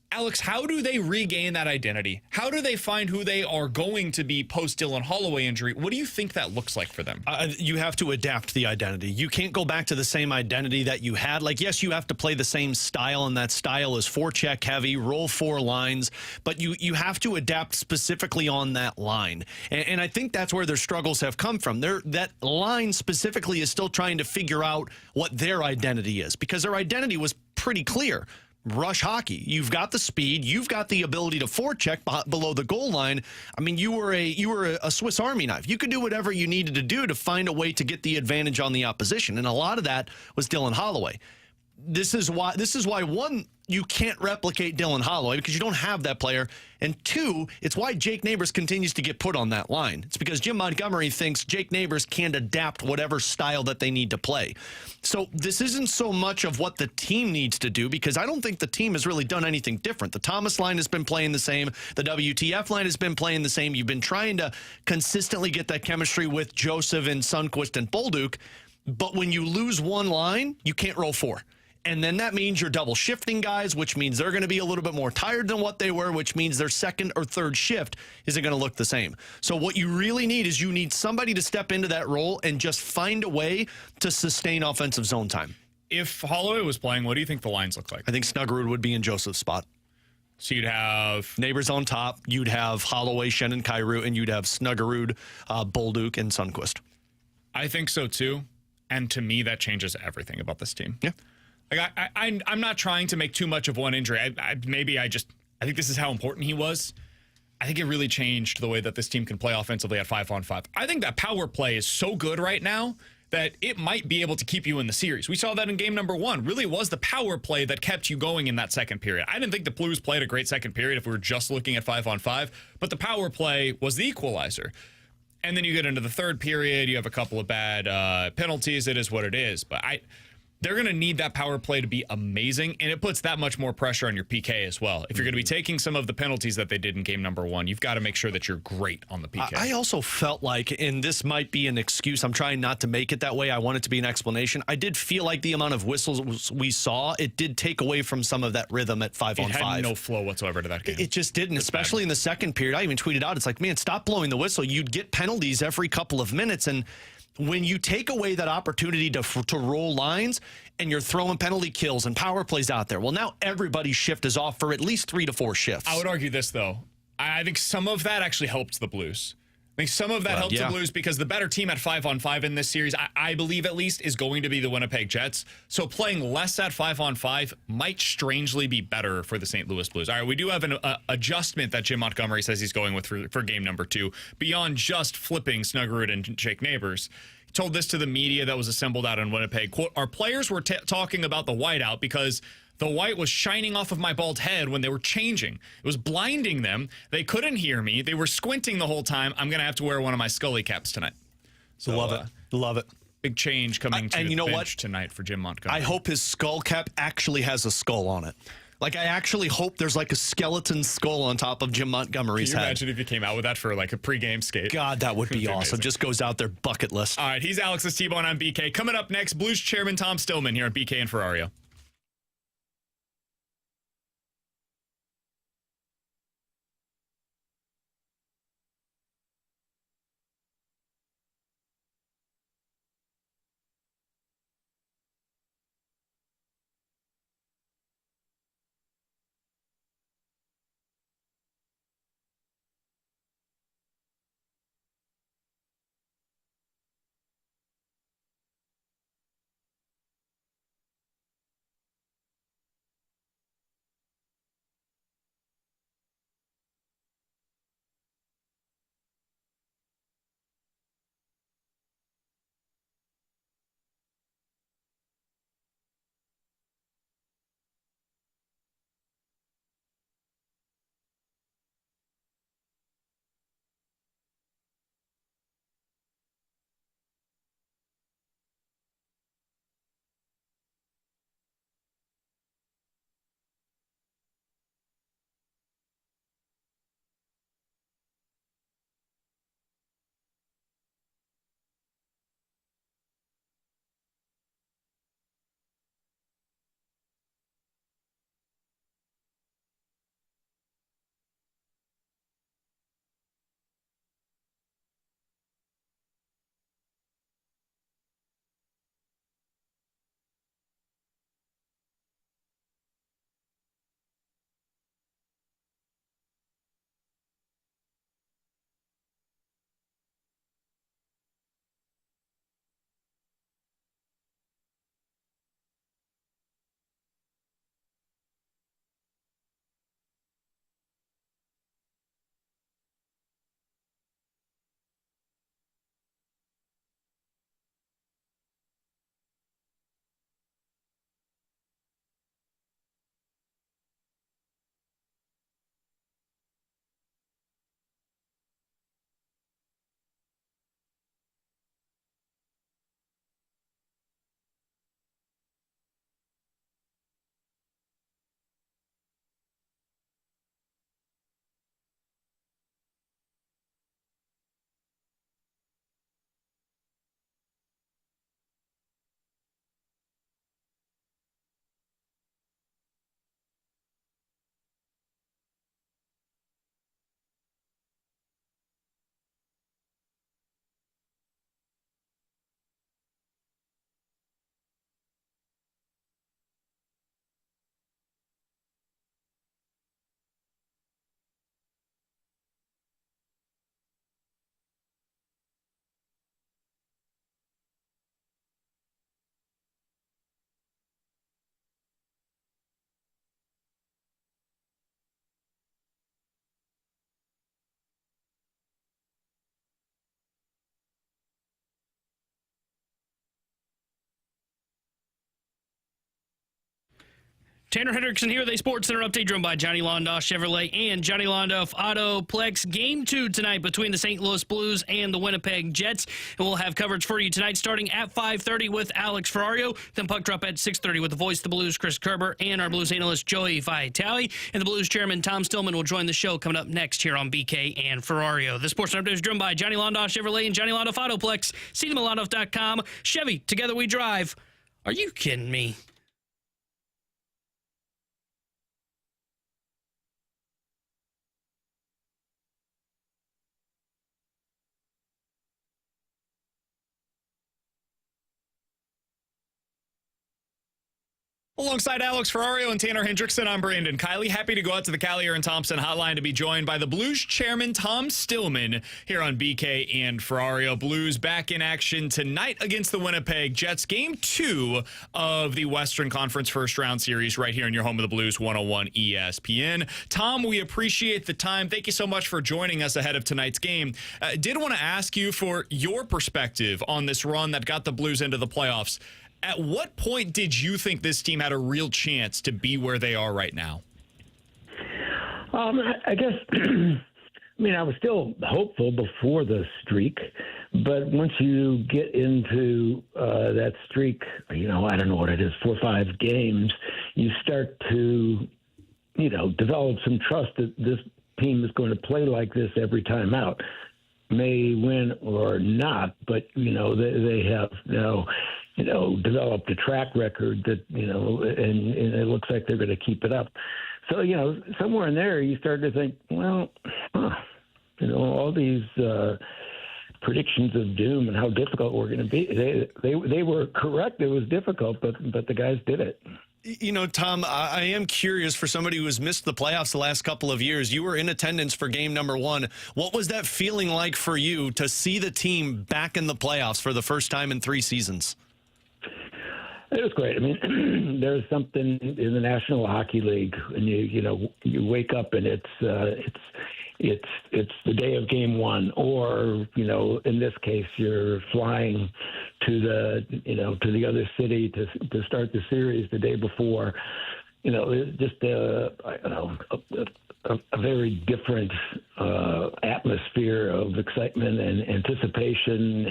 Alex, how do they regain that identity? How do they find who they are going to be post-Dylan Holloway injury? What do you think that looks like for them? You have to adapt the identity. You can't go back to the same identity that you had. Like, yes, you have to play the same style, and that style is forecheck heavy, roll four lines, but you have to adapt specifically on that line. And I think that's where their struggles have come from. That line specifically is still trying to figure out what their identity is, because their identity was pretty clear. Rush hockey. You've got the speed. You've got the ability to forecheck below the goal line. I mean, you were a Swiss Army knife. You could do whatever you needed to do to find a way to get the advantage on the opposition, and a lot of that was Dylan Holloway. This is why one, you can't replicate Dylan Holloway because you don't have that player, and two, it's why Jake Neighbors continues to get put on that line. It's because Jim Montgomery thinks Jake Neighbors can't adapt whatever style that they need to play. So this isn't so much of what the team needs to do, because I don't think the team has really done anything different. The Thomas line has been playing the same. The WTF line has been playing the same. You've been trying to consistently get that chemistry with Joseph and Sundqvist and Bolduc, but when you lose one line, you can't roll four. And then that means you're double shifting guys, which means they're going to be a little bit more tired than what they were, which means their second or third shift isn't going to look the same. So what you really need is you need somebody to step into that role and just find a way to sustain offensive zone time. If Holloway was playing, what do you think the lines look like? I think Snuggerud would be in Joseph's spot. So you'd have Neighbors on top, you'd have Holloway, Shannon Kyrou, and you'd have Snuggerud, Bolduc, and Sundqvist. I think so too. And to me, that changes everything about this team. Yeah. Like I'm not trying to make too much of one injury. I think this is how important he was. I think it really changed the way that this team can play offensively at 5-on-5. I think that power play is so good right now that it might be able to keep you in the series. We saw that in game number 1. Really was the power play that kept you going in that second period. I didn't think the Blues played a great second period if we were just looking at 5-on-5, but the power play was the equalizer. And then you get into the third period, you have a couple of bad penalties. It is what it is. But they're going to need that power play to be amazing, and it puts that much more pressure on your PK as well. If you're going to be taking some of the penalties that they did in game number 1, you've got to make sure that you're great on the PK. I also felt like, and this might be an excuse, I'm trying not to make it that way, I want it to be an explanation. I did feel like the amount of whistles we saw, it did take away from some of that rhythm at 5-on-5. It had no flow whatsoever to that game. It just didn't, especially in the second period. I even tweeted out, it's like, man, stop blowing the whistle. You'd get penalties every couple of minutes, and when you take away that opportunity to roll lines and you're throwing penalty kills and power plays out there, well, now everybody's shift is off for at least 3 to 4 shifts. I would argue this, though. I think some of that actually helped the Blues. I think some of that helped the Blues because the better team at 5-on-5 in this series, I believe at least, is going to be the Winnipeg Jets. So playing less at 5-on-5 might strangely be better for the St. Louis Blues. All right, we do have an adjustment that Jim Montgomery says he's going with for game number 2, beyond just flipping Snuggerud and Jake Neighbors. He told this to the media that was assembled out in Winnipeg. Quote, our players were talking about the whiteout because the white was shining off of my bald head when they were changing. It was blinding them. They couldn't hear me. They were squinting the whole time. I'm going to have to wear one of my Scully caps tonight. So, Love it. Big change coming to and the you know bench what? Tonight for Jim Montgomery. I hope his skull cap actually has a skull on it. Like, I actually hope there's like a skeleton skull on top of Jim Montgomery's head. Can you imagine if you came out with that for like a pregame skate? God, that would be awesome. Just goes out their bucket list. All right, he's Alex's T-Bone on BK. Coming up next, Blues chairman Tom Stillman here on BK and Ferrario. Tanner Hendrickson here with a Sports Center update driven by Johnny Londoff Chevrolet and Johnny Londoff Autoplex. Game 2 tonight between the St. Louis Blues and the Winnipeg Jets. And we'll have coverage for you tonight starting at 5:30 with Alex Ferrario. Then puck drop at 6:30 with the voice of the Blues, Chris Kerber, and our Blues analyst, Joey Vitale. And the Blues chairman, Tom Stillman, will join the show coming up next here on BK and Ferrario. The Sports Center update is driven by Johnny Londoff Chevrolet and Johnny Londoff Autoplex. See them at Londoff.com. Chevy, together we drive. Are you kidding me? Alongside Alex Ferrario and Tanner Hendrickson, I'm Brandon Kiley. Happy to go out to the Collier and Thompson hotline to be joined by the Blues chairman, Tom Stillman, here on BK and Ferrario. Blues back in action tonight against the Winnipeg Jets. Game 2 of the Western Conference first round series right here in your home of the Blues 101 ESPN. Tom, we appreciate the time. Thank you so much for joining us ahead of tonight's game. Did want to ask you for your perspective on this run that got the Blues into the playoffs. At what point did you think this team had a real chance to be where they are right now? I guess, I was still hopeful before the streak, but once you get into that streak, I don't know what it is, 4 or 5 games, you start to, develop some trust that this team is going to play like this every time out. May win or not, but, they have now developed a track record that, and it looks like they're going to keep it up. So, somewhere in there, you start to think, well, all these predictions of doom and how difficult we're going to be, they were correct. It was difficult, but the guys did it. Tom, I am curious for somebody who has missed the playoffs the last couple of years. You were in attendance for game number 1. What was that feeling like for you to see the team back in the playoffs for the first time in 3 seasons? It was great. There's something in the National Hockey League, and you wake up and it's the day of game 1, or in this case you're flying to the other city to start the series the day before. Just a very different atmosphere of excitement and anticipation,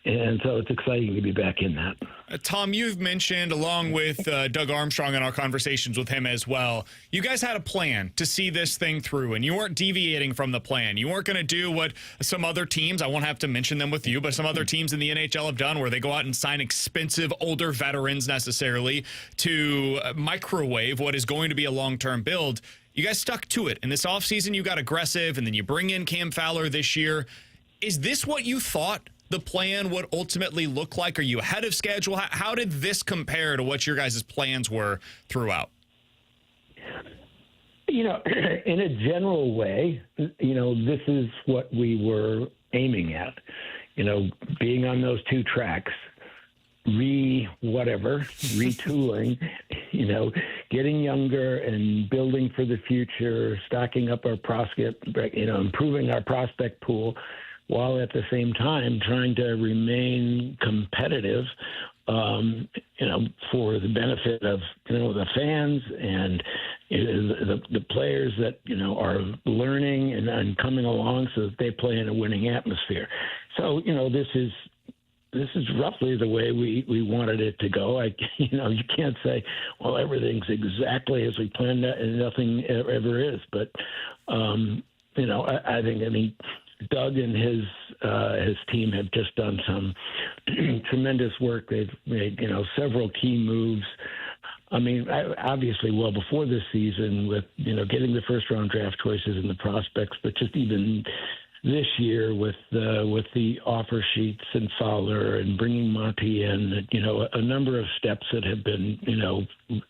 and so it's exciting to be back in that. Tom, you've mentioned, along with Doug Armstrong in our conversations with him as well, you guys had a plan to see this thing through, and you weren't deviating from the plan. You weren't going to do what some other teams, I won't have to mention them with you, but some other teams in the NHL have done, where they go out and sign expensive older veterans necessarily to microwave what is going to be a long-term build. You guys stuck to it. In this offseason, you got aggressive, and then you bring in Cam Fowler this year. Is this what you thought the plan would ultimately look like? Are you ahead of schedule? How did this compare to what your guys' plans were throughout? In a general way, this is what we were aiming at. Being on those 2 tracks, retooling, getting younger and building for the future, stocking up our prospect, improving our prospect pool, while at the same time trying to remain competitive, for the benefit of, the fans and the players that, are learning and coming along so that they play in a winning atmosphere. So, this is roughly the way we wanted it to go. You can't say, well, everything's exactly as we planned, and nothing ever is. But, I think, Doug and his team have just done some tremendous work. They've made, several key moves. Obviously, well before this season with, getting the first round draft choices and the prospects, but just even this year with the offer sheets and Fowler and bringing Monty in, a number of steps that have been,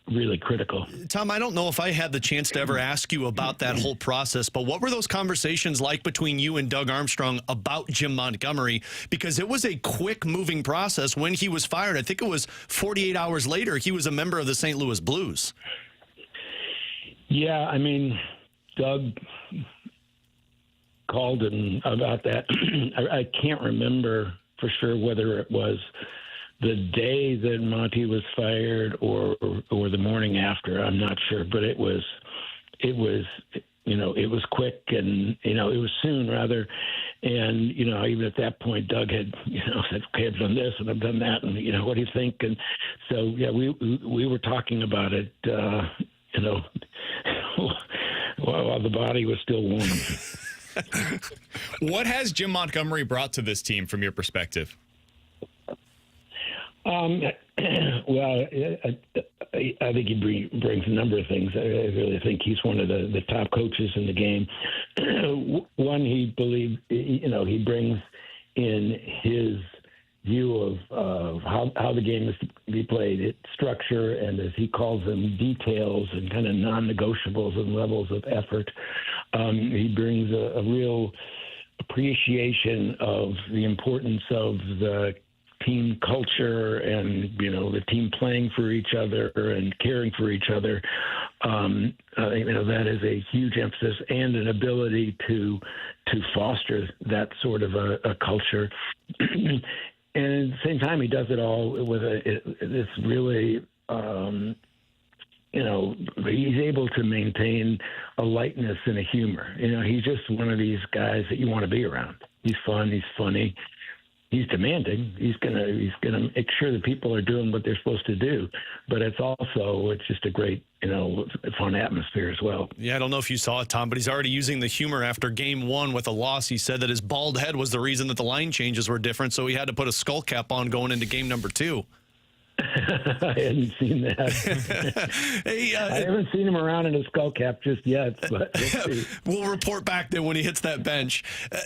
really critical. Tom, I don't know if I had the chance to ever ask you about that whole process, but what were those conversations like between you and Doug Armstrong about Jim Montgomery? Because it was a quick moving process when he was fired. I think it was 48 hours later, he was a member of the St. Louis Blues. Yeah, Doug called and about that. I can't remember for sure whether it was the day that Monty was fired or the morning after. I'm not sure, but it was quick, and it was soon rather. And even at that point, Doug had said, "Okay, I've done this and I've done that, and what do you think?" And so we were talking about it, while the body was still warm. What has Jim Montgomery brought to this team from your perspective? Well, I think he brings a number of things. I really think he's one of the top coaches in the game. One, he brings in his view of how the game is to be played, its structure, and as he calls them, details and kind of non-negotiables and levels of effort. He brings a real appreciation of the importance of the team culture and the team playing for each other and caring for each other. That is a huge emphasis and an ability to foster that sort of a culture. And at the same time, he does it all with this really, he's able to maintain a lightness and a humor. He's just one of these guys that you want to be around. He's fun. He's funny. He's demanding. He's gonna make sure that people are doing what they're supposed to do. But it's just a great, fun atmosphere as well. Yeah, I don't know if you saw it, Tom, but he's already using the humor after game one with a loss. He said that his bald head was the reason that the line changes were different, so he had to put a skull cap on going into game number 2. I hadn't seen that. Hey, I haven't seen him around in a skull cap just yet. But we'll report back then when he hits that bench.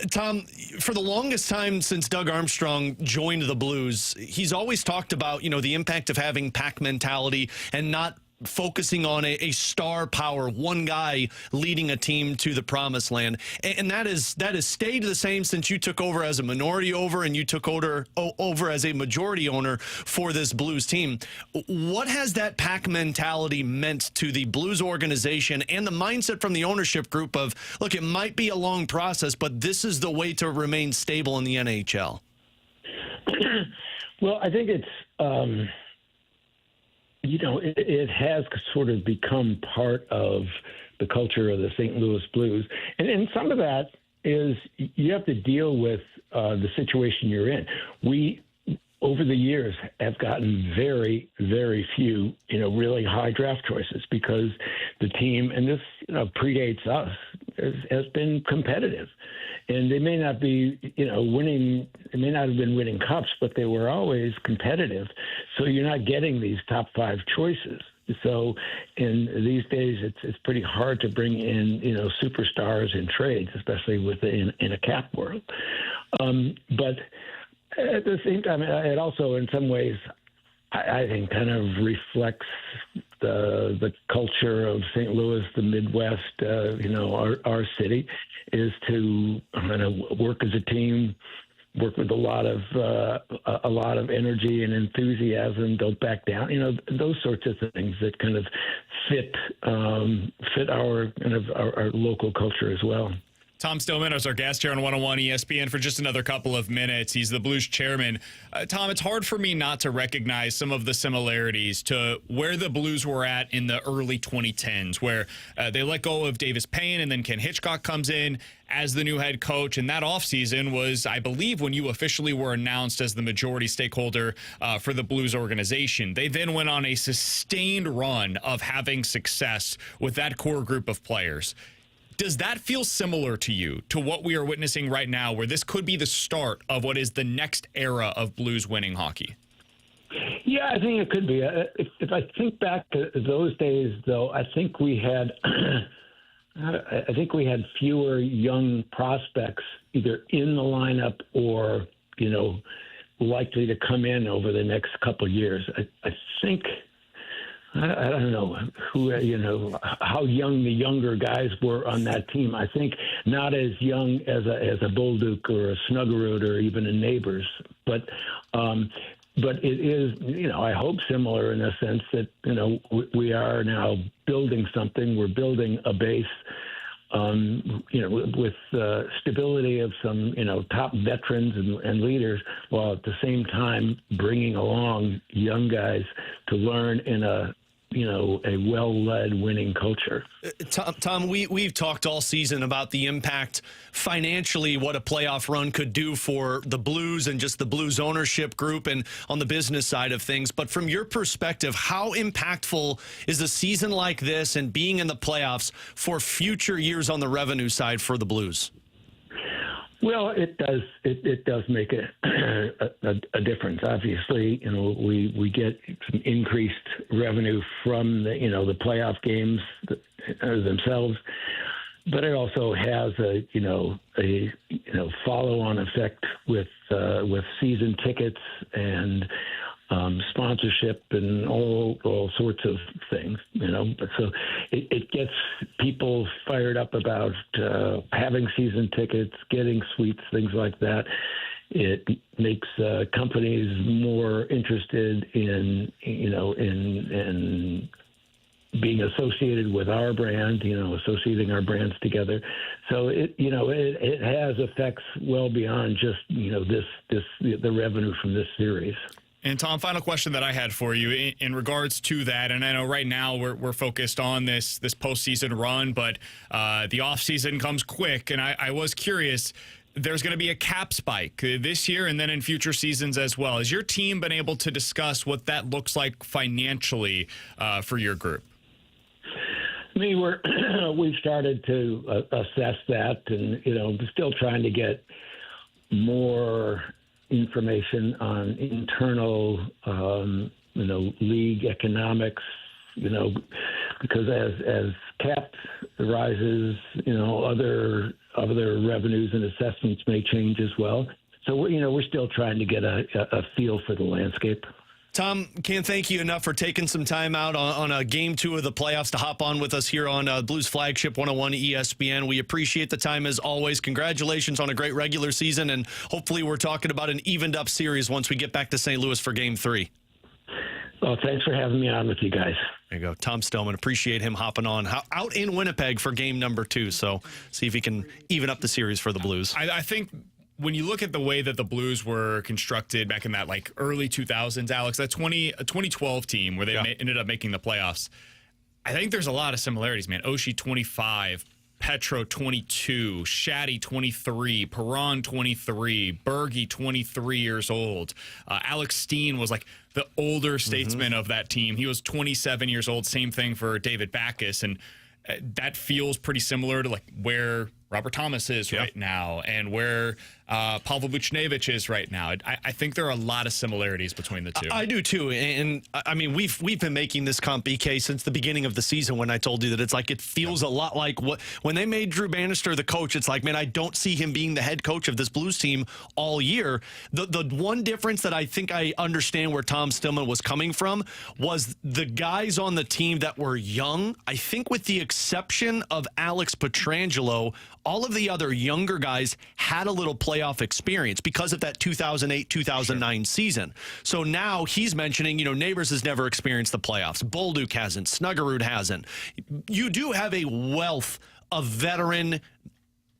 Tom, for the longest time since Doug Armstrong joined the Blues, he's always talked about, the impact of having pack mentality and not focusing on a star power, one guy leading a team to the promised land. And that has stayed the same since you took over as a minority owner and you took over as a majority owner for this Blues team. What has that pack mentality meant to the Blues organization and the mindset from the ownership group of, look, it might be a long process, but this is the way to remain stable in the NHL? Well, I think it's, it has sort of become part of the culture of the St. Louis Blues. And some of that is you have to deal with the situation you're in. We, over the years, have gotten very, very few, really high draft choices because the team, and this, predates us, has been competitive. And they may not be, winning. They may not have been winning cups, but they were always competitive. So you're not getting these top 5 choices. So in these days, it's pretty hard to bring in, superstars in trades, especially in a cap world. But at the same time, it also, in some ways, I think kind of reflects the culture of St. Louis, the Midwest, our city, is to kind of work as a team, work with a lot of energy and enthusiasm, don't back down, those sorts of things that kind of fit our kind of our local culture as well. Tom Stillman is our guest here on 101 ESPN for just another couple of minutes. He's the Blues chairman. Tom, it's hard for me not to recognize some of the similarities to where the Blues were at in the early 2010s, where they let go of Davis Payne and then Ken Hitchcock comes in as the new head coach. And that offseason was, I believe, when you officially were announced as the majority stakeholder for the Blues organization. They then went on a sustained run of having success with that core group of players. Does that feel similar to you, to what we are witnessing right now, where this could be the start of what is the next era of Blues winning hockey? Yeah, I think it could be. If I think back to those days, though, I think we had fewer young prospects either in the lineup or, likely to come in over the next couple of years. I think. I don't know how young the younger guys were on that team. I think not as young as a Bolduc or a Snuggerud or even a Neighbors, but it is, I hope similar in the sense that, we are now building something. We're building a base with stability of some, top veterans and leaders, while at the same time bringing along young guys to learn in a well-led winning culture. Tom, we've talked all season about the impact financially, what a playoff run could do for the Blues and just the Blues ownership group and on the business side of things. But from your perspective, how impactful is a season like this and being in the playoffs for future years on the revenue side for the Blues? Well, it does. It does make a difference. Obviously, we get some increased revenue from the playoff games themselves, but it also has a follow-on effect with season tickets and sponsorship and all sorts of things, But so it gets people fired up about having season tickets, getting suites, things like that. It makes companies more interested in being associated with our brand, associating our brands together. So it has effects well beyond just the revenue from this series. And Tom, final question that I had for you in regards to that, and I know right now we're focused on this postseason run, but the offseason comes quick, and I was curious, there's going to be a cap spike this year and then in future seasons as well. Has your team been able to discuss what that looks like financially for your group? I mean, we've started to assess that, and still trying to get more information on internal, league economics, because as cap rises, other revenues and assessments may change as well. So we're still trying to get a feel for the landscape. Tom, can't thank you enough for taking some time out on a game 2 of the playoffs to hop on with us here on Blues Flagship 101 ESPN. We appreciate the time as always. Congratulations on a great regular season, and hopefully we're talking about an evened-up series once we get back to St. Louis for Game 3. Well, thanks for having me on with you guys. There you go. Tom Stillman, appreciate him hopping on out in Winnipeg for game number 2, so see if he can even up the series for the Blues. I think when you look at the way that the Blues were constructed back in that early 2000s, Alex, that 2012 team where they ended up making the playoffs, I think there's a lot of similarities, man. Oshie 25, Petro 22, Shaddy 23, Perron 23, Berge 23 years old. Alex Steen was the older statesman of that team. He was 27 years old. Same thing for David Backes, and that feels pretty similar to where Robert Thomas is right now and where Pavel Buchnevich is right now. I think there are a lot of similarities between the two. I do too, and I mean we've been making this comp, BK, since the beginning of the season. When I told you that it feels a lot like when they made Drew Bannister the coach. It's like, man, I don't see him being the head coach of this Blues team all year. The one difference that I think I understand where Tom Stillman was coming from was the guys on the team that were young. I think with the exception of Alex Pietrangelo, all of the other younger guys had a little playoff experience because of that 2008-2009 season. So now he's mentioning, Neighbors has never experienced the playoffs. Bolduc hasn't. Snuggerud hasn't. You do have a wealth of veteran,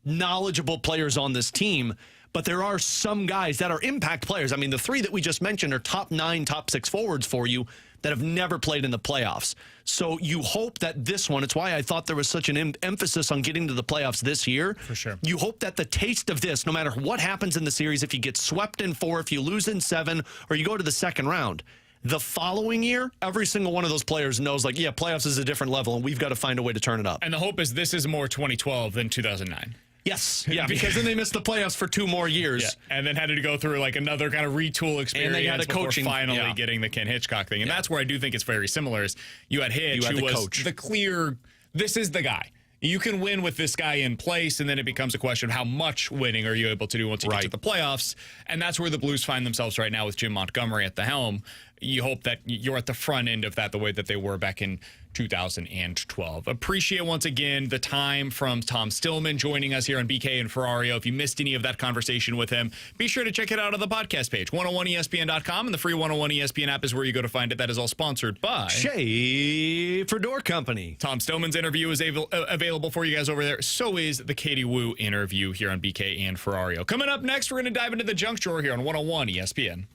knowledgeable players on this team, but there are some guys that are impact players. I mean, the 3 that we just mentioned are top 9, top 6 forwards for you that have never played in the playoffs. So you hope that this one, it's why I thought there was such an emphasis on getting to the playoffs this year. For sure. You hope that the taste of this, no matter what happens in the series, if you get swept in 4, if you lose in 7, or you go to the second round, the following year, every single one of those players knows, playoffs is a different level, and we've got to find a way to turn it up. And the hope is this is more 2012 than 2009. Yes, because then they missed the playoffs for 2 more years. Yeah. And then had to go through another kind of retool experience and they had a before finally getting the Ken Hitchcock thing. And that's where I do think it's very similar. Is you had Hitch, who was coach. The clear, this is the guy. You can win with this guy in place, and then it becomes a question of how much winning are you able to do once you get to the playoffs. And that's where the Blues find themselves right now with Jim Montgomery at the helm. you hope that you're at the front end of that the way that they were back in 2012. Appreciate once again the time from Tom Stillman joining us here on BK and Ferrario. If you missed any of that conversation with him, be sure to check it out on the podcast page. 101ESPN.com and the free 101 ESPN app is where you go to find it. That is all sponsored by Schaefer Door Company. Tom Stillman's interview is available for you guys over there. So is the Katie Wu interview here on BK and Ferrario. Coming up next, we're going to dive into the junk drawer here on 101 ESPN.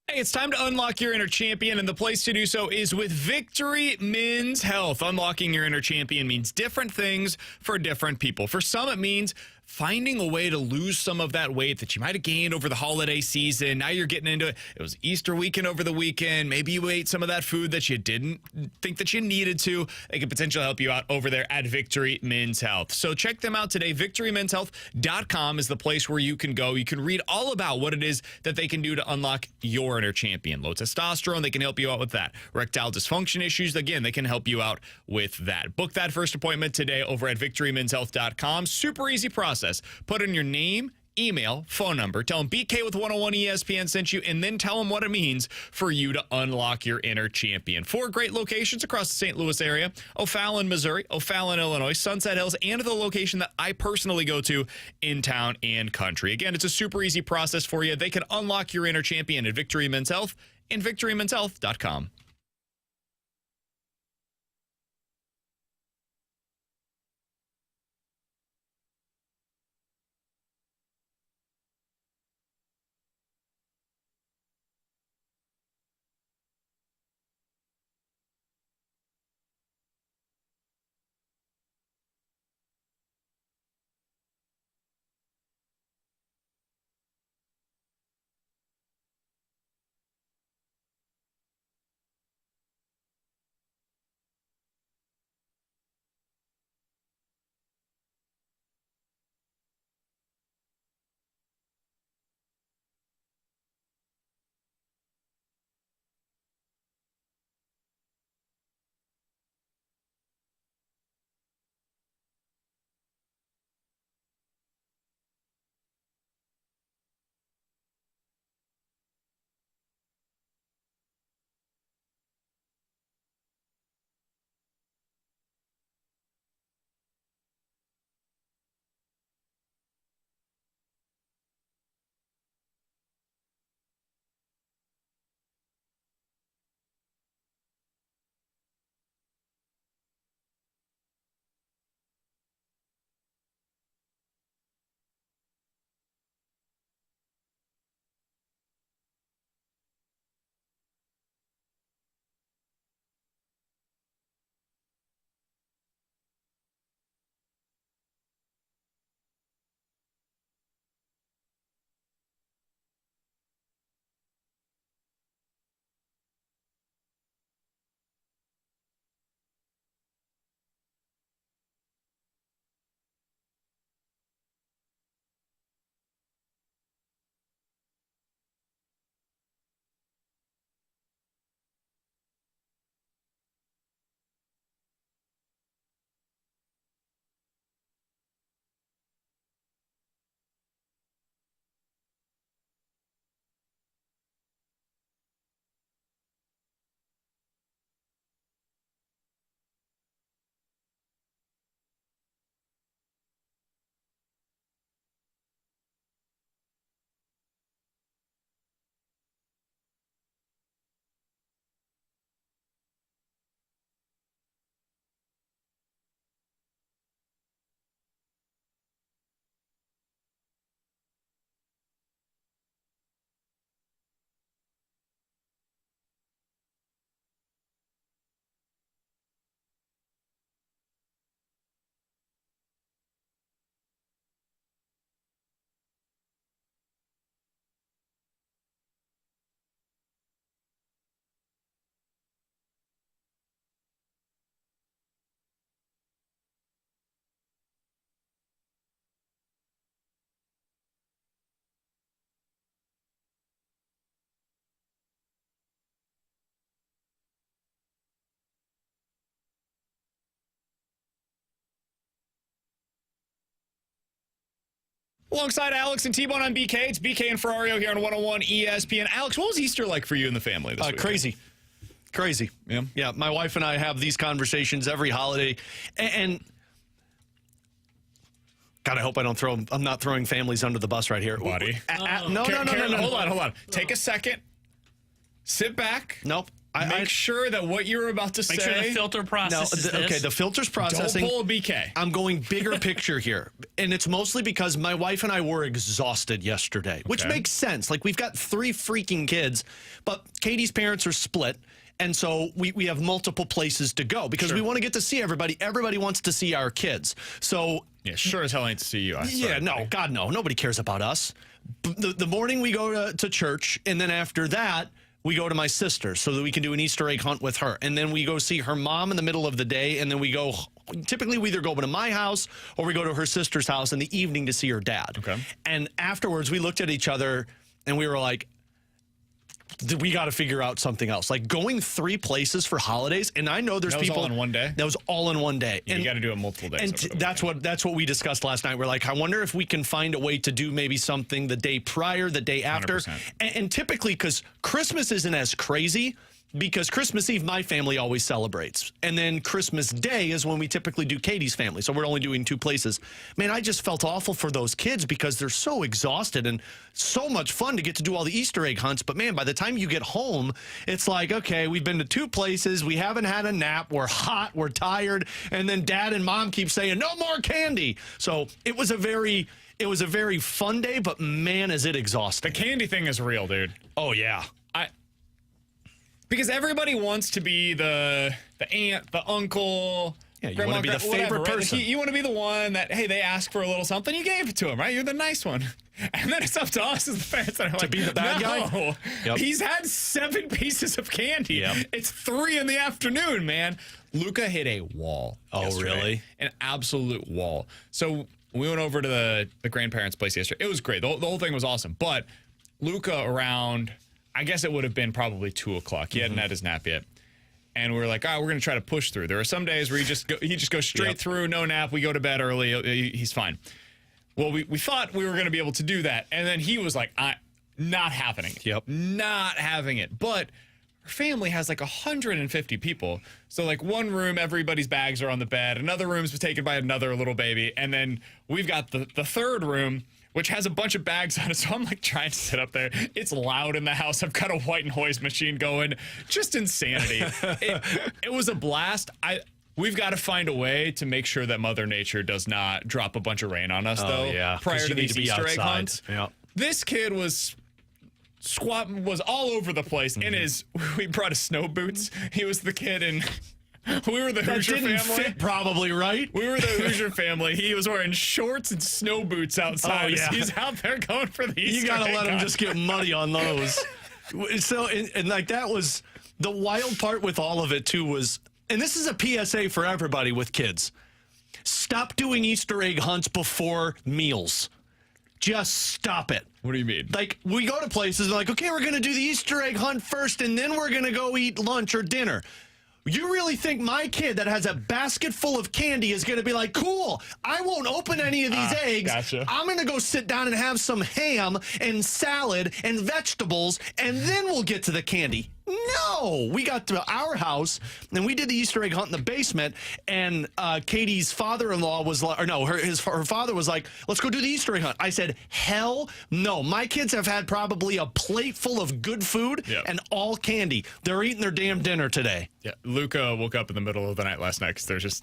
Hey, it's time to unlock your inner champion, and the place to do so is with Victory Men's Health. Unlocking your inner champion means different things for different people. For some, it means finding a way to lose some of that weight that you might have gained over the holiday season. Now you're getting into it. It was Easter weekend over the weekend. Maybe you ate some of that food that you didn't think that you needed to. They could potentially help you out over there at Victory Men's Health. So check them out today. VictoryMen'sHealth.com is the place where you can go. You can read all about what it is that they can do to unlock your inner champion. Low testosterone, they can help you out with that. Erectile dysfunction issues, again, they can help you out with that. Book that first appointment today over at VictoryMen'sHealth.com. Super easy process. Put in your name, email, phone number. Tell them BK with 101 ESPN sent you, and then tell them what it means for you to unlock your inner champion. 4 great locations across the St. Louis area: O'Fallon, Missouri; O'Fallon, Illinois; Sunset Hills; and the location that I personally go to in Town and Country. Again, it's a super easy process for you. They can unlock your inner champion at Victory Men's Health and VictoryMen'sHealth.com. Alongside Alex and T-Bone on BK, it's BK and Ferrario here on 101 ESPN. Alex, what was Easter like for you and the family this week? Crazy. Yeah, my wife and I have these conversations every holiday. And God, I hope I'm not throwing families under the bus right here. Buddy. No. Hold on. Take a second. Sit back. Nope. Make sure that what you're about to say. Make sure the filter processes okay, the filter's processing. Don't pull a BK. I'm going bigger picture here. And it's mostly because my wife and I were exhausted yesterday, which makes sense. Like, we've got 3 freaking kids, but Katie's parents are split. And so we have multiple places to go because we want to get to see everybody. Everybody wants to see our kids. So yeah, sure as hell ain't to see you. God, no. Nobody cares about us. The morning we go to church, and then after that, we go to my sister so that we can do an Easter egg hunt with her. And then we go see her mom in the middle of the day, and then typically we either go to my house or we go to her sister's house in the evening to see her dad. Okay. And afterwards, we looked at each other, and we were like, we got to figure out something else. Like, going 3 places for holidays, and I know there's people. That was all in one day? That was all in one day. You got to do it multiple days. And that's what we discussed last night. We're like, I wonder if we can find a way to do maybe something the day prior, the day after. 100%. And typically, because Christmas isn't as crazy, because Christmas Eve, my family always celebrates. And then Christmas Day is when we typically do Katie's family. So we're only doing 2 places. Man, I just felt awful for those kids because they're so exhausted and so much fun to get to do all the Easter egg hunts. But man, by the time you get home, it's like, okay, we've been to 2 places. We haven't had a nap. We're hot. We're tired. And then dad and mom keep saying, no more candy. So it was a very fun day, but man, is it exhausting. The candy thing is real, dude. Oh, yeah. Because everybody wants to be the aunt, the uncle. Yeah, you grandma, want to be the favorite person. Right? You want to be the one that, hey, they ask for a little something, you gave it to them, right? You're the nice one. And then it's up to us as the fans that are like, be the bad guy? Yep. He's had 7 pieces of candy. Yep. It's 3 in the afternoon, man. Luca hit a wall. Oh, really? An absolute wall. So we went over to the grandparents' place yesterday. It was great. The whole thing was awesome. But Luca around, I guess it would have been probably 2 o'clock. He hadn't had his nap yet. And we were like, all right, we're going to try to push through. There are some days where he just goes straight through, no nap. We go to bed early. He's fine. Well, we thought we were going to be able to do that. And then he was like, not happening. Yep. Not having it. But her family has like 150 people. So like one room, everybody's bags are on the bed. Another room's taken by another little baby. And then we've got the third room, which has a bunch of bags on it. So I'm like trying to sit up there. It's loud in the house. I've got a White and Hoy's machine going. Just insanity. It was a blast. We've got to find a way to make sure that Mother Nature does not drop a bunch of rain on us, though. Yeah. Prior to these Easter egg hunts. Yeah. This kid was all over the place. We brought his snow boots. He was the kid in. We were the Hoosier family. That didn't fit probably, right? We were the Hoosier family. He was wearing shorts and snow boots outside. Oh, yeah. He's out there going for the Easter You got to egg let him hunt. just get muddy on those. So, and like that was the wild part with all of it, too, was, and this is a PSA for everybody with kids. Stop doing Easter egg hunts before meals. Just stop it. What do you mean? Like, we go to places and like, okay, we're going to do the Easter egg hunt first, and then we're going to go eat lunch or dinner. You really think my kid that has a basket full of candy is going to be like, cool, I won't open any of these eggs. Gotcha. I'm going to go sit down and have some ham and salad and vegetables, and then we'll get to the candy. No, we got to our house and we did the Easter egg hunt in the basement, and Katie's father-in-law was like, or no, her father was like, let's go do the Easter egg hunt. I said, hell no. My kids have had probably a plate full of good food and all candy. They're eating their damn dinner today. Yeah, Luca woke up in the middle of the night last night because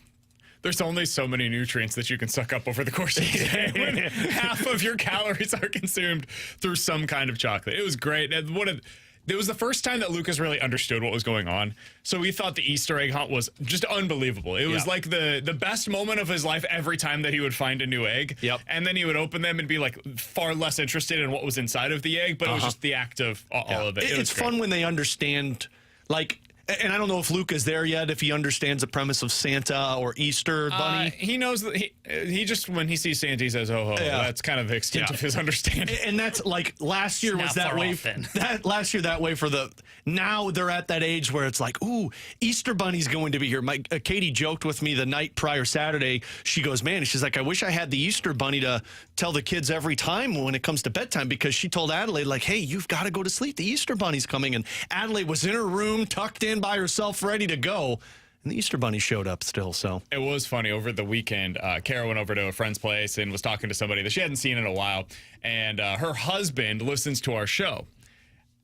there's only so many nutrients that you can suck up over the course of the day when half of your calories are consumed through some kind of chocolate. It was great. And it was the first time that Lucas really understood what was going on. So we thought the Easter egg hunt was just unbelievable. It was like the best moment of his life every time that he would find a new egg. Yep. And then he would open them and be like far less interested in what was inside of the egg. But it was just the act of all of it. It's fun when they understand, like, And I don't know if Luke is there yet, if he understands the premise of Santa or Easter Bunny. He knows that he just, when he sees Santa, he says, "Oh, ho." Yeah. That's kind of the extent of his understanding. And that's like last year was Not that far way. off then. Last year that way for the. Now they're at that age where it's like, ooh, Easter Bunny's going to be here. Katie joked with me the night prior Saturday. She goes, man, she's like, I wish I had the Easter Bunny to tell the kids every time when it comes to bedtime, because she told Adelaide, like, hey, you've got to go to sleep. The Easter Bunny's coming. And Adelaide was in her room, tucked in by herself, ready to go. And the Easter Bunny showed up still. So It was funny. Over the weekend, Kara went over to a friend's place and was talking to somebody that she hadn't seen in a while. And her husband listens to our show.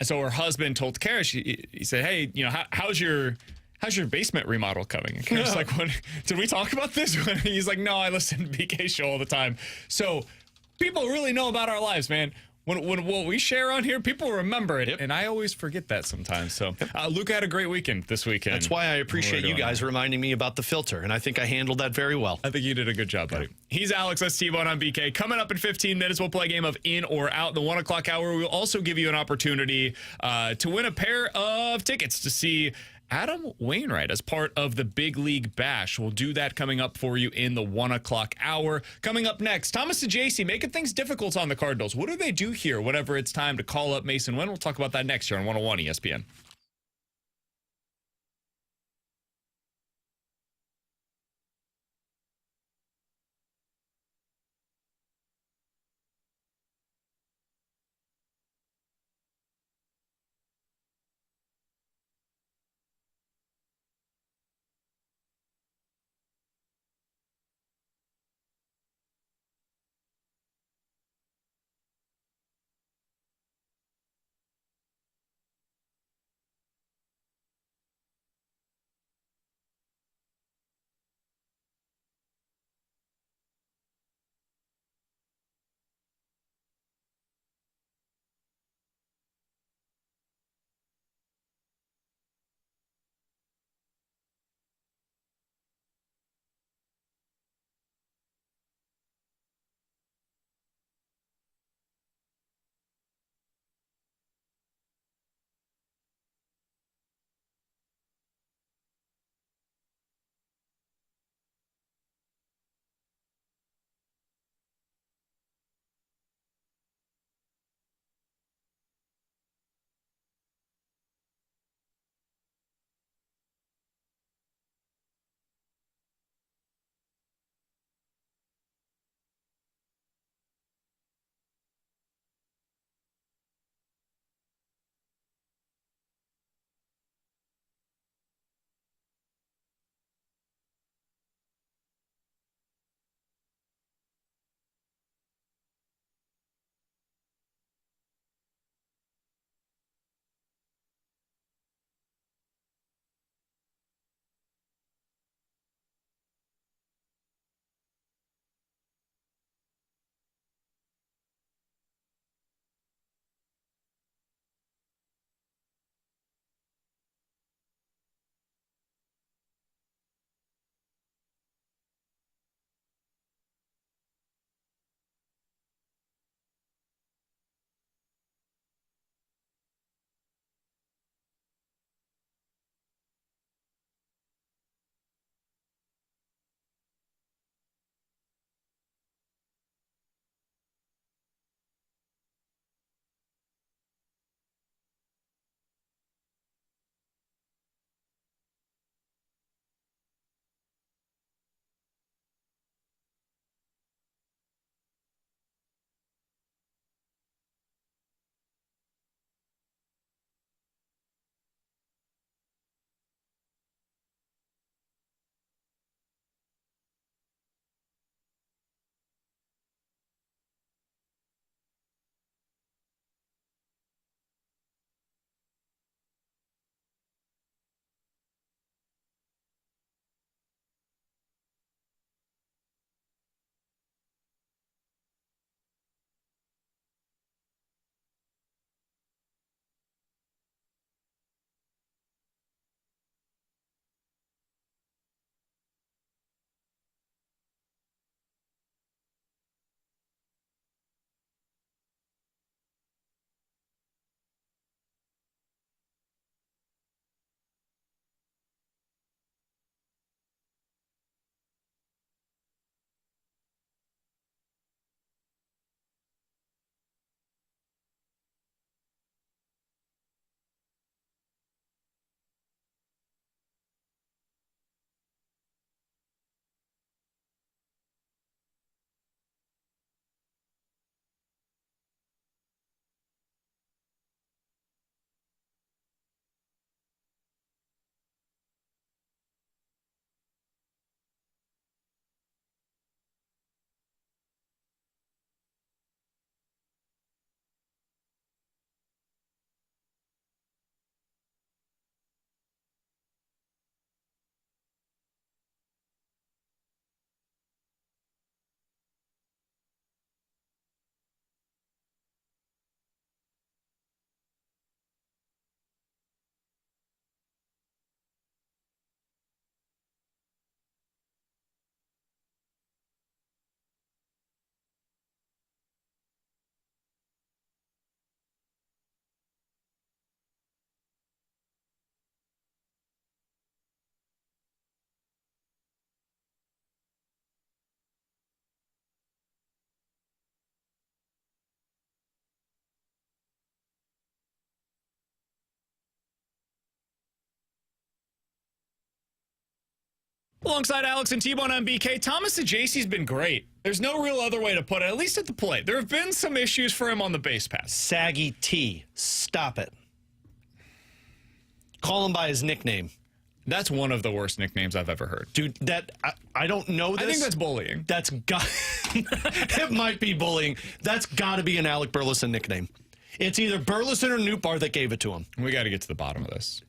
And so her husband told Kara, he said, hey, how's your basement remodel coming? And Kara's like, what, did we talk about this? He's like, no, I listen to BK show all the time. So people really know about our lives, man. When what we share on here, people remember it. And I always forget that sometimes. So Luke had a great weekend this weekend. that's why I appreciate you guys reminding me about the filter. And I think I handled that very well. I think you did a good job, buddy. He's Alex. That's T-Bone on BK. Coming up in 15 minutes, we'll play a game of in or out. In the 1 o'clock hour, we'll also give you an opportunity to win a pair of tickets to see Adam Wainwright as part of the Big League Bash. We'll do that coming up for you in the 1 o'clock hour. Coming up next, Thomas Saggese making things difficult on the Cardinals. What do they do here whenever it's time to call up Mason Wynn? We'll talk about that next year on 101 ESPN. Alongside Alex and T-Bone on BK, Thomas Saggese's been great. There's no real other way to put it, at least at the plate. There have been some issues for him on the base pass. Saggy T. Stop it. Call him by his nickname. That's one of the worst nicknames I've ever heard. Dude, I don't know this. I think that's bullying. That's got it might be bullying. That's got to be an Alec Burleson nickname. It's either Burleson or Nootbaar that gave it to him. We got to get to the bottom of this.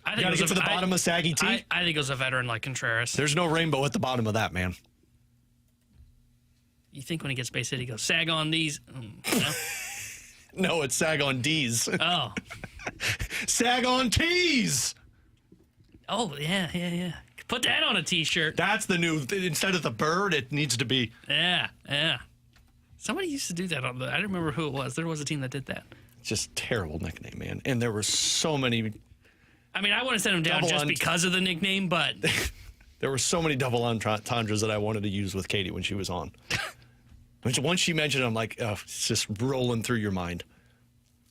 I think Got to get to the bottom of Saggy T. I think it was a veteran like Contreras. There's no rainbow at the bottom of that, man. You think when he gets base hit, he goes, sag on these? No? No, it's sag on D's. Oh. Sag on T's. Oh, yeah. Put that on a T-shirt. That's the new, instead of the bird, it needs to be. Yeah. Somebody used to do that. I don't remember who it was. There was a team that did that. Just terrible nickname, man. And there were so many. I mean, I want to send him down just because of the nickname, but. There were so many double entendres that I wanted to use with Katie when she was on. Once she mentioned it, I'm like, oh, it's just rolling through your mind.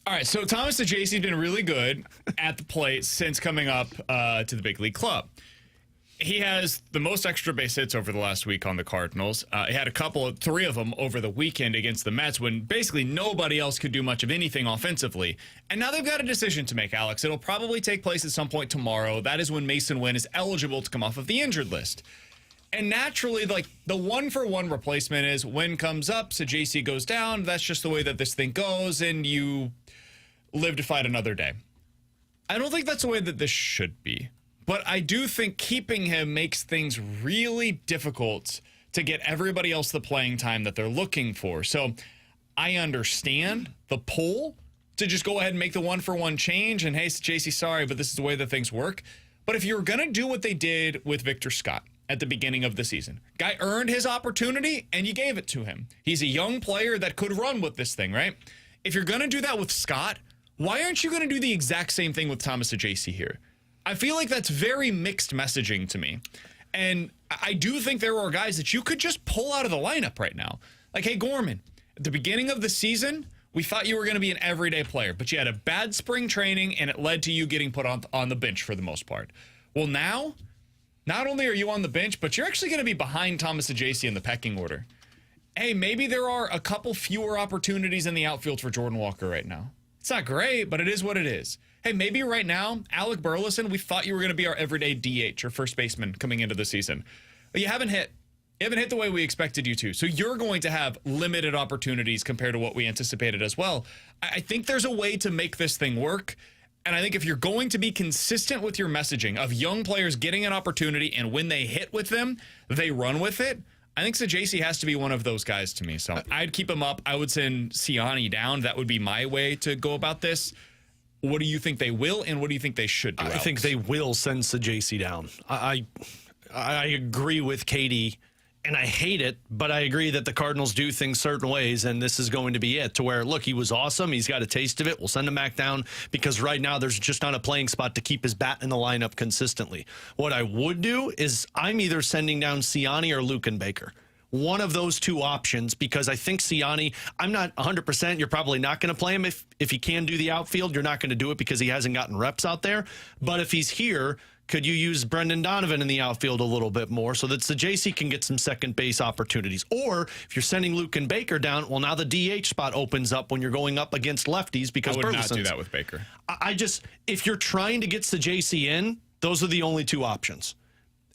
All right, so Thomas Saggese's been really good at the plate since coming up to the big league club. He has the most extra base hits over the last week on the Cardinals. He had three of them over the weekend against the Mets when basically nobody else could do much of anything offensively. And now they've got a decision to make, Alex. It'll probably take place at some point tomorrow. That is when Mason Wynn is eligible to come off of the injured list. And naturally, like, the one-for-one replacement is Wynn comes up, Saggese goes down. That's just the way that this thing goes, and you live to fight another day. I don't think that's the way that this should be. But I do think keeping him makes things really difficult to get everybody else the playing time that they're looking for. So I understand the pull to just go ahead and make the one-for-one change. And, hey, Saggese, sorry, but this is the way that things work. But if you're going to do what they did with Victor Scott at the beginning of the season, guy earned his opportunity, and you gave it to him. He's a young player that could run with this thing, right? If you're going to do that with Scott, why aren't you going to do the exact same thing with Thomas Saggese here? I feel like that's very mixed messaging to me. And I do think there are guys that you could just pull out of the lineup right now. Like, hey, Gorman, at the beginning of the season, we thought you were going to be an everyday player, but you had a bad spring training, and it led to you getting put on the bench for the most part. Well, now, not only are you on the bench, but you're actually going to be behind Thomas Saggese in the pecking order. Hey, maybe there are a couple fewer opportunities in the outfield for Jordan Walker right now. It's not great, but it is what it is. Hey, maybe right now, Alec Burleson, we thought you were going to be our everyday DH or first baseman coming into the season. But you haven't hit. You haven't hit the way we expected you to. So you're going to have limited opportunities compared to what we anticipated as well. I think there's a way to make this thing work. And I think if you're going to be consistent with your messaging of young players getting an opportunity and when they hit with them, they run with it, I think Saggese has to be one of those guys to me. So I'd keep him up. I would send Siani down. That would be my way to go about this. What do you think they will, and what do you think they should do, Alex? I think they will send Saggese down. I agree with Katie, and I hate it, but I agree that the Cardinals do things certain ways, and this is going to be it, to where, look, he was awesome. He's got a taste of it. We'll send him back down because right now there's just not a playing spot to keep his bat in the lineup consistently. What I would do is I'm either sending down Siani or Lukenbaker. One of those two options, because I think Siani, I'm not 100%. You're probably not going to play him if he can do the outfield. You're not going to do it because he hasn't gotten reps out there. But if he's here, could you use Brendan Donovan in the outfield a little bit more so that Saggese can get some second base opportunities? Or if you're sending Lukenbaker down, well, now the DH spot opens up when you're going up against lefties because I would Burleson's. not do that with Baker. If you're trying to get Saggese in, those are the only two options.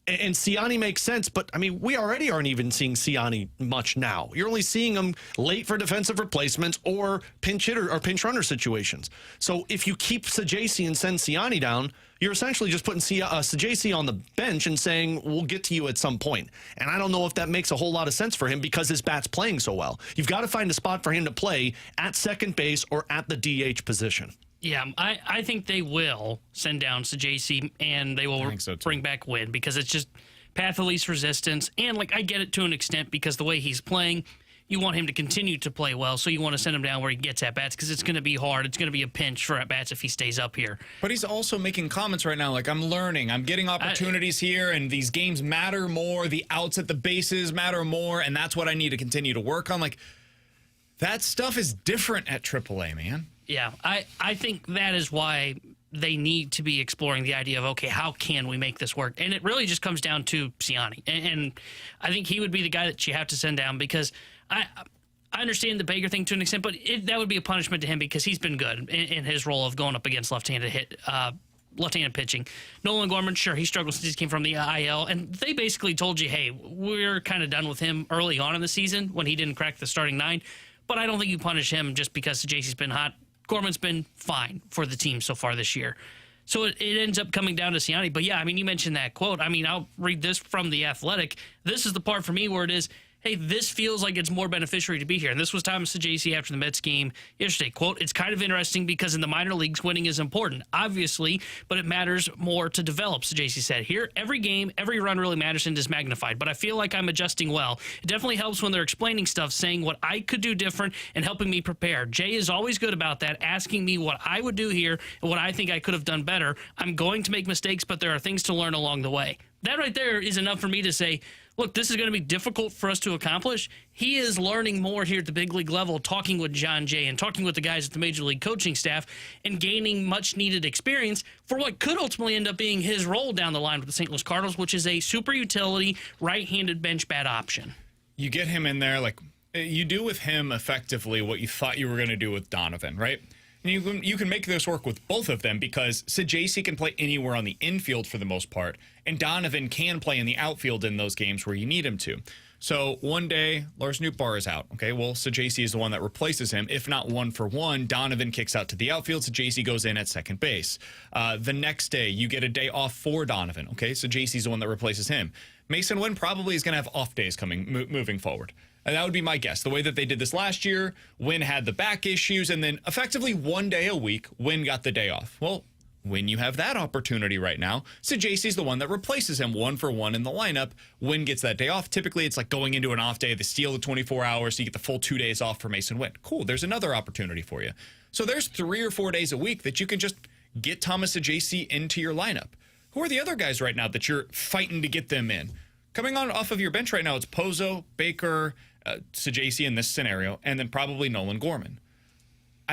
And Siani makes sense, but, I mean, we already aren't even seeing Siani much now. You're only seeing him late for defensive replacements or pinch hitter or pinch runner situations. So if you keep Saggese and send Siani down, you're essentially just putting Saggese on the bench and saying, we'll get to you at some point. And I don't know if that makes a whole lot of sense for him because his bat's playing so well. You've got to find a spot for him to play at second base or at the DH position. Yeah, I think they will send down Saggese and they will bring back Wynn because it's just path of least resistance. And, like, I get it to an extent because the way he's playing, you want him to continue to play well, so you want to send him down where he gets at-bats because it's going to be hard. It's going to be a pinch for at-bats if he stays up here. But he's also making comments right now like, I'm learning. I'm getting opportunities here, and these games matter more. The outs at the bases matter more, and that's what I need to continue to work on. Like, that stuff is different at AAA, man. Yeah, I think that is why they need to be exploring the idea of, okay, how can we make this work? And it really just comes down to Siani. And I think he would be the guy that you have to send down, because I understand the Baker thing to an extent, but that would be a punishment to him because he's been good in his role of going up against left-handed pitching. Nolan Gorman, sure, he struggled since he came from the IL, and they basically told you, hey, we're kind of done with him early on in the season when he didn't crack the starting 9, but I don't think you punish him just because Saggese's been hot. Gorman's been fine for the team so far this year. So it ends up coming down to Siani. But yeah, I mean, you mentioned that quote. I mean, I'll read this from The Athletic. This is the part for me where it is, hey, this feels like it's more beneficiary to be here. And this was Thomas Saggese after the Mets game yesterday. Quote, it's kind of interesting because in the minor leagues, winning is important, obviously, but it matters more to develop, Saggese said. Here, every game, every run really matters and is magnified, but I feel like I'm adjusting well. It definitely helps when they're explaining stuff, saying what I could do different and helping me prepare. Jay is always good about that, asking me what I would do here and what I think I could have done better. I'm going to make mistakes, but there are things to learn along the way. That right there is enough for me to say, look, this is going to be difficult for us to accomplish. He is learning more here at the big league level, talking with John Jay and talking with the guys at the major league coaching staff and gaining much needed experience for what could ultimately end up being his role down the line with the St. Louis Cardinals, which is a super utility right-handed bench bat option. You get him in there, like you do with him effectively what you thought you were going to do with Donovan, right? And you can make this work with both of them because Saggese can play anywhere on the infield for the most part, and Donovan can play in the outfield in those games where you need him to. So one day, Lars Nootbaar is out. Okay, well, Saggese is the one that replaces him. If not 1-for-1, Donovan kicks out to the outfield. Saggese goes in at second base. The next day, you get a day off for Donovan. Okay, Saggese is the one that replaces him. Mason Wynn probably is going to have off days coming moving forward. And that would be my guess. The way that they did this last year, Wynn had the back issues, and then effectively one day a week, Wynn got the day off. Well, when you have that opportunity right now, Saggese's the one that replaces him 1-for-1 in the lineup. Wynn gets that day off. Typically, it's like going into an off day. They steal the 24 hours, so you get the full 2 days off for Mason Wynn. Cool, there's another opportunity for you. So there's 3 or 4 days a week that you can just get Thomas Saggese into your lineup. Who are the other guys right now that you're fighting to get them in? Coming on off of your bench right now, it's Pozo, Baker, Saggese in this scenario, and then probably Nolan Gorman.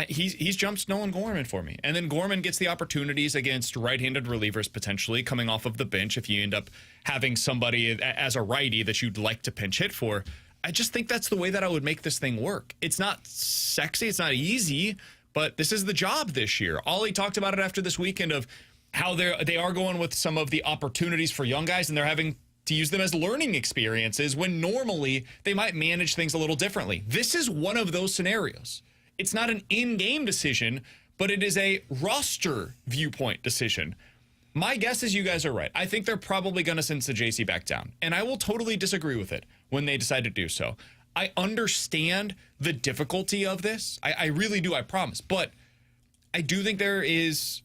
He's jumped Nolan Gorman for me. And then Gorman gets the opportunities against right-handed relievers potentially coming off of the bench if you end up having somebody as a righty that you'd like to pinch hit for. I just think that's the way that I would make this thing work. It's not sexy, it's not easy, but this is the job this year. Ollie talked about it after this weekend of how they are going with some of the opportunities for young guys, and they're having to use them as learning experiences when normally they might manage things a little differently. This is one of those scenarios. It's not an in-game decision, but it is a roster viewpoint decision. My guess is you guys are right. I think they're probably going to send Saggese back down, and I will totally disagree with it when they decide to do so. I understand the difficulty of this. I really do, I promise. But I do think there is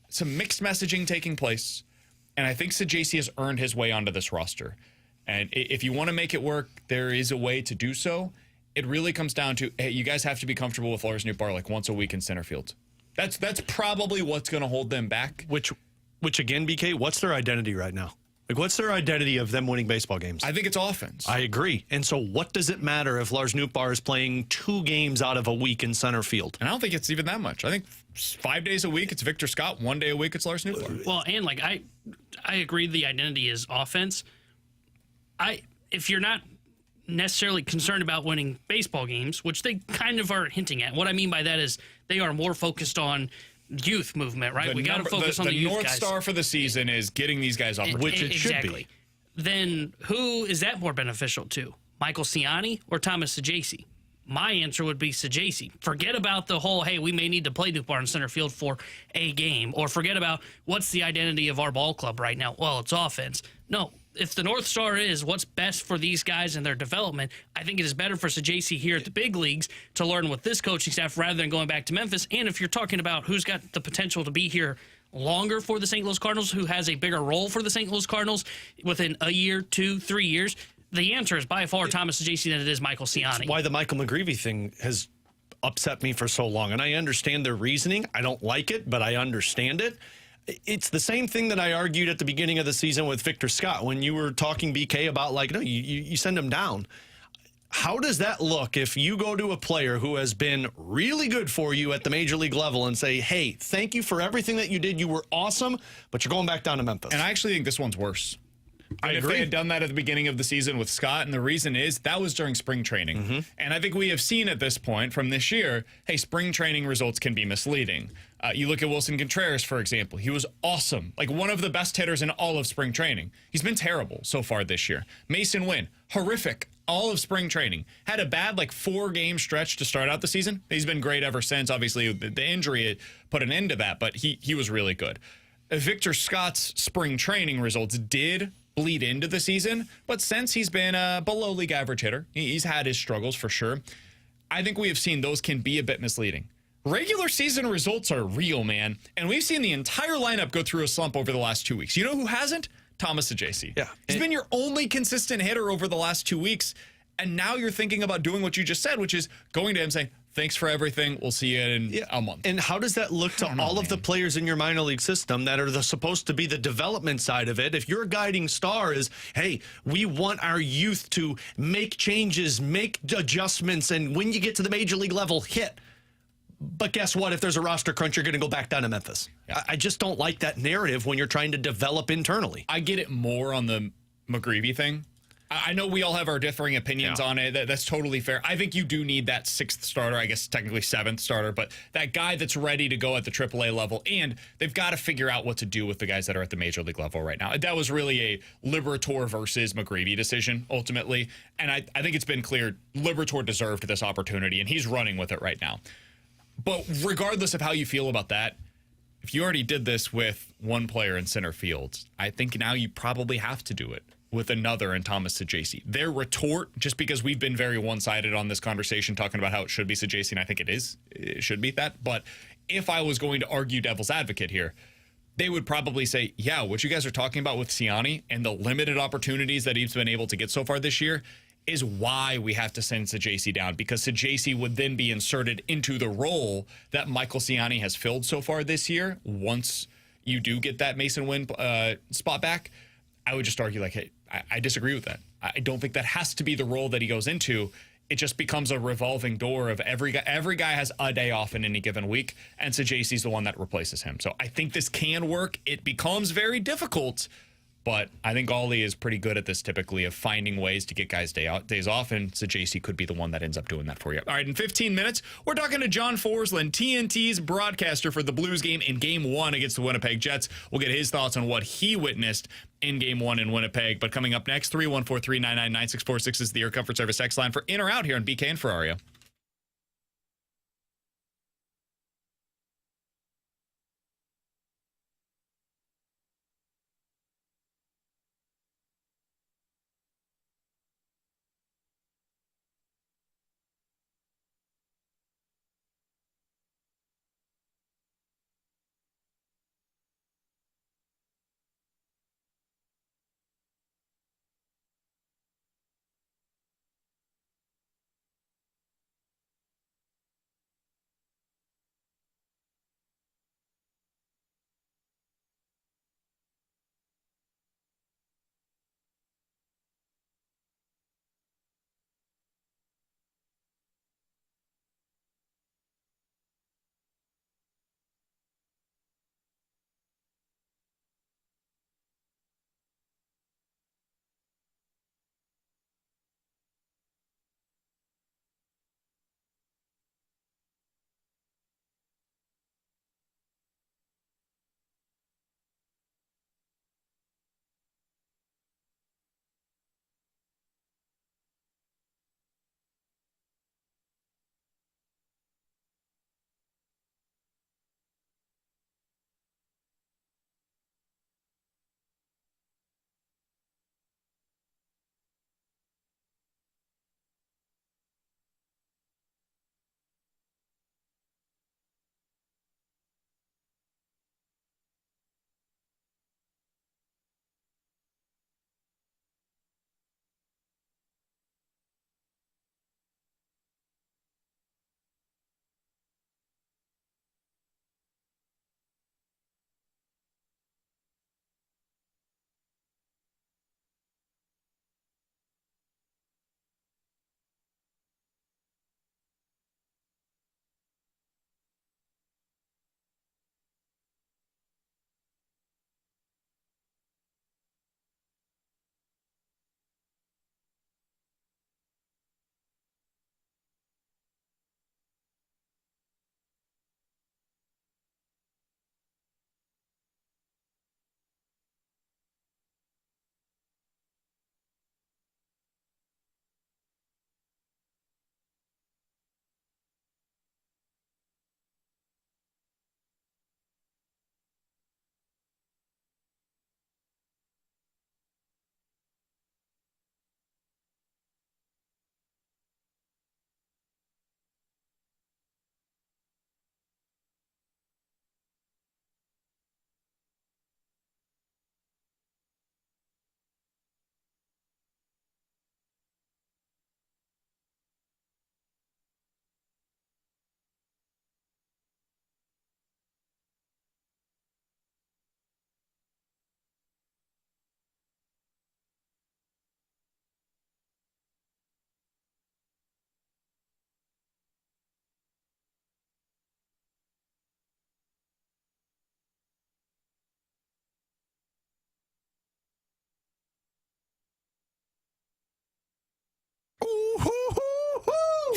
some mixed messaging taking place. And I think Saggese has earned his way onto this roster. And if you want to make it work, there is a way to do so. It really comes down to, hey, you guys have to be comfortable with Lars Nootbaar like once a week in center field. That's probably what's going to hold them back. Which again, BK, what's their identity right now? Like, what's their identity of them winning baseball games? I think it's offense. I agree. And so what does it matter if Lars Nootbaar is playing 2 games out of a week in center field? And I don't think it's even that much. I think 5 days a week, it's Victor Scott. 1 day a week, it's Lars Nootbaar. Well, and like I agree the identity is offense. If you're not necessarily concerned about winning baseball games, which they kind of are hinting at. What I mean by that is they are more focused on youth movement, right? We got to focus on the youth guys. The North Star for the season is getting these guys off, which it should be. Then who is that more beneficial to? Michael Siani or Thomas Saggese? My answer would be Saggese. Forget about the whole, hey, we may need to play Nootbaar in center field for a game, or forget about what's the identity of our ball club right now. Well, it's offense. No, if the North Star is what's best for these guys and their development, I think it is better for Saggese here at the big leagues to learn with this coaching staff rather than going back to Memphis. And if you're talking about who's got the potential to be here longer for the St. Louis Cardinals, who has a bigger role for the St. Louis Cardinals within a year, 2, 3 years, the answer is by far Thomas Saggese than it is Michael Siani. It's why the Michael McGreevy thing has upset me for so long. And I understand their reasoning. I don't like it, but I understand it. It's the same thing that I argued at the beginning of the season with Victor Scott when you were talking, BK, about like, no, you send him down. How does that look if you go to a player who has been really good for you at the major league level and say, hey, thank you for everything that you did. You were awesome, but you're going back down to Memphis? And I actually think this one's worse. I If agree. they had done that at the beginning of the season with Scott, and the reason is that was during spring training. And I think we have seen at this point from this year, hey, spring training results can be misleading. You look at Wilson Contreras, for example. He was awesome, like one of the best hitters in all of spring training. He's been terrible so far this year. Mason Wynn, horrific all of spring training. Had a bad 4-game stretch to start out the season. He's been great ever since. Obviously, the injury put an end to that, but he was really good. Victor Scott's spring training results did bleed into the season, but since he's been a below league average hitter, he's had his struggles for sure. I think we have seen those can be a bit misleading. Regular season results are real, man, and we've seen the entire lineup go through a slump over the last 2 weeks. You know who hasn't? Thomas Saggese. Yeah. He's been your only consistent hitter over the last 2 weeks, and now you're thinking about doing what you just said, which is going to him saying, thanks for everything. We'll see you in a month. And how does that look to all of the players in your minor league system that are supposed to be the development side of it? If your guiding star is, hey, we want our youth to make changes, make adjustments, and when you get to the major league level, hit. But guess what? If there's a roster crunch, you're going to go back down to Memphis. Yeah. I just don't like that narrative when you're trying to develop internally. I get it more on the McGreevy thing. I know we all have our differing opinions on it. That's totally fair. I think you do need that 6th starter, I guess technically 7th starter, but that guy that's ready to go at the AAA level, and they've got to figure out what to do with the guys that are at the major league level right now. That was really a Liberatore versus McGreevy decision, ultimately, and I think it's been clear Liberatore deserved this opportunity, and he's running with it right now. But regardless of how you feel about that, if you already did this with one player in center field, I think now you probably have to do it with another in Thomas Saggese. Their retort, just because we've been very one-sided on this conversation talking about how it should be Saggese, and I think it should be that, but if I was going to argue devil's advocate here, they would probably say, yeah, what you guys are talking about with Ciani and the limited opportunities that he's been able to get so far this year is why we have to send Saggese down, because Saggese would then be inserted into the role that Michael Ciani has filled so far this year. Once you do get that Mason Wynn spot back, I would just argue hey, I disagree with that. I don't think that has to be the role that he goes into. It just becomes a revolving door of every guy has a day off in any given week, and Saggese's the one that replaces him. So I think this can work. It becomes very difficult, but I think Ollie is pretty good at this typically of finding ways to get guys days off, and Saggese could be the one that ends up doing that for you. All right, in 15 minutes, we're talking to John Forslund, TNT's broadcaster for the Blues game in Game 1 against the Winnipeg Jets. We'll get his thoughts on what he witnessed in Game 1 in Winnipeg. But coming up next, 314-399-9646 is the Air Comfort Service X line for In or Out here on BK and Ferrario.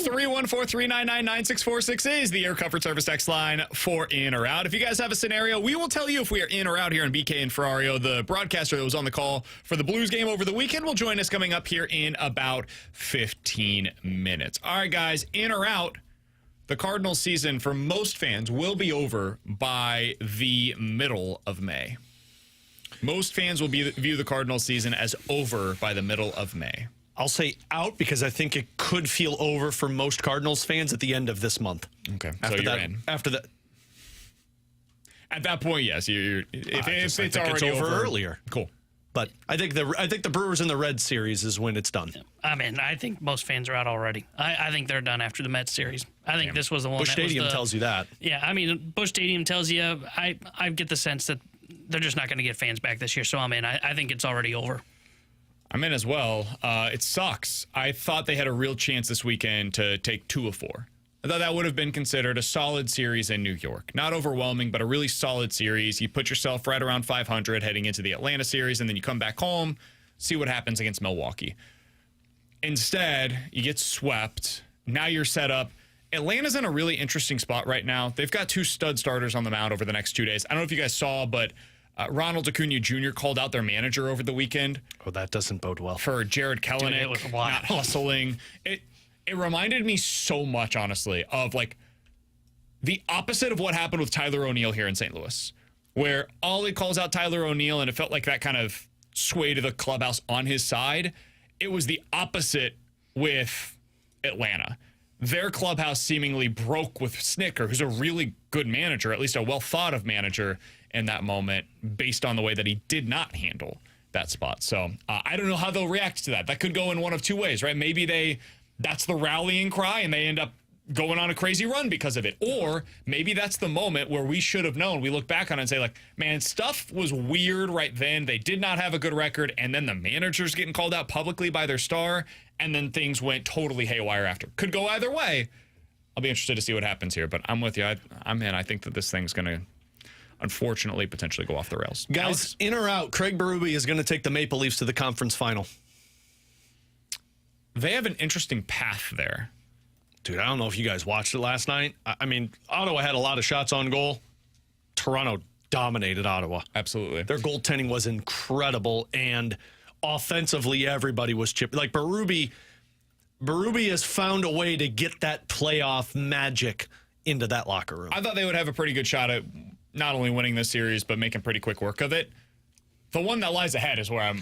314-399-9646 is the Air Comfort Service text line for in or out. If you guys have a scenario, we will tell you if we are in or out here in BK and Ferrario. The broadcaster that was on the call for the Blues game over the weekend will join us coming up here in about 15 minutes. All right, guys, in or out. The Cardinals season for most fans will be over by the middle of May. Most fans will view the Cardinals season as over by the middle of May. I'll say out because I think it could feel over for most Cardinals fans at the end of this month. Okay, after so you're that, in. After that, at that point, yes. If it's already over earlier. Cool. But I think the Brewers and the Reds series is when it's done. I mean, I think most fans are out already. I think they're done after the Mets series. I think this was the one. Busch Stadium tells you that. Yeah, I mean, Busch Stadium tells you. I get the sense that they're just not going to get fans back this year. So I'm in. I think it's already over. I'm in as well. It sucks. I thought they had a real chance this weekend to take 2 of 4. I thought that would have been considered a solid series in New York. Not overwhelming, but a really solid series. You put yourself right around 500 heading into the Atlanta series, and then you come back home, see what happens against Milwaukee. Instead, you get swept. Now you're set up. Atlanta's in a really interesting spot right now. They've got 2 stud starters on the mound over the next 2 days. I don't know if you guys saw, but Ronald Acuna Jr. called out their manager over the weekend. Oh, that doesn't bode well. For Jared Kelenic not hustling. It reminded me so much, honestly, of like the opposite of what happened with Tyler O'Neill here in St. Louis, where Ollie calls out Tyler O'Neill, and it felt like that kind of swayed the clubhouse on his side. It was the opposite with Atlanta. Their clubhouse seemingly broke with Snicker, who's a really good manager, at least a well-thought-of manager in that moment, based on the way that he did not handle that spot. So I don't know how they'll react to that. That could go in one of 2 ways, right? Maybe that's the rallying cry and they end up going on a crazy run because of it. Or maybe that's the moment where we should have known. We look back on it and say, like, man, stuff was weird right then. They did not have a good record. And then the manager's getting called out publicly by their star. And then things went totally haywire after. Could go either way. I'll be interested to see what happens here. But I'm with you. I'm in. I think that this thing's going to, unfortunately, potentially go off the rails. Guys, Alex? In or out, Craig Berube is going to take the Maple Leafs to the conference final. They have an interesting path there. Dude, I don't know if you guys watched it last night. I mean, Ottawa had a lot of shots on goal. Toronto dominated Ottawa. Absolutely. Their goaltending was incredible, and offensively, everybody was chipping. Like, Berube has found a way to get that playoff magic into that locker room. I thought they would have a pretty good shot at not only winning this series, but making pretty quick work of it. The one that lies ahead is where I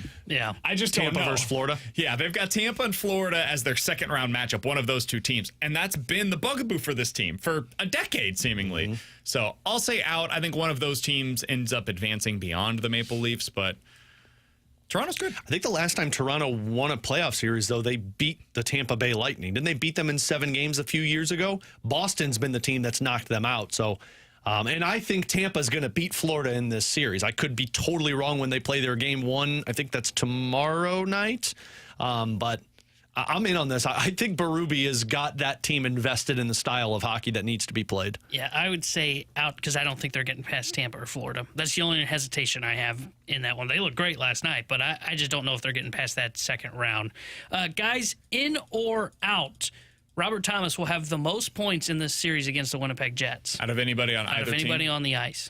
just don't know. Tampa versus Florida? Yeah, they've got Tampa and Florida as their second-round matchup, one of those 2 teams. And that's been the bugaboo for this team for a decade, seemingly. Mm-hmm. So I'll say out. I think one of those teams ends up advancing beyond the Maple Leafs, but Toronto's good. I think the last time Toronto won a playoff series, though, they beat the Tampa Bay Lightning. Didn't they beat them in 7 games a few years ago? Boston's been the team that's knocked them out, so... and I think Tampa's going to beat Florida in this series. I could be totally wrong when they play their game 1. I think that's tomorrow night. But I'm in on this. I think Berube has got that team invested in the style of hockey that needs to be played. Yeah, I would say out because I don't think they're getting past Tampa or Florida. That's the only hesitation I have in that one. They looked great last night, but I just don't know if they're getting past that second round. Guys, in or out? Robert Thomas will have the most points in this series against the Winnipeg Jets. Out of anybody on either team? Out of anybody on the ice.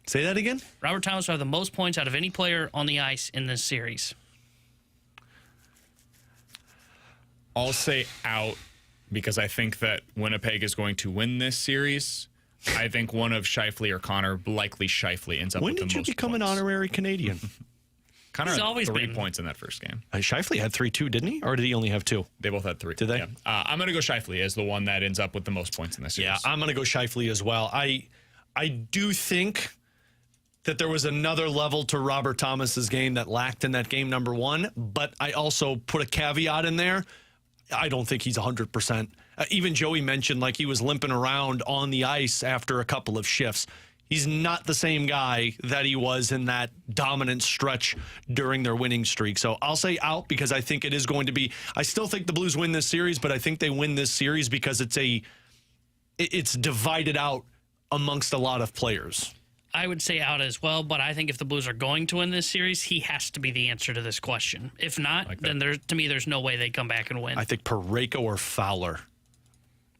Say that again? Robert Thomas will have the most points out of any player on the ice in this series. I'll say out because I think that Winnipeg is going to win this series. I think one of Scheifele or Connor, likely Scheifele, ends up with the most points. When did you become an honorary Canadian? Connor had 3 points in that first game. Scheifele had 3 too, didn't he? Or did he only have 2? They both had 3. Did they? Yeah. I'm going to go Scheifele as the one that ends up with the most points in this series. Yeah, I'm going to go Scheifele as well. I do think that there was another level to Robert Thomas's game that lacked in that game number 1, but I also put a caveat in there. I don't think he's 100%. Even Joey mentioned like he was limping around on the ice after a couple of shifts. He's not the same guy that he was in that dominant stretch during their winning streak. So I'll say out because I think it is going to be. I still think the Blues win this series, but I think they win this series because it's divided out amongst a lot of players. I would say out as well, but I think if the Blues are going to win this series, he has to be the answer to this question. If not, then to me, there's no way they come back and win. I think Parayko or Fowler.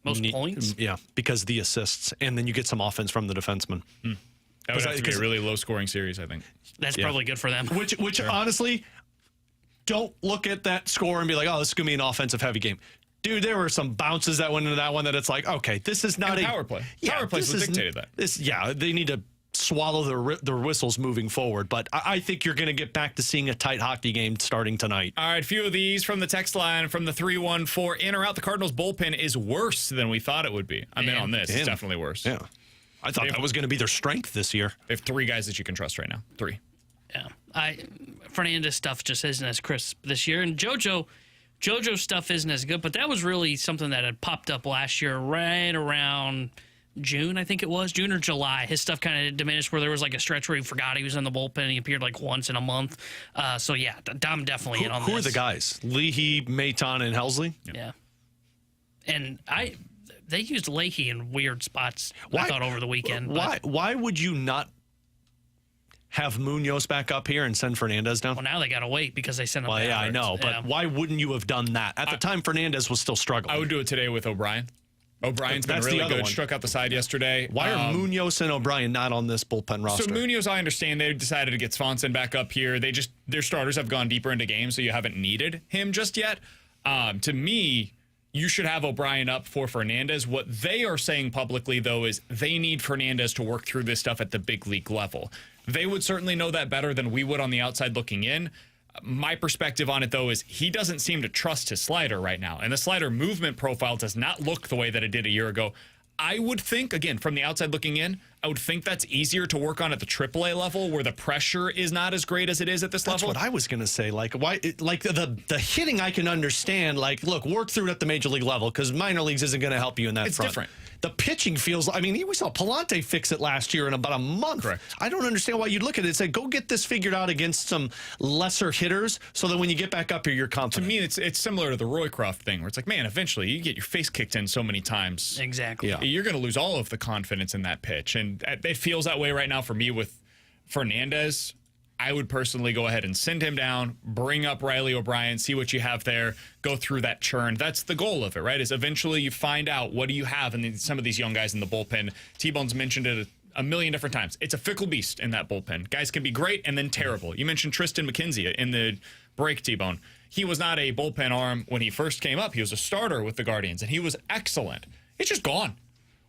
Most points? Yeah, because the assists, and then you get some offense from the defenseman. That would have to be a really low-scoring series, I think. That's probably good for them. Which honestly, don't look at that score and be like, oh, this is going to be an offensive-heavy game. Dude, there were some bounces that went into that one that it's like, okay, this is not a power play. Power plays what dictated that. They need to swallow their whistles moving forward. But I think you're going to get back to seeing a tight hockey game starting tonight. All right, a few of these from the text line from the 314. In or out, the Cardinals bullpen is worse than we thought it would be. I'm in on this. It's definitely worse. Yeah. I thought that was going to be their strength this year. They have 3 guys that you can trust right now. 3. Yeah. Fernandez stuff just isn't as crisp this year. And JoJo's stuff isn't as good, but that was really something that had popped up last year right around June, I think it was. June or July. His stuff kind of diminished where there was like a stretch where he forgot he was in the bullpen. He appeared like once in a month. So, yeah, I'm definitely in on this. Who are the guys? Leahy, Maton, and Helsley? Yeah. And they used Leahy in weird spots, I thought, over the weekend. Why would you not have Munoz back up here and send Fernandez down? Well, now they got to wait because they sent him down. Yeah, I know. But why wouldn't you have done that? At the time, Fernandez was still struggling. I would do it today with O'Brien. O'Brien's been really good. Struck out the side yesterday. Why are Munoz and O'Brien not on this bullpen roster? So Munoz, I understand they decided to get Swanson back up here. Their starters have gone deeper into games, so you haven't needed him just yet. To me, you should have O'Brien up for Fernandez. What they are saying publicly, though, is they need Fernandez to work through this stuff at the big league level. They would certainly know that better than we would on the outside looking in. My perspective on it, though, is he doesn't seem to trust his slider right now. And the slider movement profile does not look the way that it did a year ago. I would think, again, from the outside looking in, I would think that's easier to work on at the AAA level where the pressure is not as great as it is at this level. That's what I was going to say. Like, why? Like the hitting I can understand. Like, look, work through it at the major league level because minor leagues isn't going to help you in that front. It's different. The pitching feels, I mean, we saw Palante fix it last year in about a month. Correct. I don't understand why you'd look at it and say, go get this figured out against some lesser hitters so that when you get back up here, you're confident. To me, it's similar to the Roycroft thing where it's like, man, eventually you get your face kicked in so many times. Exactly. Yeah. You're going to lose all of the confidence in that pitch. And it feels that way right now for me with Fernandez. I would personally go ahead and send him down, bring up Riley O'Brien, see what you have there, go through that churn. That's the goal of it, right? Is eventually you find out what do you have in some of these young guys in the bullpen. T-Bone's mentioned it a million different times. It's a fickle beast in that bullpen. Guys can be great and then terrible. You mentioned Tristan McKenzie in the break, T-Bone. He was not a bullpen arm when he first came up. He was a starter with the Guardians, and he was excellent. It's just gone.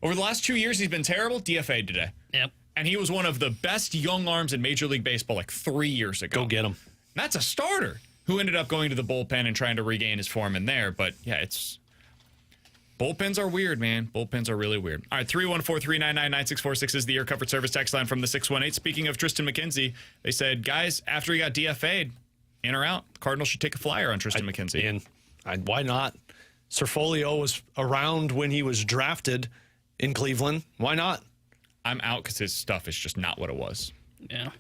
Over the last 2 years, he's been terrible. DFA'd today. Yep. And he was one of the best young arms in Major League Baseball like 3 years ago. Go get him. That's a starter who ended up going to the bullpen and trying to regain his form in there. But, yeah, bullpens are weird, man. Bullpens are really weird. All right, 314-399-9646 is the Air Comfort Service text line from the 618. Speaking of Tristan McKenzie, they said, guys, after he got DFA'd, in or out, the Cardinals should take a flyer on Tristan McKenzie. Why not? Serfolio was around when he was drafted in Cleveland. Why not? I'm out because his stuff is just not what it was. Yeah.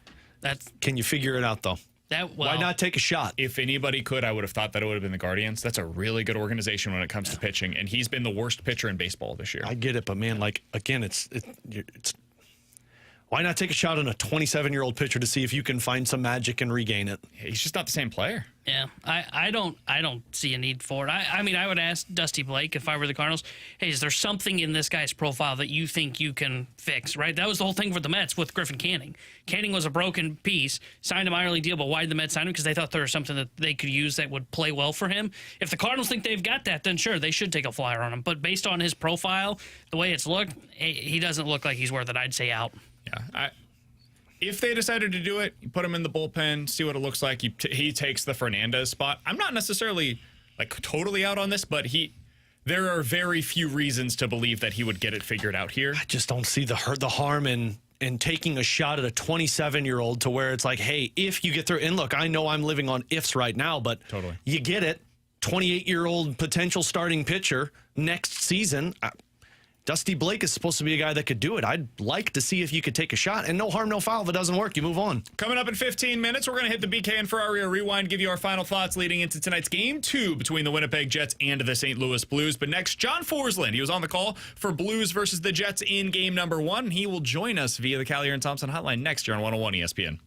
Can you figure it out, though? Why not take a shot? If anybody could, I would have thought that it would have been the Guardians. That's a really good organization when it comes to pitching, and he's been the worst pitcher in baseball this year. I get it, but, man, like, again, it's why not take a shot on a 27-year-old pitcher to see if you can find some magic and regain it? He's just not the same player. Yeah, I don't see a need for it. I mean, I would ask Dusty Blake if I were the Cardinals, hey, is there something in this guy's profile that you think you can fix, right? That was the whole thing with the Mets with Griffin Canning. Canning was a broken piece, signed a minor league deal, but why did the Mets sign him? Because they thought there was something that they could use that would play well for him. If the Cardinals think they've got that, then sure, they should take a flyer on him. But based on his profile, the way it's looked, he doesn't look like he's worth it. I'd say out. Yeah, if they decided to do it, you put him in the bullpen, see what it looks like. He takes the Fernandez spot. I'm not necessarily like totally out on this, but there are very few reasons to believe that he would get it figured out here. I just don't see the harm in taking a shot at a 27-year-old to where it's like, hey, if you get through, and look, I know I'm living on ifs right now, but totally. You get it, 28-year-old potential starting pitcher next season. Dusty Blake is supposed to be a guy that could do it. I'd like to see if you could take a shot, and no harm, no foul. If it doesn't work, you move on. Coming up in 15 minutes, we're going to hit the BK and Ferrario Rewind, give you our final thoughts leading into tonight's Game 2 between the Winnipeg Jets and the St. Louis Blues. But next, John Forslund. He was on the call for Blues versus the Jets in Game number 1. He will join us via the Callier and Thompson hotline next year on 101 ESPN.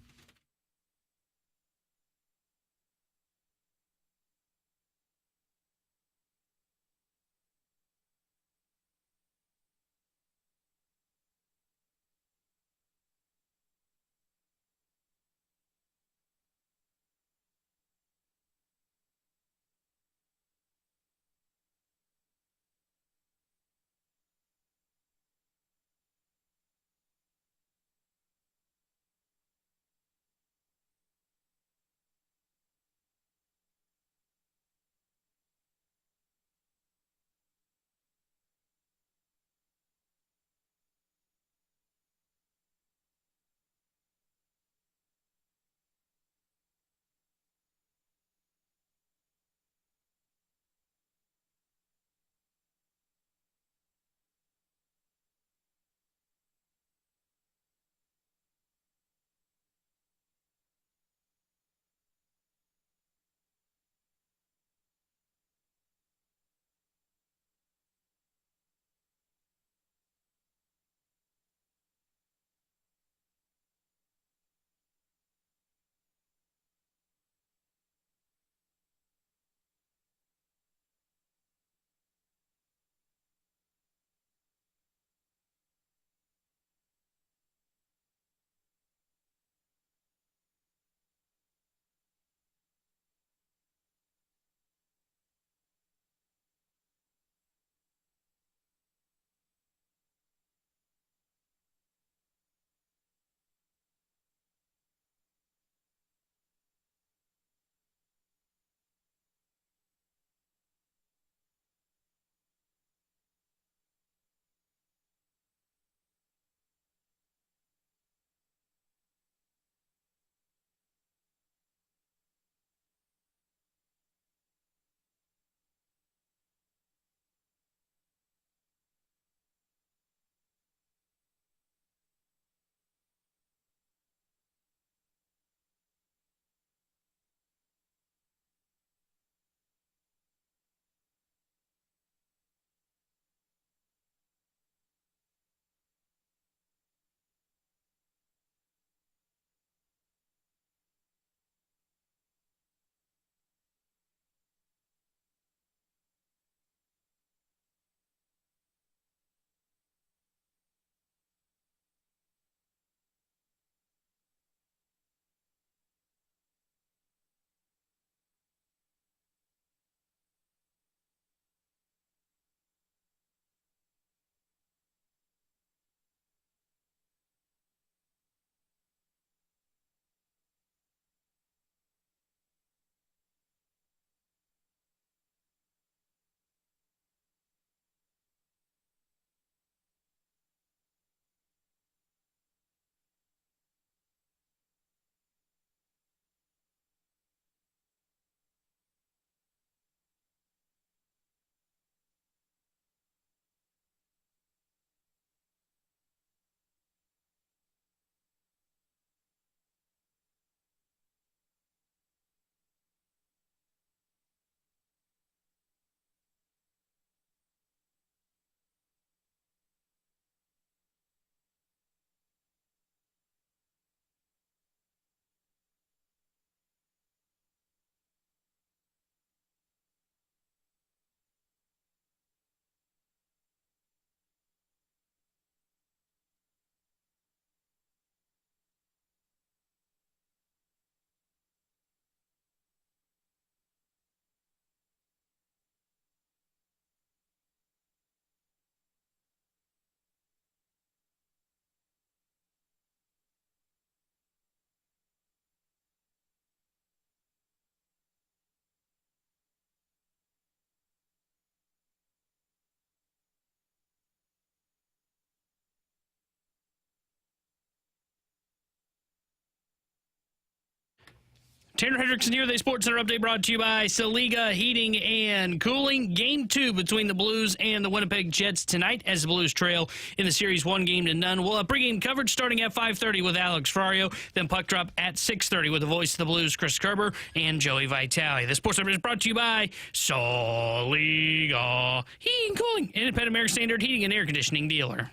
Tanner Hendrickson here. The Sports Center update brought to you by Saliga Heating and Cooling. Game 2 between the Blues and the Winnipeg Jets tonight as the Blues trail in the series 1-0. We'll have pregame coverage starting at 5:30 with Alex Ferrario, then puck drop at 6:30 with the voice of the Blues, Chris Kerber, and Joey Vitale. The Sports Center is brought to you by Saliga Heating and Cooling, independent American Standard heating and air conditioning dealer.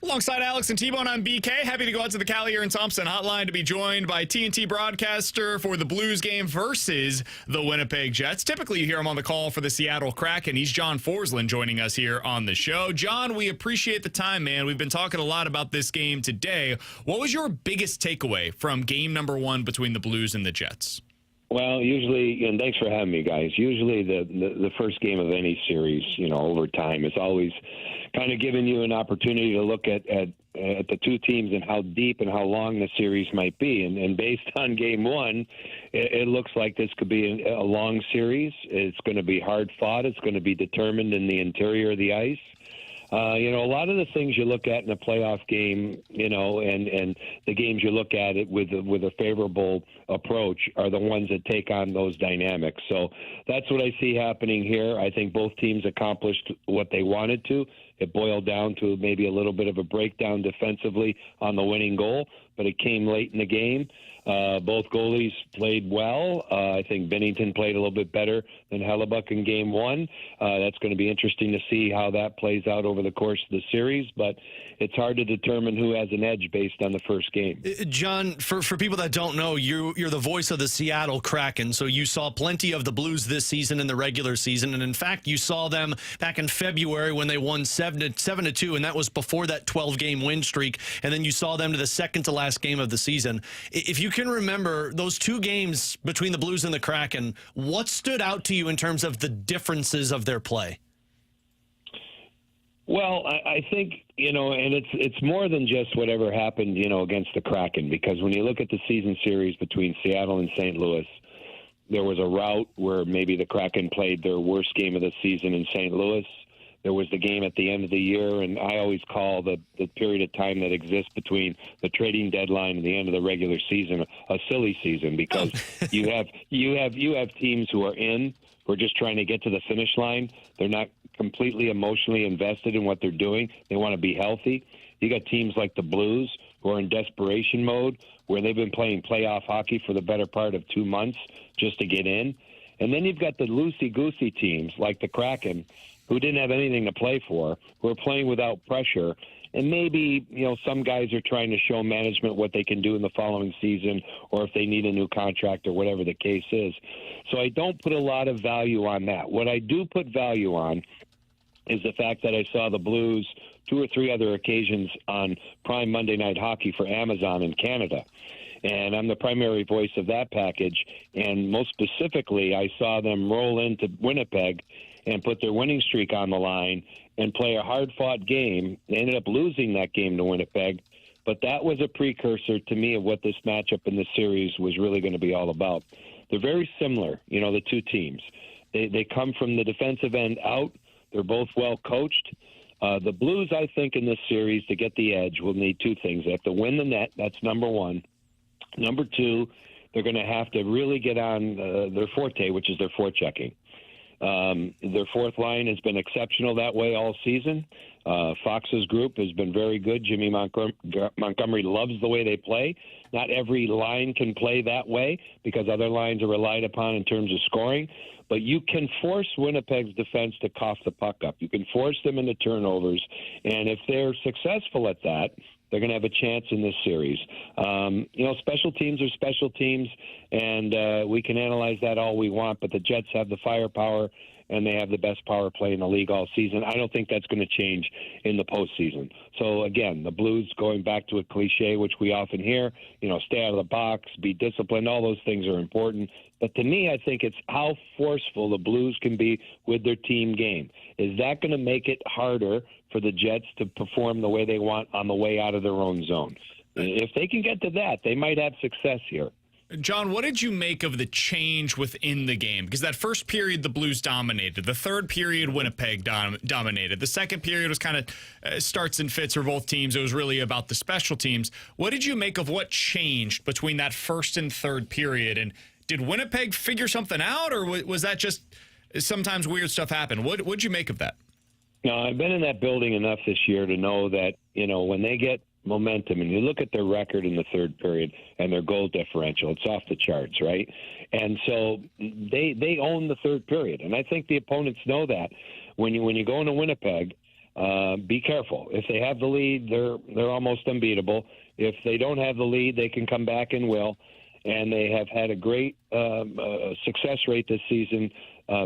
Alongside Alex and T-Bone, I'm BK. Happy to go out to the Callier and Thompson hotline to be joined by TNT broadcaster for the Blues game versus the Winnipeg Jets. Typically, you hear him on the call for the Seattle Kraken. He's John Forslund joining us here on the show. John, we appreciate the time, man. We've been talking a lot about this game today. What was your biggest takeaway from game number 1 between the Blues and the Jets? Well, usually, and thanks for having me, guys. Usually the first game of any series, over time is always kind of giving you an opportunity to look at the two teams and how deep and how long the series might be. And based on game 1, it looks like this could be a long series. It's going to be hard fought. It's going to be determined in the interior of the ice. A lot of the things you look at in a playoff game, and the games you look at it with a favorable approach are the ones that take on those dynamics. So that's what I see happening here. I think both teams accomplished what they wanted to. It boiled down to maybe a little bit of a breakdown defensively on the winning goal, but it came late in the game. Both goalies played well. I think Binnington played a little bit better than Hellebuck in game 1. That's going to be interesting to see how that plays out over the course of the series, but it's hard to determine who has an edge based on the first game. John, for people that don't know, you're the voice of the Seattle Kraken, so you saw plenty of the Blues this season in the regular season, and in fact, you saw them back in February when they won 7-2, and that was before that 12-game win streak, and then you saw them to the second to last game of the season. If you can remember those 2 games between the Blues and the Kraken, what stood out to you in terms of the differences of their play? Well, I think, and it's more than just whatever happened, against the Kraken, because when you look at the season series between Seattle and St. Louis, there was a rout where maybe the Kraken played their worst game of the season in St. Louis. There was the game at the end of the year, and I always call the period of time that exists between the trading deadline and the end of the regular season a silly season, because you have teams who are just trying to get to the finish line. They're not completely emotionally invested in what they're doing. They want to be healthy. You got teams like the Blues who are in desperation mode, where they've been playing playoff hockey for the better part of 2 months just to get in. And then you've got the loosey-goosey teams like the Kraken, who didn't have anything to play for, who are playing without pressure. And maybe, some guys are trying to show management what they can do in the following season, or if they need a new contract or whatever the case is. So I don't put a lot of value on that. What I do put value on is the fact that I saw the Blues 2 or 3 other occasions on Prime Monday Night Hockey for Amazon in Canada. And I'm the primary voice of that package. And most specifically, I saw them roll into Winnipeg and put their winning streak on the line and play a hard-fought game. They ended up losing that game to Winnipeg, but that was a precursor to me of what this matchup in this series was really going to be all about. They're very similar, the two teams. They come from the defensive end out. They're both well coached. The Blues, I think, in this series, to get the edge, will need 2 things. They have to win the net. That's number 1. Number 2, they're going to have to really get on their forte, which is their forechecking. Their fourth line has been exceptional that way all season. Fox's group has been very good. Jimmy Montgomery loves the way they play. Not every line can play that way because other lines are relied upon in terms of scoring. But you can force Winnipeg's defense to cough the puck up. You can force them into turnovers. And if they're successful at that, they're going to have a chance in this series. Special teams are special teams, and we can analyze that all we want, but the Jets have the firepower, and they have the best power play in the league all season. I don't think that's going to change in the postseason. So, again, the Blues, going back to a cliche, which we often hear, stay out of the box, be disciplined, all those things are important. But to me, I think it's how forceful the Blues can be with their team game. Is that going to make it harder for the Jets to perform the way they want on the way out of their own zone? If they can get to that, they might have success here. John, what did you make of the change within the game? Because that first period, the Blues dominated. The third period, Winnipeg dominated. The second period was kind of starts and fits for both teams. It was really about the special teams. What did you make of what changed between that first and third period? And did Winnipeg figure something out, or was that just sometimes weird stuff happen? What'd you make of that? No, I've been in that building enough this year to know that, when they get momentum, and you look at their record in the third period and their goal differential, it's off the charts, right? And so they own the third period, and I think the opponents know that. When you go into Winnipeg, be careful. If they have the lead, they're almost unbeatable. If they don't have the lead, they can come back and will. And they have had a great success rate this season.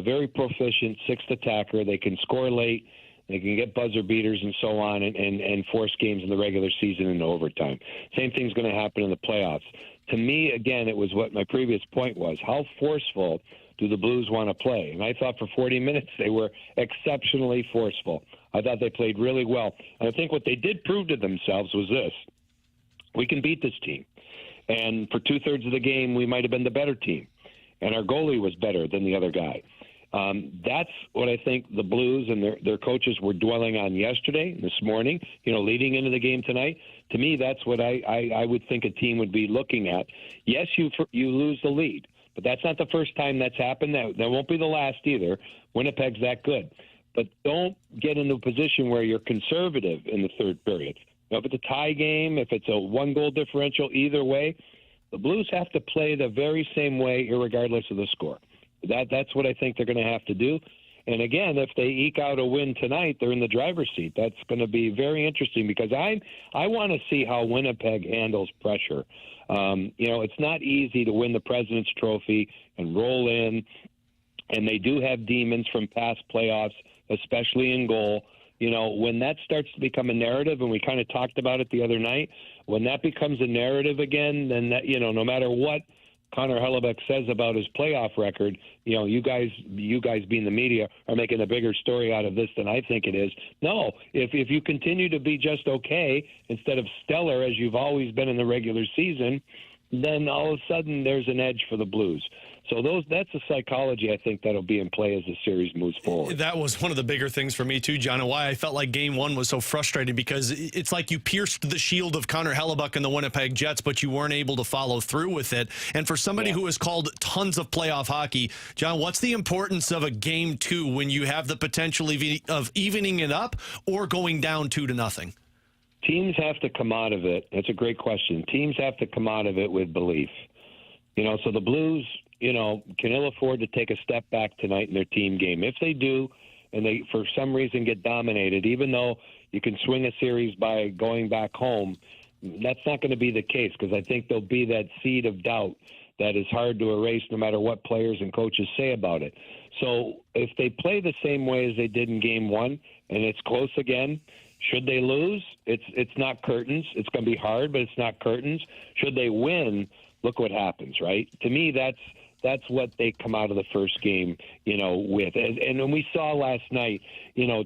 Very proficient, sixth attacker. They can score late. They can get buzzer beaters and so on and force games in the regular season and overtime. Same thing's going to happen in the playoffs. To me, again, it was what my previous point was. How forceful do the Blues want to play? And I thought for 40 minutes they were exceptionally forceful. I thought they played really well. And I think what they did prove to themselves was this. We can beat this team. And for two-thirds of the game, we might have been the better team. And our goalie was better than the other guy. That's what I think the Blues and their coaches were dwelling on yesterday and this morning, leading into the game tonight. To me, that's what I would think a team would be looking at. Yes, you lose the lead, but that's not the first time that's happened. That won't be the last either. Winnipeg's that good. But don't get into a position where you're conservative in the third period. If it's a tie game, if it's a one-goal differential, either way, the Blues have to play the very same way irregardless of the score. That's what I think they're going to have to do. And again, if they eke out a win tonight, they're in the driver's seat. That's going to be very interesting because I want to see how Winnipeg handles pressure. It's not easy to win the President's Trophy and roll in, and they do have demons from past playoffs, especially in goal. When that starts to become a narrative, and we kind of talked about it the other night, when that becomes a narrative again, then that, no matter what Connor Hellebuyck says about his playoff record, you guys being the media are making a bigger story out of this than I think it is. No, if you continue to be just okay instead of stellar as you've always been in the regular season, then all of a sudden there's an edge for the Blues. So that's a psychology I think that'll be in play as the series moves forward. That was one of the bigger things for me too, John, and why I felt like Game 1 was so frustrating because it's like you pierced the shield of Connor Hellebuyck and the Winnipeg Jets, but you weren't able to follow through with it. And for somebody who has called tons of playoff hockey, John, what's the importance of a Game 2 when you have the potential of evening it up or going down 2-0? Teams have to come out of it. That's a great question. Teams have to come out of it with belief. So the Blues, can ill afford to take a step back tonight in their team game. If they do, and they for some reason get dominated, even though you can swing a series by going back home, that's not going to be the case because I think there'll be that seed of doubt that is hard to erase no matter what players and coaches say about it. So if they play the same way as they did in Game 1 and it's close again, should they lose? It's not curtains. It's going to be hard, but it's not curtains. Should they win, look what happens, right? To me, that's what they come out of the first game, with. And when we saw last night,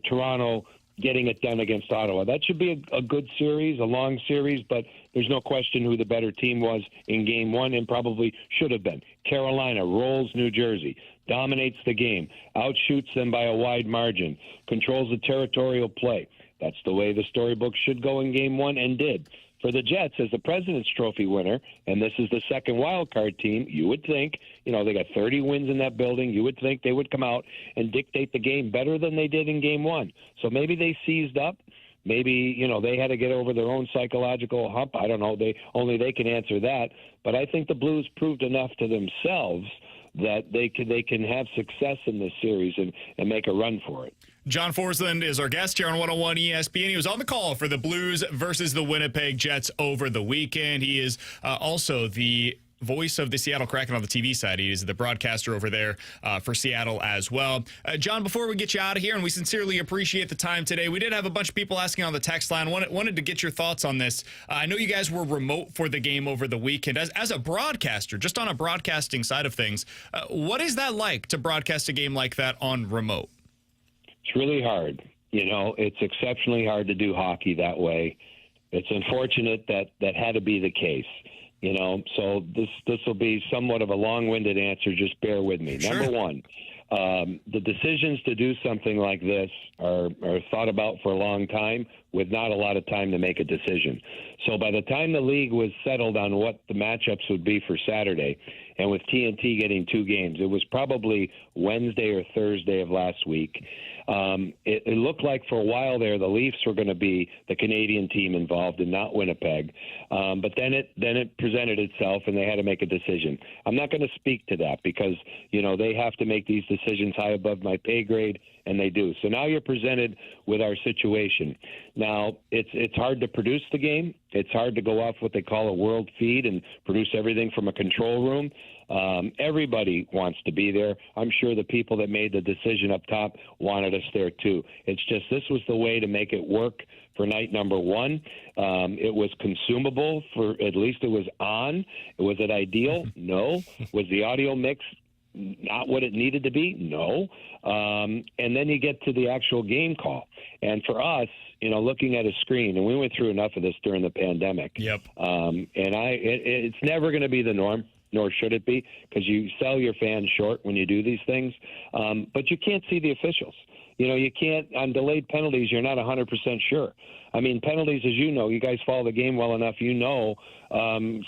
Toronto getting it done against Ottawa, that should be a good series, a long series, but there's no question who the better team was in Game 1 and probably should have been. Carolina rolls New Jersey, dominates the game, outshoots them by a wide margin, controls the territorial play. That's the way the storybook should go in Game 1 and did. For the Jets, as the President's Trophy winner, and this is the second wild card team, you would think, they got 30 wins in that building. You would think they would come out and dictate the game better than they did in Game 1. So maybe they seized up. Maybe, they had to get over their own psychological hump. I don't know. Only they can answer that. But I think the Blues proved enough to themselves that they can have success in this series and make a run for it. John Forslund is our guest here on 101 ESPN. He was on the call for the Blues versus the Winnipeg Jets over the weekend. He is also the voice of the Seattle Kraken on the TV side. He is the broadcaster over there for Seattle as well. John, before we get you out of here, and we sincerely appreciate the time today, we did have a bunch of people asking on the text line. Wanted to get your thoughts on this. I know you guys were remote for the game over the weekend. As a broadcaster, just on a broadcasting side of things, what is that like to broadcast a game like that on remote? It's really hard. It's exceptionally hard to do hockey that way. It's unfortunate that had to be the case. So this will be somewhat of a long-winded answer. Just bear with me. Sure. Number one, the decisions to do something like this are thought about for a long time with not a lot of time to make a decision. So by the time the league was settled on what the matchups would be for Saturday, and with TNT getting 2 games, it was probably Wednesday or Thursday of last week. It looked like for a while there the Leafs were going to be the Canadian team involved and not Winnipeg. But then it presented itself and they had to make a decision. I'm not going to speak to that because, they have to make these decisions high above my pay grade, and they do. So now you're presented with our situation. Now, it's hard to produce the game. It's hard to go off what they call a world feed and produce everything from a control room. Everybody wants to be there. I'm sure the people that made the decision up top wanted us there too. It's just this was the way to make it work for night number 1. It was consumable for at least it was on. Was it ideal? No. Was the audio mix not what it needed to be? No. And then you get to the actual game call. And for us, looking at a screen, and we went through enough of this during the pandemic. Yep. It's never going to be the norm, nor should it be, because you sell your fans short when you do these things. But you can't see the officials. You can't, on delayed penalties, you're not 100% sure. I mean, penalties, as you guys follow the game well enough,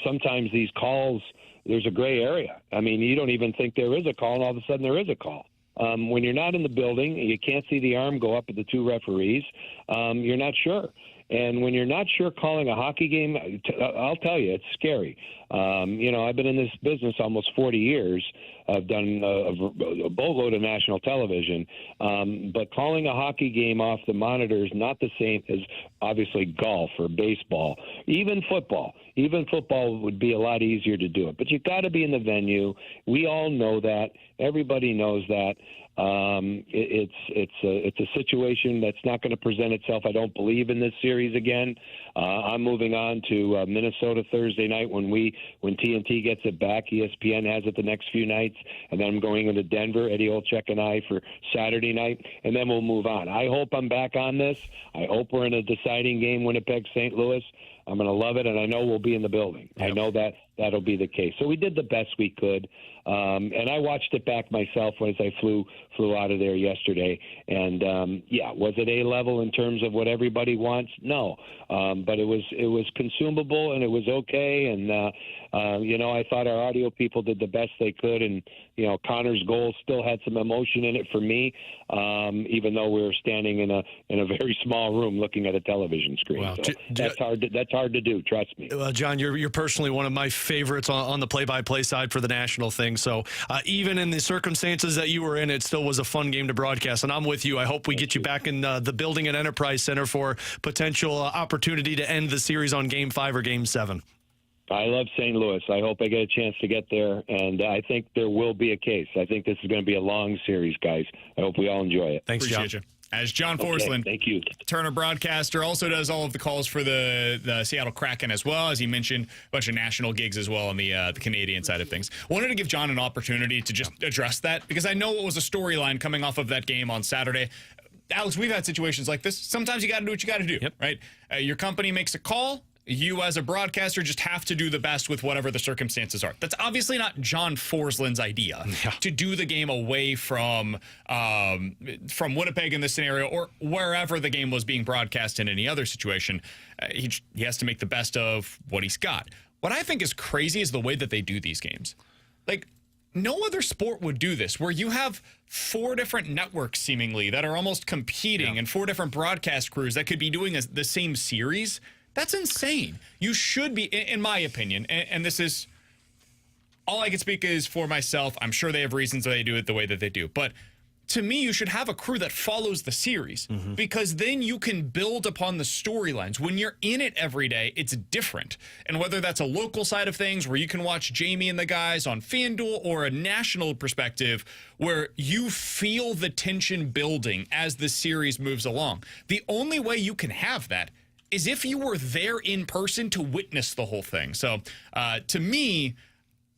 sometimes these calls, there's a gray area. I mean, you don't even think there is a call, and all of a sudden there is a call. When you're not in the building, you can't see the arm go up at the 2 referees. You're not sure. And when you're not sure calling a hockey game, I'll tell you, it's scary. I've been in this business almost 40 years. I've done a boatload of national television. But calling a hockey game off the monitor is not the same as, obviously, golf or baseball. Even football. Even football would be a lot easier to do it. But you've got to be in the venue. We all know that. Everybody knows that. It's a situation that's not going to present itself, I don't believe, in this series again. I'm moving on to Minnesota Thursday night when TNT gets it back. ESPN has it the next few nights, and then I'm going into Denver, Eddie Olczyk and I, for Saturday night, and then we'll move on. I hope I'm back on this. I hope we're in a deciding game, Winnipeg, St. Louis. I'm going to love it, and I know we'll be in the building. Yep. I know that'll be the case. So we did the best we could, and I watched it back myself as I flew out of there yesterday. And was it A level in terms of what everybody wants? No, but it was consumable and it was okay. And I thought our audio people did the best they could, and Connor's goal still had some emotion in it for me, even though we were standing in a very small room looking at a television screen. Wow. So that's hard to do. Trust me. Well, John, you're personally one of my favorites on the play-by-play side for the national thing. So even in the circumstances that you were in, it still was a fun game to broadcast. And I'm with you. I hope we get you back in the building at Enterprise Center for potential opportunity to end the series on Game 5 or Game 7. I love St. Louis. I hope I get a chance to get there, and I think there will be a case. I think this is going to be a long series, guys. I hope we all enjoy it. Thanks, Appreciate John. you. As John Forslund, thank you. Turner broadcaster, also does all of the calls for the Seattle Kraken as well. As he mentioned, a bunch of national gigs as well on the Canadian side of things. Wanted to give John an opportunity to just address that, because I know it was a storyline coming off of that game on Saturday. Alex, we've had situations like this. Sometimes you got to do what you got to do, right? Your company makes a call. You, as a broadcaster, just have to do the best with whatever the circumstances are. That's obviously not John Forslund's idea to do the game away from Winnipeg in this scenario, or wherever the game was being broadcast in any other situation. He has to make the best of what he's got. What I think is crazy is the way that they do these games. Like, no other sport would do this, where you have 4 different networks seemingly that are almost competing, and 4 different broadcast crews that could be doing the same series. That's insane. You should be, in my opinion, and this is, all I can speak is for myself. I'm sure they have reasons why they do it the way that they do. But to me, you should have a crew that follows the series, because then you can build upon the storylines. When you're in it every day, it's different. And whether that's a local side of things where you can watch Jamie and the guys on FanDuel, or a national perspective where you feel the tension building as the series moves along. The only way you can have that is if you were there in person to witness the whole thing. So to me,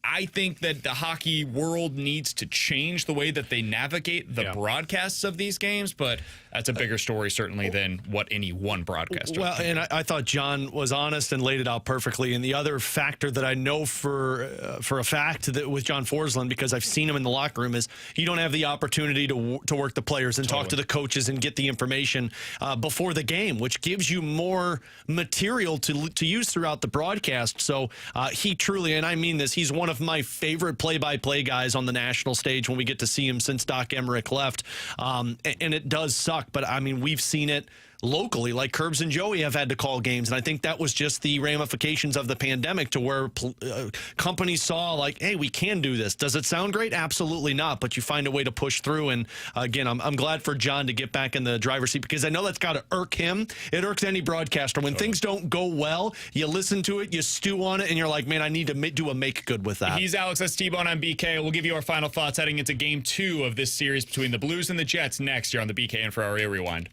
I think that the hockey world needs to change the way that they navigate the broadcasts of these games, but that's a bigger story certainly than what any one broadcaster. Well, and I thought John was honest and laid it out perfectly. And the other factor that I know for a fact that with John Forslund, because I've seen him in the locker room, is you don't have the opportunity to work the players and talk to the coaches and get the information before the game, which gives you more material to use throughout the broadcast. So he truly, and I mean this, he's one of my favorite play-by-play guys on the national stage when we get to see him since Doc Emmerich left. And it does suck, but I mean, we've seen it locally, like Curbs and Joey have had to call games. And I think that was just the ramifications of the pandemic to where companies saw like, hey, we can do this. Does it sound great? Absolutely not. But you find a way to push through. And again, I'm glad for John to get back in the driver's seat because I know that's got to irk him. It irks any broadcaster. When things don't go well, you listen to it, you stew on it, and you're like, man, I need to do a make good with that. He's Alex, that's T-Bone. I'm BK. We'll give you our final thoughts heading into Game 2 of this series between the Blues and the Jets next year on the BK and Ferrario Rewind.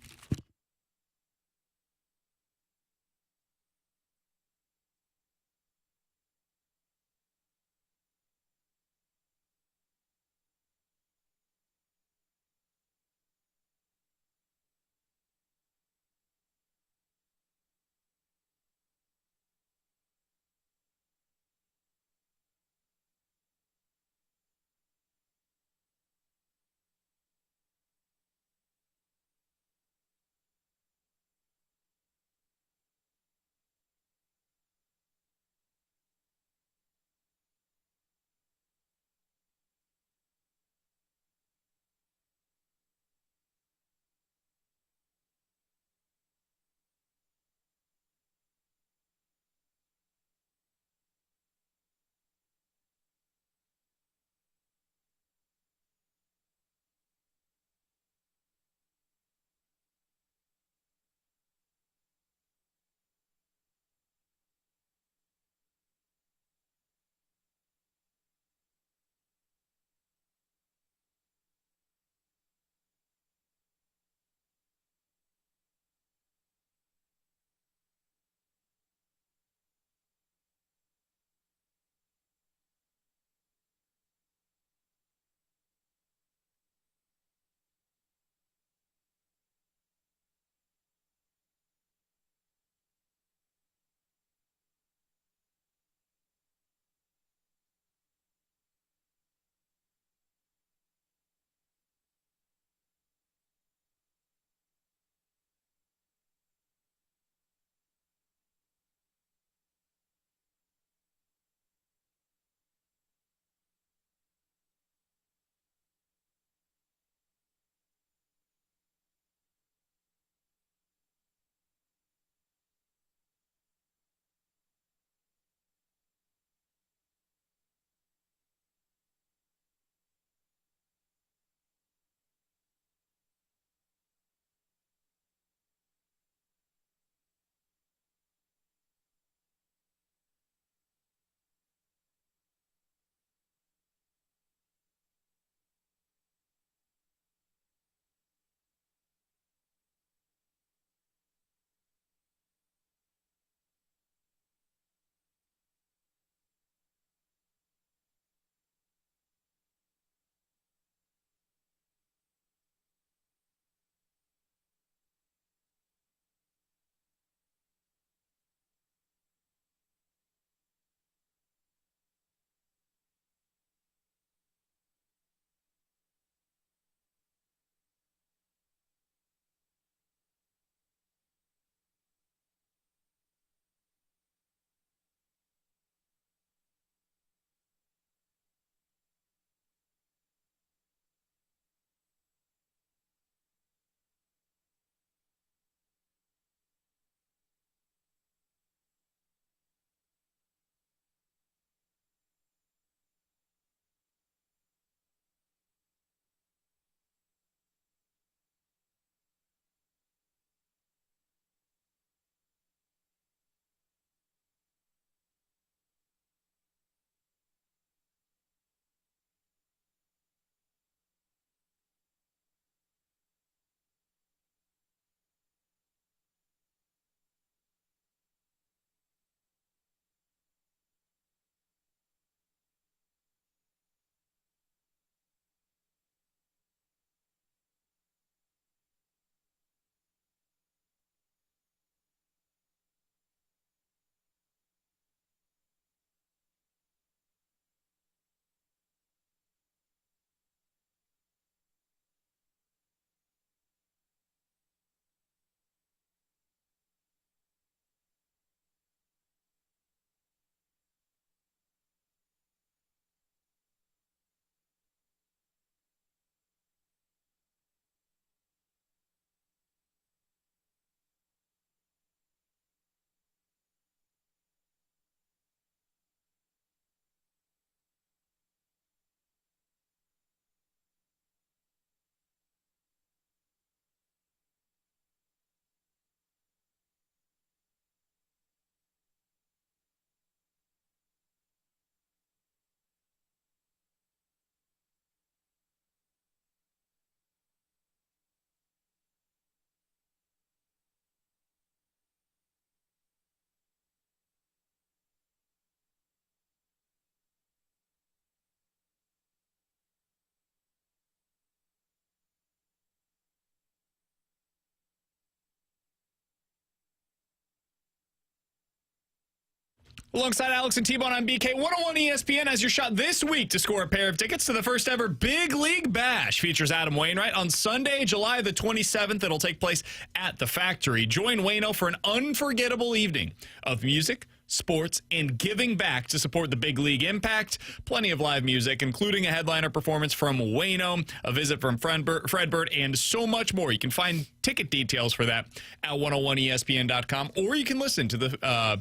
Alongside Alex and T-Bone on BK, 101 ESPN has your shot this week to score a pair of tickets to the first ever Big League Bash. Features Adam Wainwright on Sunday, July the 27th. It'll take place at the Factory. Join Wayno for an unforgettable evening of music, sports, and giving back to support the Big League Impact. Plenty of live music, including a headliner performance from Wayno, a visit from Fredbird, and so much more. You can find ticket details for that at 101ESPN.com, or you can listen to the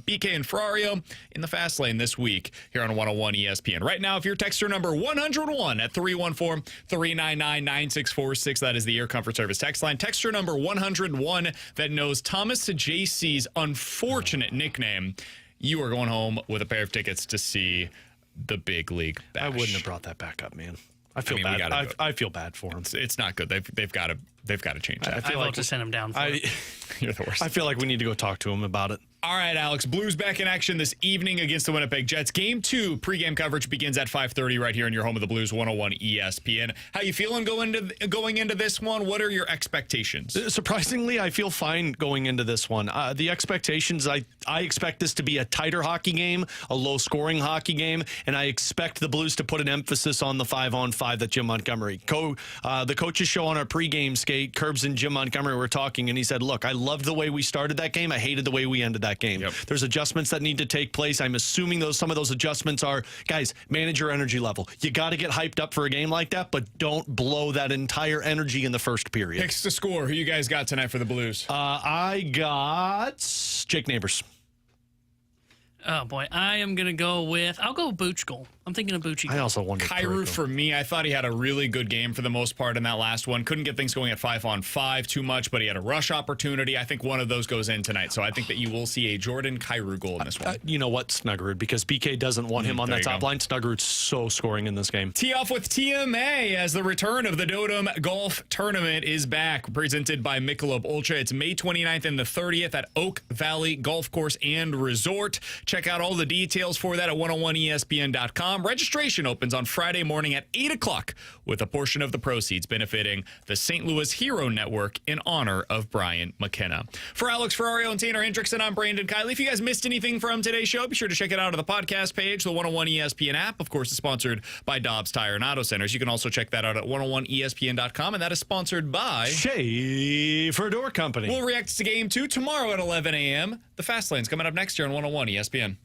BK and Ferrario in the Fast Lane this week here on 101 ESPN. Right now, if you're texter number 101 at 314-399-9646, that is the Air Comfort Service text line. Texter number 101 that knows Thomas Saggese's unfortunate nickname, you are going home with a pair of tickets to see the Big League Bash. I wouldn't have brought that back up, man. I feel bad. I feel bad for him. It's not good. They've got to change that. I feel like to send him down. You're the worst. I feel like we need to go talk to him about it. All right, Alex. Blues back in action this evening against the Winnipeg Jets. Game 2 pregame coverage begins at 5:30 right here in your home of the Blues, 101 ESPN. How you feeling going into this one? What are your expectations? Surprisingly, I feel fine going into this one. The expectations, I expect this to be a tighter hockey game, a low-scoring hockey game, and I expect the Blues to put an emphasis on the 5-on-5 that Jim Montgomery. The coaches show on our pregame skate, Curbs and Jim Montgomery were talking, and he said, look, I loved the way we started that game. I hated the way we ended that game. Yep. There's adjustments that need to take place. I'm assuming some of those adjustments are, guys, manage your energy level. You got to get hyped up for a game like that, but don't blow that entire energy in the first period. Picks to score. Who you guys got tonight for the Blues? I got Jake Neighbors. Oh, boy. I'll go Booch goal. I'm thinking of Bucci. I also wondered. Kyrou for me. I thought he had a really good game for the most part in that last one. Couldn't get things going at 5-on-5 too much, but he had a rush opportunity. I think one of those goes in tonight. So I think that you will see a Jordan Kyrou goal in this one. You know what? Snuggerud, because BK doesn't want him on that top line. Snuggerud's so scoring in this game. Tee off with TMA as the return of the Dotem Golf Tournament is back, presented by Michelob Ultra. It's May 29th and the 30th at Oak Valley Golf Course and Resort. Check out all the details for that at 101ESPN.com. Registration opens on Friday morning at 8 o'clock, with a portion of the proceeds benefiting the St. Louis Hero Network in honor of Brian McKenna. For Alex Ferrario and Tanner Hendrickson, I'm Brandon Kiley. If you guys missed anything from today's show, be sure to check it out on the podcast page. The 101 ESPN app, of course, is sponsored by Dobbs Tire and Auto Centers. You can also check that out at 101ESPN.com, and that is sponsored by Schaefer Door Company. We'll react to Game 2 tomorrow at 11 a.m. The Fast Lane's coming up next year on 101 ESPN.